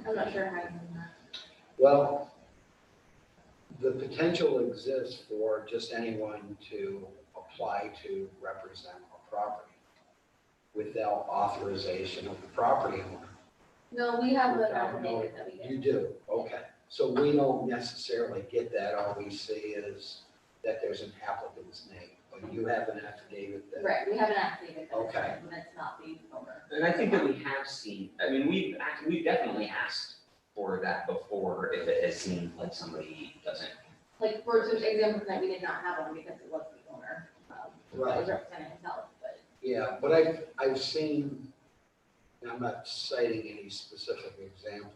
I'm not sure how you do that. Well, the potential exists for just anyone to apply to represent a property without authorization of the property owner. No, we have an Without affidavit that we You get. do, okay. So we don't necessarily get that, all we see is that there's an applicant's name, but you have an affidavit that. Right, we have an affidavit that Okay. says that it's not the owner. And I think that we have seen, I mean, we've definitely asked for that before if it has seemed like somebody doesn't. Like, for example, tonight, we did not have one because it was the owner, that Right. was representing himself, but. Yeah, but I've seen, and I'm not citing any specific example,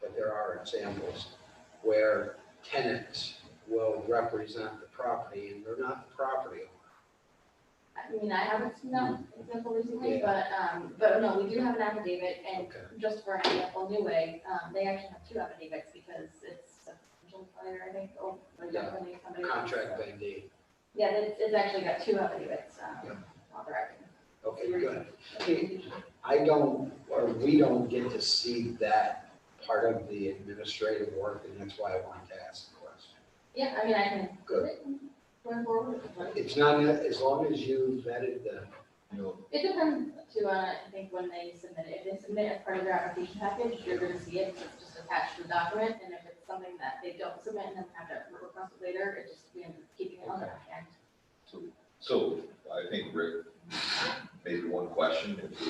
but there are examples where tenants will represent the property and they're not the property owner. I mean, I haven't seen that example recently, Yeah. but no, we do have an affidavit, and Okay. just for an example, New Way, they actually have two affidavits because it's a potential fire, I think, or Yeah. somebody. Contract vendee. Yeah, it's actually got two affidavits, Yeah. authorizing. Okay, good. I don't, or we don't get to see that part of the administrative work, and that's why I wanted to ask the question. Yeah, I mean, I can do Good. it going forward. It's not, as long as you vetted the, You know, It depends too, I think when they submit it, if they submit as part of their application package, you're gonna see it, 'cause it's just attached to the document, and if it's something that they don't submit and then have to request it later, it just, we end up keeping it on the back end. so I think Rick, maybe one question, if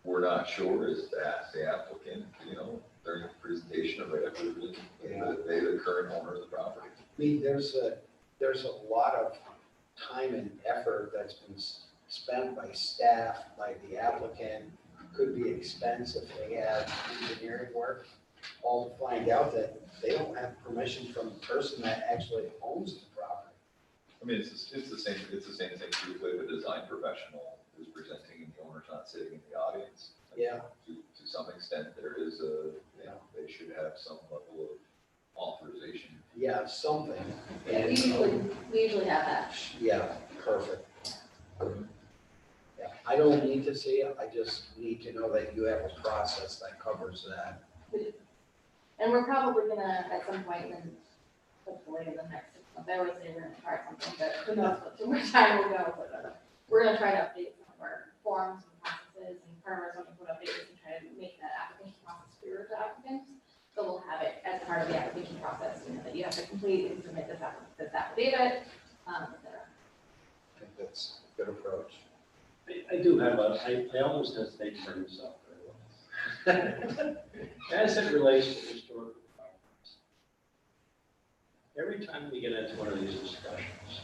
we're not sure, is to ask the applicant, you know, during the presentation or right after the presentation, that they the current owner of the property. I mean, there's a lot of time and effort that's been spent by staff, by the applicant, could be expense if they have engineering work, all to find out that they don't have permission from the person that actually owns the property. I mean, it's the same thing too, if a design professional is presenting and the owner's not sitting in the audience. Yeah. To some extent, there is they should have some level of authorization. Yeah, something. We And, usually have that. yeah, perfect. Yeah, I don't need to see it, I just need to know that you have a process that covers that. And we're probably gonna, at some point, and hopefully in the next 6 months, I always say we're gonna try something, but who knows what too much time will go, but we're gonna try to update some of our forms and processes and farmers, when we put updates and try to make that application process clearer to applicants. So we'll have it as part of the application process, you know, that you have to complete and submit this affidavit, et cetera. I think that's a good approach. I do have I almost hesitate to bring this up very well. As it relates to historical properties, every time we get into one of these discussions,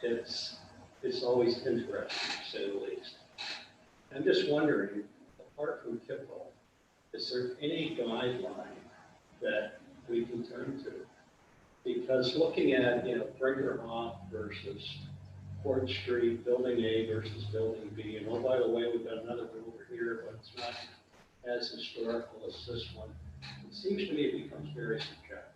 it's always interesting, to say the least. I'm just wondering, apart from KIPO, is there any guideline that we can turn to Because looking at, Brinkerhoff versus Court Street, Building A versus Building B, and oh, by the way, we've got another one over here, but it's not as historical as this one. It seems to me it becomes very subjective.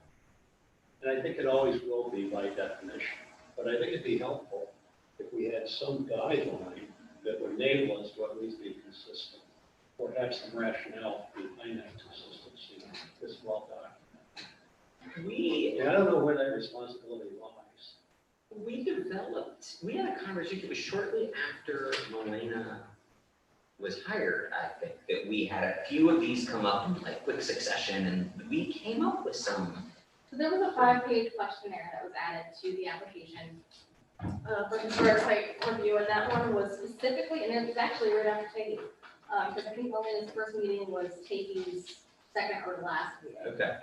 And I think it always will be by definition. But I think it'd be helpful if we had some guideline that would enable us to at least be consistent, or have some rationale behind that consistency. This well documented. I don't know where that responsibility lies. We had a conversation, it was shortly after Molina was hired, I think, that we had a few of these come up in like quick succession, and we came up with some. So there was a 5-page questionnaire that was added to the application for historic site review, and that one was specifically, and it was actually right after Tahiti. Because I think Molina's first meeting was Tahiti's second or last meeting. Okay.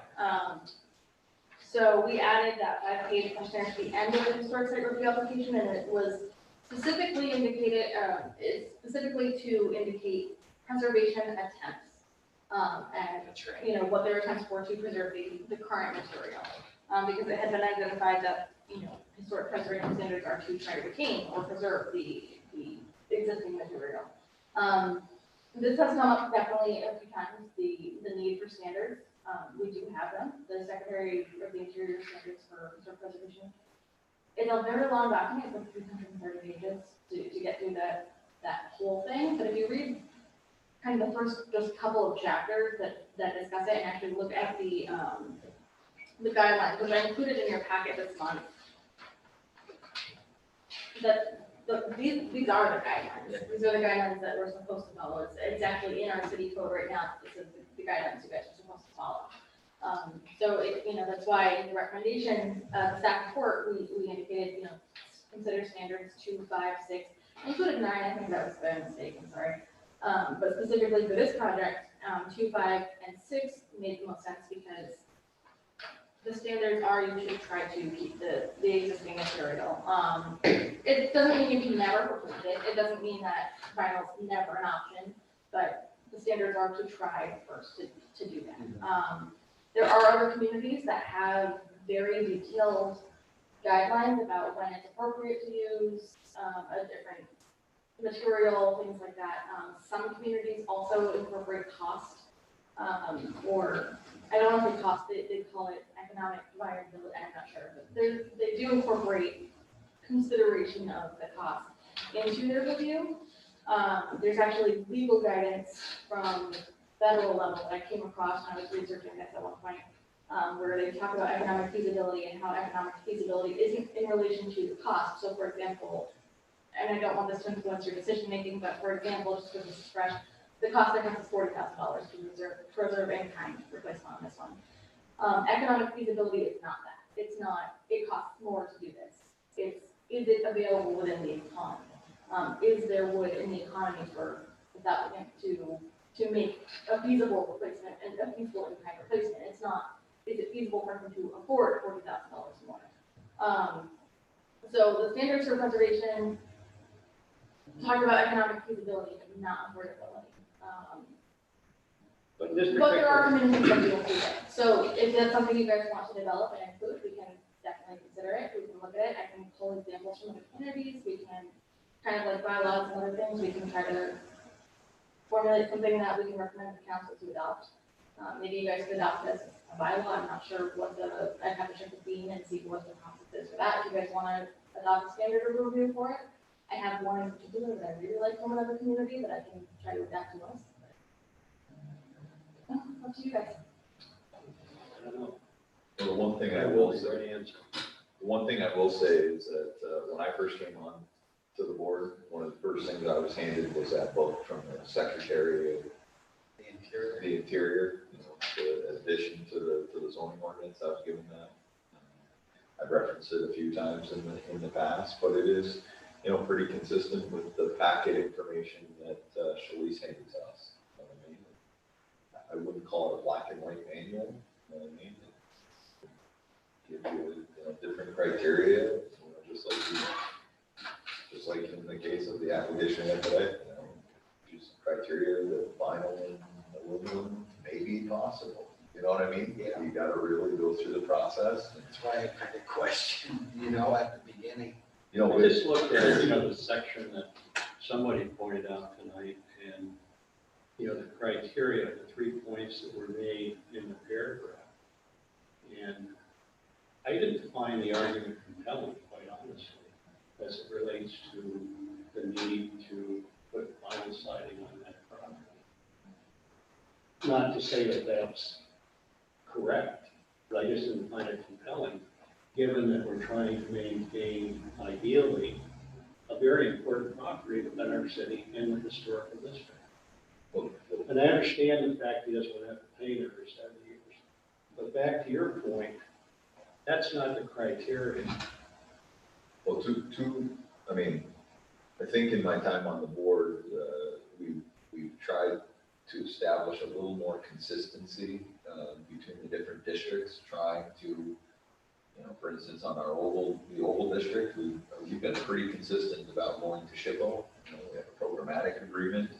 So we added that 5-page questionnaire to the end of the historic site review application, and it was specifically indicated, it's specifically to indicate preservation attempts. And, what their attempts were to preserve the current material. Because it had been identified that, historic preservation standards are to try to retain or preserve the existing material. This has come up definitely a few times, the need for standards. We do have them, the Secretary of the Interior standards for historic preservation. It's a very long document, it's like 330 pages to get through that whole thing, but if you read kind of the first just couple of chapters that discuss it and actually look at the guidelines, which I included in your packet this month, these are the guidelines. Yeah. These are the guidelines that we're supposed to follow. It's actually in our city code right now. It says the guidelines you guys are supposed to follow. So that's why in the recommendation, the staff report, we indicated, consider standards 2, 5, 6, included 9. I think that was by mistake. I'm sorry. But specifically for this project, 2, 5, and 6 made the most sense because the standards are you should try to keep the existing material. It doesn't mean you can never replace it. It doesn't mean that vinyl is never an option, but the standards are to try first to do that. There are other communities that have very detailed guidelines about when it's appropriate to use a different material, things like that. Some communities also incorporate cost, or I don't know if they cost, they call it economic viability, I'm not sure, but they do incorporate consideration of the cost into their review. There's actually legal guidance from federal level that I came across when I was researching this at one point, where they talk about economic feasibility and how economic feasibility isn't in relation to the cost. So for example, and I don't want this to influence your decision making, but for example, just because this is fresh, the cost difference is $40,000 to preserve in-kind replacement on this one. Economic feasibility is not that. It's not, it costs more to do this. Is it available within the economy? Is there wood in the economy for that to make a feasible replacement and a feasible in-kind replacement? It's not, is it feasible for them to afford $40,000 more? So the standards for preservation talk about economic feasibility, but not affordability. But this But there are particular, communities that do include it. So if that's something you guys want to develop and include, we can definitely consider it. We can look at it. I can pull examples from other communities. We can kind of like bylaws and other things. We can try to formulate something that we can recommend to council to adopt. Maybe you guys could adopt this as a bylaw. I'm not sure what I'd have to check with Dean and see what the process is for that. If you guys want to adopt a standard of review for it, I have one in particular that I really like from another community that I can try to adapt to us. Up to you guys. I don't know. Well, the one thing I will say is that when I first came on to the board, one of the first things I was handed was that book from the Secretary of the Interior, the addition to the zoning ordinance. I was given that. I've referenced it a few times in the past, but it is, pretty consistent with the packet information that Shalice handed to us. I wouldn't call it a black and white manual. Give you different criteria, just like in the case of the application of today, just criteria that vinyl and aluminum may be possible. You know what I mean? Yeah. You gotta really go through the process. That's why I kind of questioned, you know, at the beginning. You know, I with, just looked at, you know, the section that somebody pointed out tonight, and, you know, the criteria, the 3 points that were made in the paragraph. And I didn't find the argument compelling, quite honestly, as it relates to the need to put vinyl siding on that property. Not to say that that's correct, but I just didn't find it compelling, given that we're trying to maintain ideally a very important property within our city and the historical district. And I understand the fact he doesn't want to have to paint it for 7 years. But back to your point, that's not the criteria. well, I mean, I think in my time on the board, we've tried to establish a little more consistency between the different districts, trying to, you know, for instance, on our the Oval District, we've been pretty consistent about going to SHPO. You know, we have a programmatic agreement,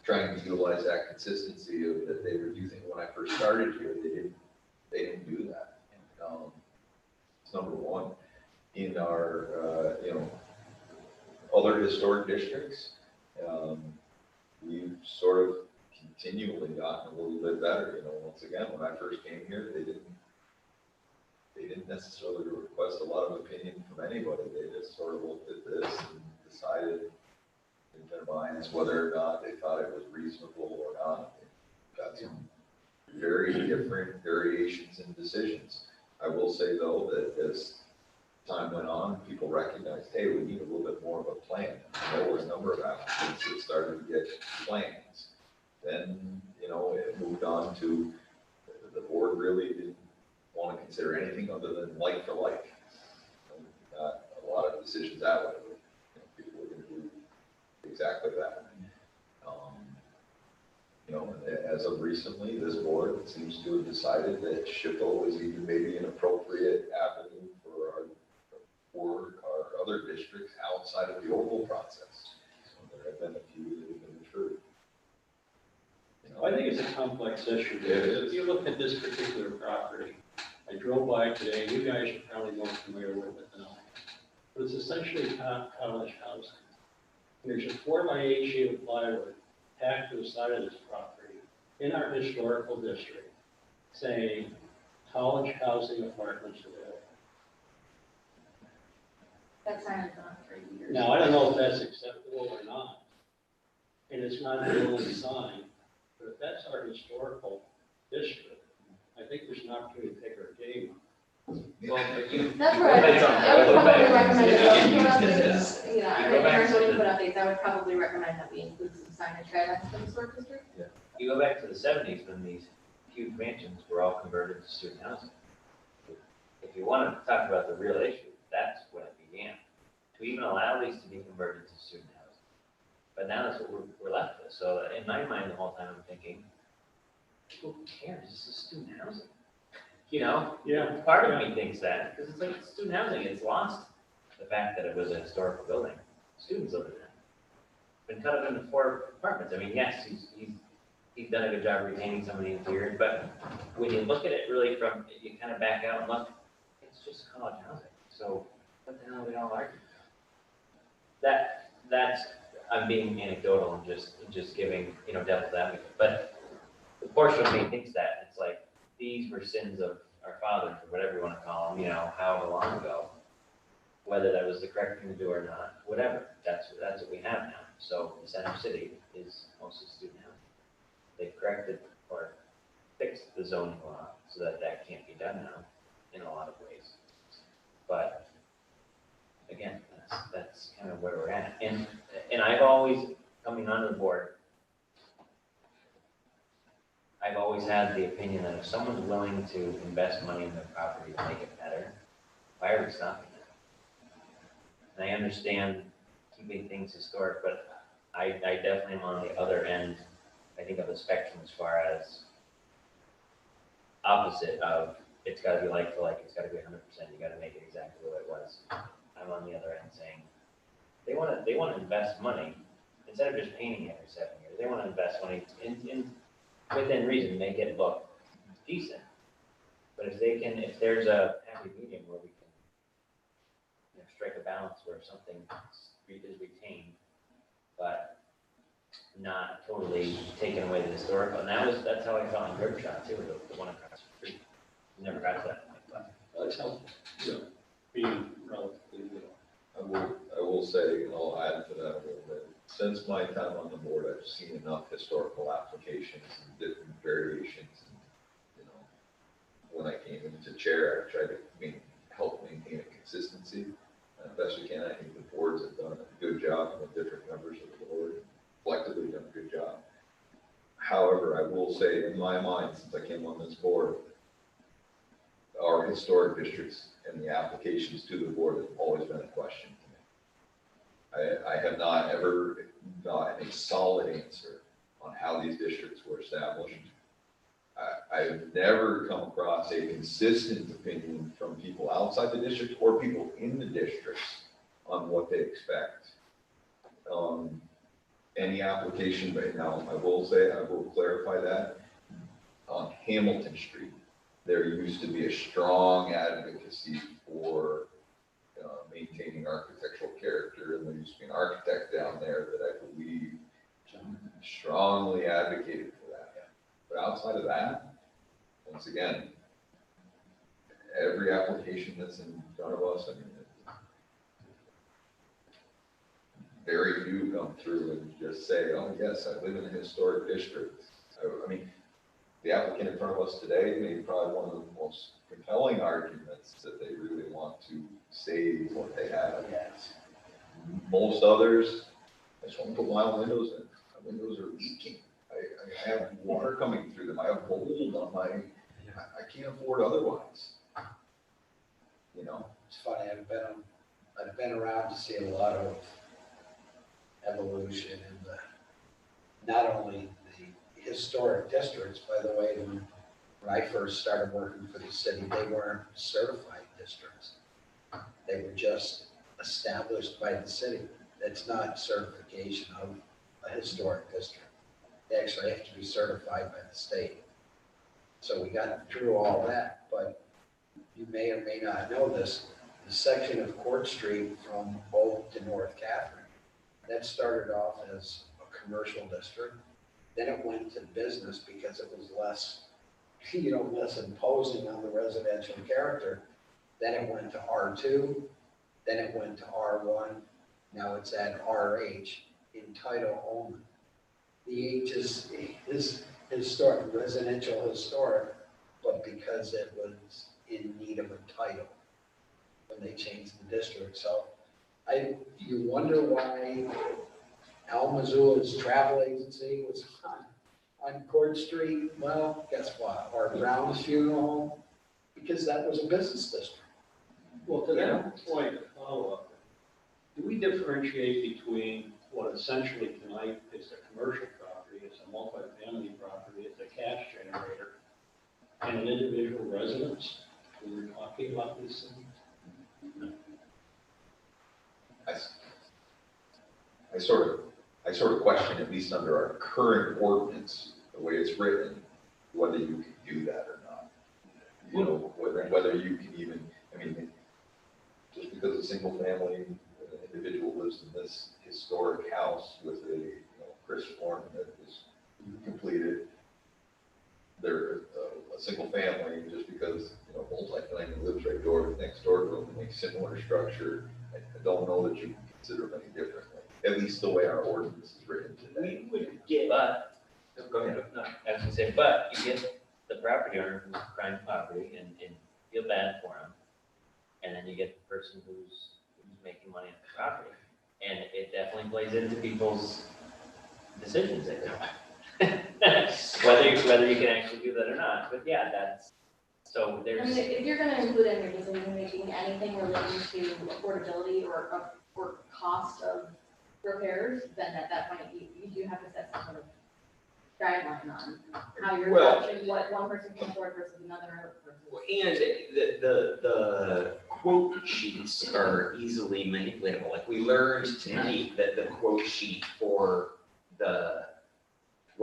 trying to utilize that consistency of that they were using when I first started here. They didn't do that. It's number one. In our, you know, other historic districts, we've sort of continually gotten a little bit better. You know, once again, when I first came here, they didn't necessarily request a lot of opinion from anybody. They just sort of looked at this and decided in their minds whether or not they thought it was reasonable or not. Got some very different variations in decisions. I will say though that as time went on, people recognized, hey, we need a little bit more of a plan. There were a number of applicants that started to get plans. Then, you know, it moved on to the board really didn't want to consider anything other than like for like. Got a lot of decisions that way. You know, people were going to do exactly that. You know, as of recently, this board seems to have decided that SHPO is even maybe an appropriate avenue for our other districts outside of the Oval process. So there have been a few that have been true. You know, I think it's a complex issue. If you look at this particular property, I drove by today, you guys are probably more familiar with it than I am. But it's essentially college housing. There's a 4x8 sheet of plywood tacked to the side of this property in our historical district saying college housing apartments available. That sign has been on for years. Now, I don't know if that's acceptable or not, and it's not the only sign, but if that's our historical district, I think there's an opportunity to take our game. Well, but you. That's where I would probably recommend that we You put can- updates, you know, you go in back terms to of when the- we put updates, I would probably recommend that we include some signage guidelines for the historic district. You go back to the 70s when these huge mansions were all converted to student housing. If you want to talk about the real issue, that's when it began. To even allow these to be converted to student housing. But now that's what we're left with. So in my mind, the whole time I'm thinking, who cares? This is student housing. You know? Yeah. Part of me thinks that, because it's like it's student housing. It's lost the fact that it was a historical building. Students live in it. Been cut up into 4 apartments. I mean, yes, he's done a good job retaining some of the interior, but when you look at it really from, you kind of back out and look, it's just college housing. So what the hell are we all arguing about? That's, I'm being anecdotal and just giving, you know, devil's advocate. But the portion of me thinks that, it's like, these were sins of our fathers, or whatever you want to call them, you know, however long ago. Whether that was the correct thing to do or not, whatever, that's what we have now. So the center city is mostly student housing. They've corrected or fixed the zoning law so that that can't be done now in a lot of ways. But again, that's kind of where we're at. And I've always, coming onto the board, I've always had the opinion that if someone's willing to invest money in their property to make it better, why are we stopping that? And I understand keeping things historic, but I definitely am on the other end, I think, of the spectrum as far as opposite of it's got to be like for like, it's got to be 100%, you got to make it exactly what it was. I'm on the other end saying they want to invest money instead of just painting every 7 years. They want to invest money in within reason, make it look decent. But if they can, if there's a happy medium where we can, strike a balance where something is retained, but not totally taking away the historical, and that's how I felt in Rivershot too, the one across the street. Never got to that point, but. That's helpful, being relatively little. I will say, and I'll add to that a little bit, since my time on the board, I've seen enough historical applications and different variations. And, when I came into chair, I tried to help maintain a consistency as best we can. I think the boards have done a good job, and the different members of the board collectively done a good job. However, I will say, in my mind, since I came on this board, our historic districts and the applications to the board have always been a question to me. I have not ever gotten a solid answer on how these districts were established. I've never come across a consistent opinion from people outside the district or people in the districts on what they expect. Any application right now, I will say, I will clarify that, on Hamilton Street, there used to be a strong advocacy for maintaining architectural character, and there used to be an architect down there that I believe strongly advocated for that. But outside of that, once again, every application that's in front of us, very few come through and just say, oh yes, I live in a historic district. The applicant in front of us today made probably one of the most compelling arguments that they really want to save what they have. Yes. Most others, I just want to put my windows in. My windows are leaking. I have water coming through them. I have mold on my, I can't afford otherwise. It's funny, I've been around to see a lot of evolution in not only the historic districts, by the way, when I first started working for the city, they weren't certified districts. They were just established by the city. That's not certification of a historic district. They actually have to be certified by the state. So we got through all that, but you may or may not know this, the section of Court Street from Oak to North Catherine, that started off as a commercial district. Then it went to business because it was less imposing on the residential character. Then it went to R2, then it went to R1, now it's at RH in title only. The H is historic, residential historic, but because it was in need of a title when they changed the district. So you wonder why Al Missoula's travel agency was on Court Street. Well, guess what? Or Brown's funeral home, because that was a business district. Well, to that point, follow-up, do we differentiate between what essentially tonight is a commercial property, it's a multifamily property, it's a cash generator, and an individual residence when we're talking about these things? I sort of question, at least under our current ordinance, the way it's written, whether you can do that or not. Whether you can even, just because a single family, an individual lives in this historic house with a Chris form that was completed, they're a single family, just because multi-family lives right next door to them and makes similar structure. I don't know that you can consider them any differently, at least the way our ordinance is written today. We would get, but, go ahead, no, I was gonna say, but you get the property owner who's crying poverty and feel bad for him. And then you get the person who's making money on the property. And it definitely plays into people's decisions, I think. whether you can actually do that or not, but yeah, so there's. If you're gonna include in your decision making anything relating to affordability or cost of repairs, then at that point, you do have to set some sort of guideline on how you're watching what one person can afford versus another person. And the quote sheets are easily manipulatable. Like we learned tonight that the quote sheet for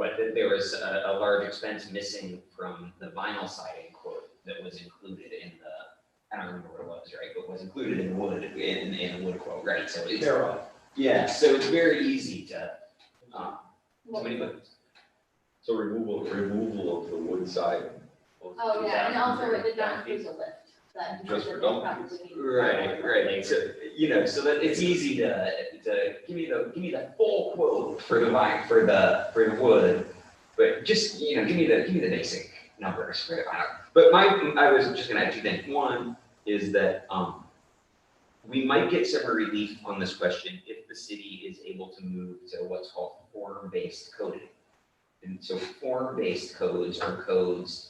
what, that there was a large expense missing from the vinyl siding quote that was included in the, I don't remember what it was, right, but was included in the wood, in the wood quote, right, so it's. Yeah, so it's very easy to manipulate. So removal of the wood siding. Oh, yeah, and also it did not include the lift. That Just for they dump probably need. Right, so, you know, so that it's easy to give me the full quote for the wood, but just, you know, give me the basic numbers for it. But I was just gonna add two things. One is that, we might get some relief on this question if the city is able to move to what's called form-based coding. And so form-based codes are codes,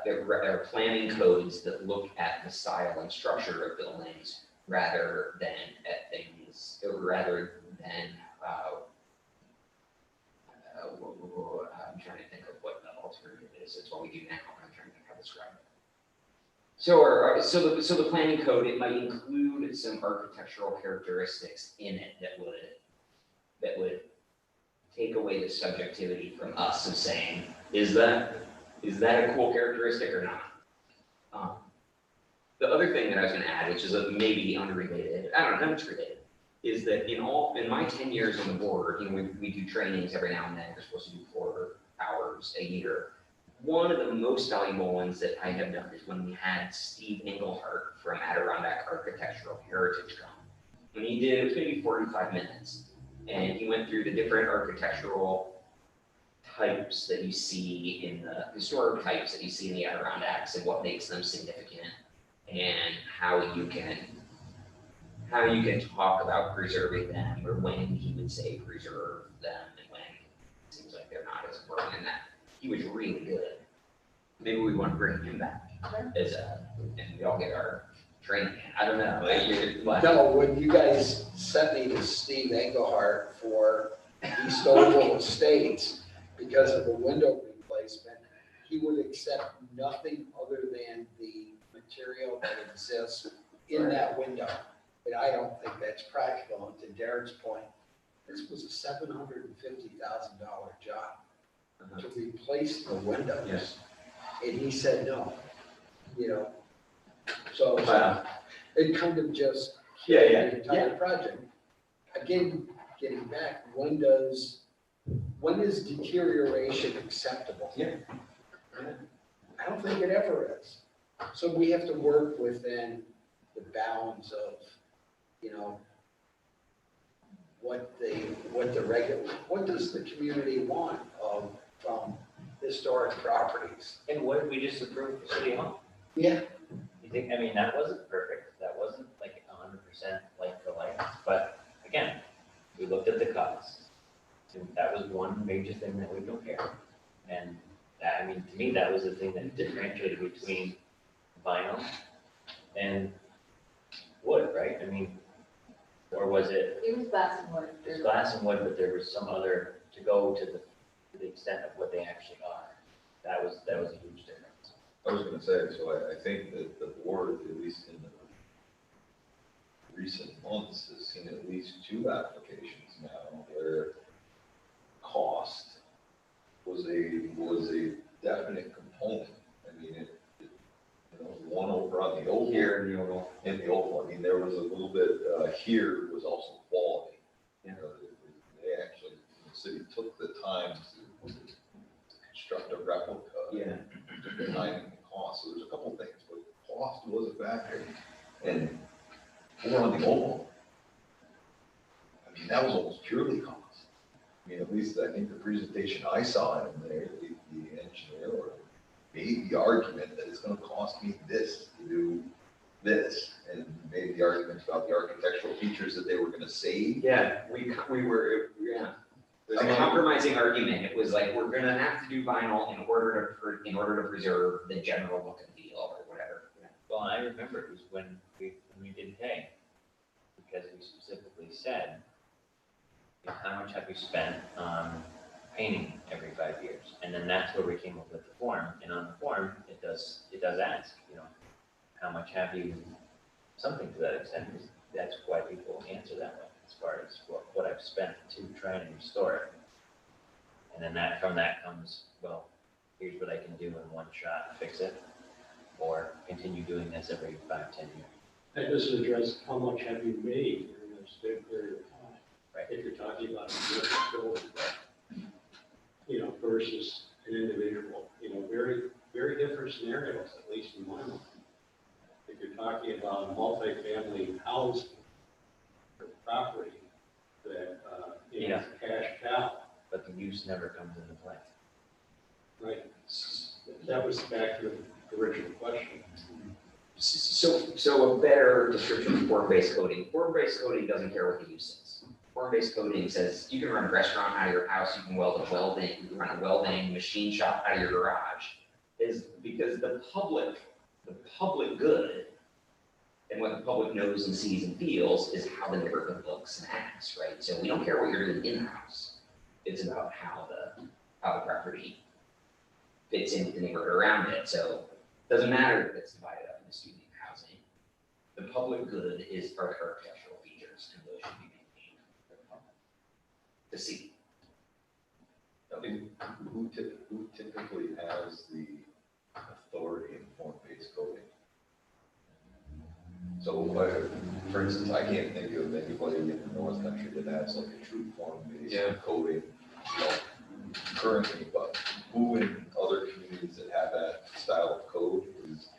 they're planning codes that look at the style and structure of buildings rather than at things, rather than, I'm trying to think of what the alternative is. It's what we do now. I'm trying to think how to describe it. So the planning code, it might include some architectural characteristics in it that would take away the subjectivity from us of saying, is that a cool characteristic or not? The other thing that I was gonna add, which is maybe unrelated, I don't know how much related, is that in my 10 years on the board, you know, we do trainings every now and then. We're supposed to do 4 hours a year. One of the most valuable ones that I have done is when we had Steve Engelhardt from Adirondack Architectural Heritage come. When he did, it was maybe 45 minutes. And he went through the different architectural types that you see in the historic types that you see in the Adirondacks and what makes them significant and how you can talk about preserving them or when he would say preserve them and when it seems like they're not as important in that. He was really good. Maybe we want to bring him back as and we all get our training. I don't know. No, when you guys sent me to Steve Engelhardt for East Oval Estates because of the window replacement, he would accept nothing other than the material that exists in that window. And I don't think that's practical. And to Derek's point, this was a $750,000 job to replace the windows. Yes. And he said no, you know, so it kind of just Yeah, killed yeah, the entire project. Again, getting back, when is deterioration acceptable? Yeah. I don't think it ever is. So we have to work within the bounds of, you know, what does the community want from historic properties? And what did we just approve for City Hall? Yeah. You think, I mean, that wasn't perfect, that wasn't like 100% like for like, but again, we looked at the costs. And that was one major thing that we compared. And that, I mean, to me, that was the thing that differentiated between vinyl and wood, right? I mean, or was it? It was glass and wood. It was glass and wood, but there was some other, to go to the extent of what they actually are. That was a huge difference. I was gonna say, so I think that the board, at least in the recent months, has seen at least 2 applications now where cost was a definite component. I mean, it you know, one over on the old Here in the oval. in the old one. I mean, there was a little bit here was also quality. You know, they actually, the city took the time to construct a replica. Yeah. Took the time and cost. So there's a couple things, but cost was a factor. And over on the old one, I mean, that was almost purely cost. I mean, at least I think the presentation I saw in there, the engineer made the argument that it's gonna cost me this to do this, and made the arguments about the architectural features that they were gonna save. Yeah, we were, yeah. There's a compromising argument. It was like, we're gonna have to do vinyl in order to preserve the general look and feel or whatever. Well, I remember it was when we did pay, because we specifically said, how much have you spent on painting every 5 years? And then that's where we came up with the form, and on the form, it does ask, you know, how much have you, something to that extent, that's why people answer that way, as far as what I've spent to try and restore it. And then that from that comes, well, here's what I can do in one shot and fix it, or continue doing this every 5, 10 years. That doesn't address how much have you made during this period of time. Right. If you're talking about a commercial building, you know, versus an individual, you know, very, very different scenarios, at least in my mind. If you're talking about a multifamily house or property that, you know, cash cow, But the use never comes into play. right? That was back to the original question. So a better description of form-based coding. Form-based coding doesn't care what the use is. Form-based coding says you can run a restaurant out of your house, you can weld a welding, you can run a welding machine shop out of your garage. Is because the public good and what the public knows and sees and feels is how the neighborhood looks and acts, right? So we don't care what you're doing in the house. It's about how the property fits into the neighborhood around it. So it doesn't matter if it's divided up into student housing. The public good are the architectural features, and those should be maintained for the public to see. I mean, who typically has the authority in form-based coding? So, for instance, I can't think of anybody in the North Country that has like a true form-based coding, you know, currently, but who in other communities that have that style of code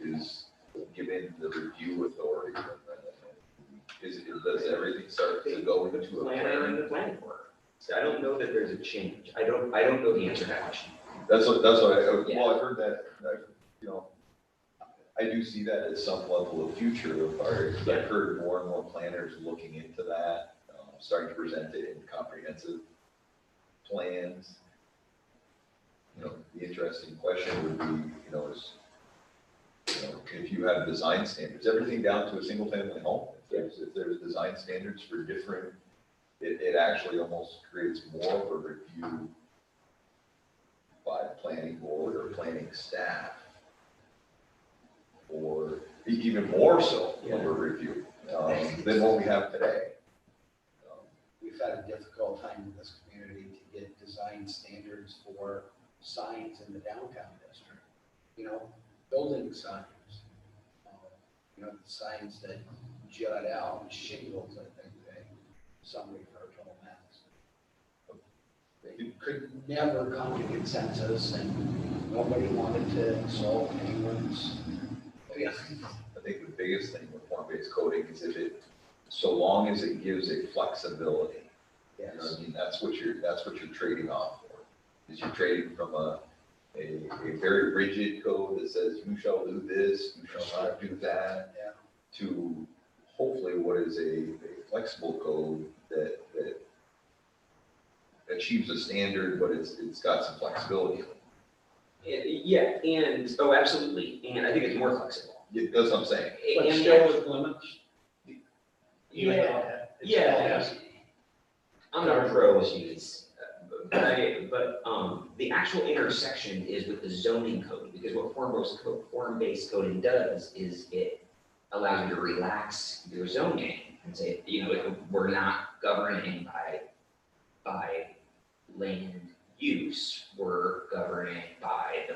is given the review authority? Does everything start to go into a Planning plan? and the planning board. So I don't know that there's a change. I don't know the answer to that question. That's what Yeah. well, I've heard that, you know, I do see that as some level of future of ours. I've heard more and more planners looking into that, starting to present it in comprehensive plans. You know, the interesting question would be, you know, if you have design standards, everything down to a single family home, if there's design standards for different, it actually almost creates more of a review by the planning board or planning staff, or even more so of a review than what we have today. We've had a difficult time in this community to get design standards for signs in the downtown district. You know, building signs, you know, the signs that jut out and shingles, I think some refer to them as. They could never come to consensus and nobody wanted to insult anyone's. I think the biggest thing with form-based coding is so long as it gives a flexibility. You know what I mean, that's what you're trading off for. Is you're trading from a very rigid code that says you shall do this, you shall not do that, to hopefully what is a flexible code that achieves a standard, but it's got some flexibility in it. Yeah, and, absolutely, and I think it's more flexible. That's what I'm saying. But And still with limits? Yeah. I'm not a pro issues, but the actual intersection is with the zoning code, because what form-based coding does is it allows you to relax your zoning and say, you know, we're not governing by land use, we're governing by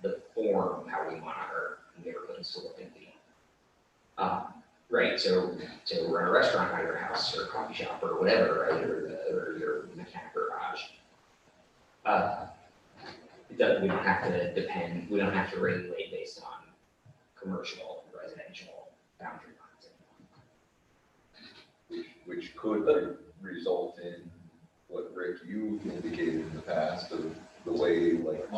the form, how we want our neighborhoods to look and be. Right, so run a restaurant out of your house or a coffee shop or whatever, right, or your mechanic garage. We don't have to regulate based on commercial, residential boundary lines. Which could result in what, Rick, you indicated in the past of the way like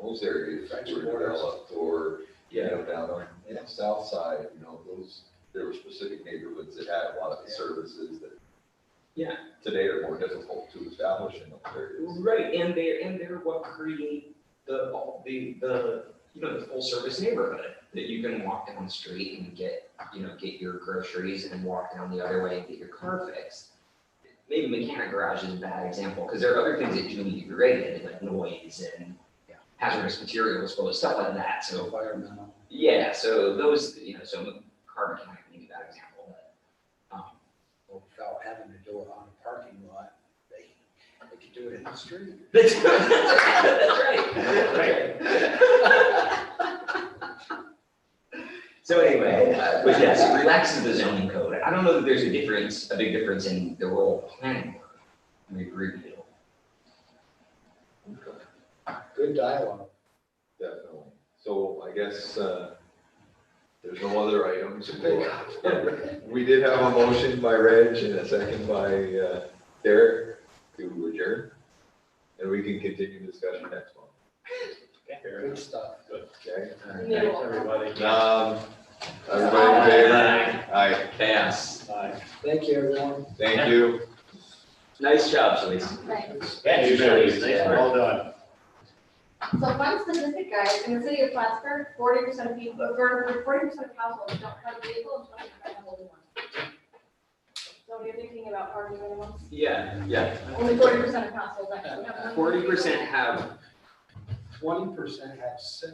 those areas were developed, or, you know, down on the south side, you know, there were specific neighborhoods that had a lot of the services that today are more difficult to establish in those areas. Right, and they're what create the full service neighborhood, that you can walk down the street and get your groceries and walk down the other way and get your car fixed. Maybe mechanic garage is a bad example, because there are other things that do need to be regulated, like noise and hazardous materials, stuff like that, so. Environmental. Yeah, so those, so car mechanic may be a bad example, but, Without having to do it on a parking lot, they could do do it in the street. That's right. That's right. So anyway, but yes, it relaxes the zoning code. I don't know that there's a big difference in the role of planning board. We agree with you. Good dialogue. Definitely. So I guess, there's no other items. We did have a motion by Reg and a second by, Derek to adjourn. And we can continue discussion next month. Good stuff. Okay? Yeah. Everybody. Everybody in favor? Aye. Chaos. Bye. Thank you, everyone. Thank you. Nice job, Shalice. Thanks. Yeah, Nice nice work. Well done. So fun statistic, guys, in the city of Plattsburgh, 40% of people, or 40% of households don't have a vehicle and 25% have only one. So when you're thinking about parking minimums, Yeah. only 40% of households actually have one. 40% have 20% have six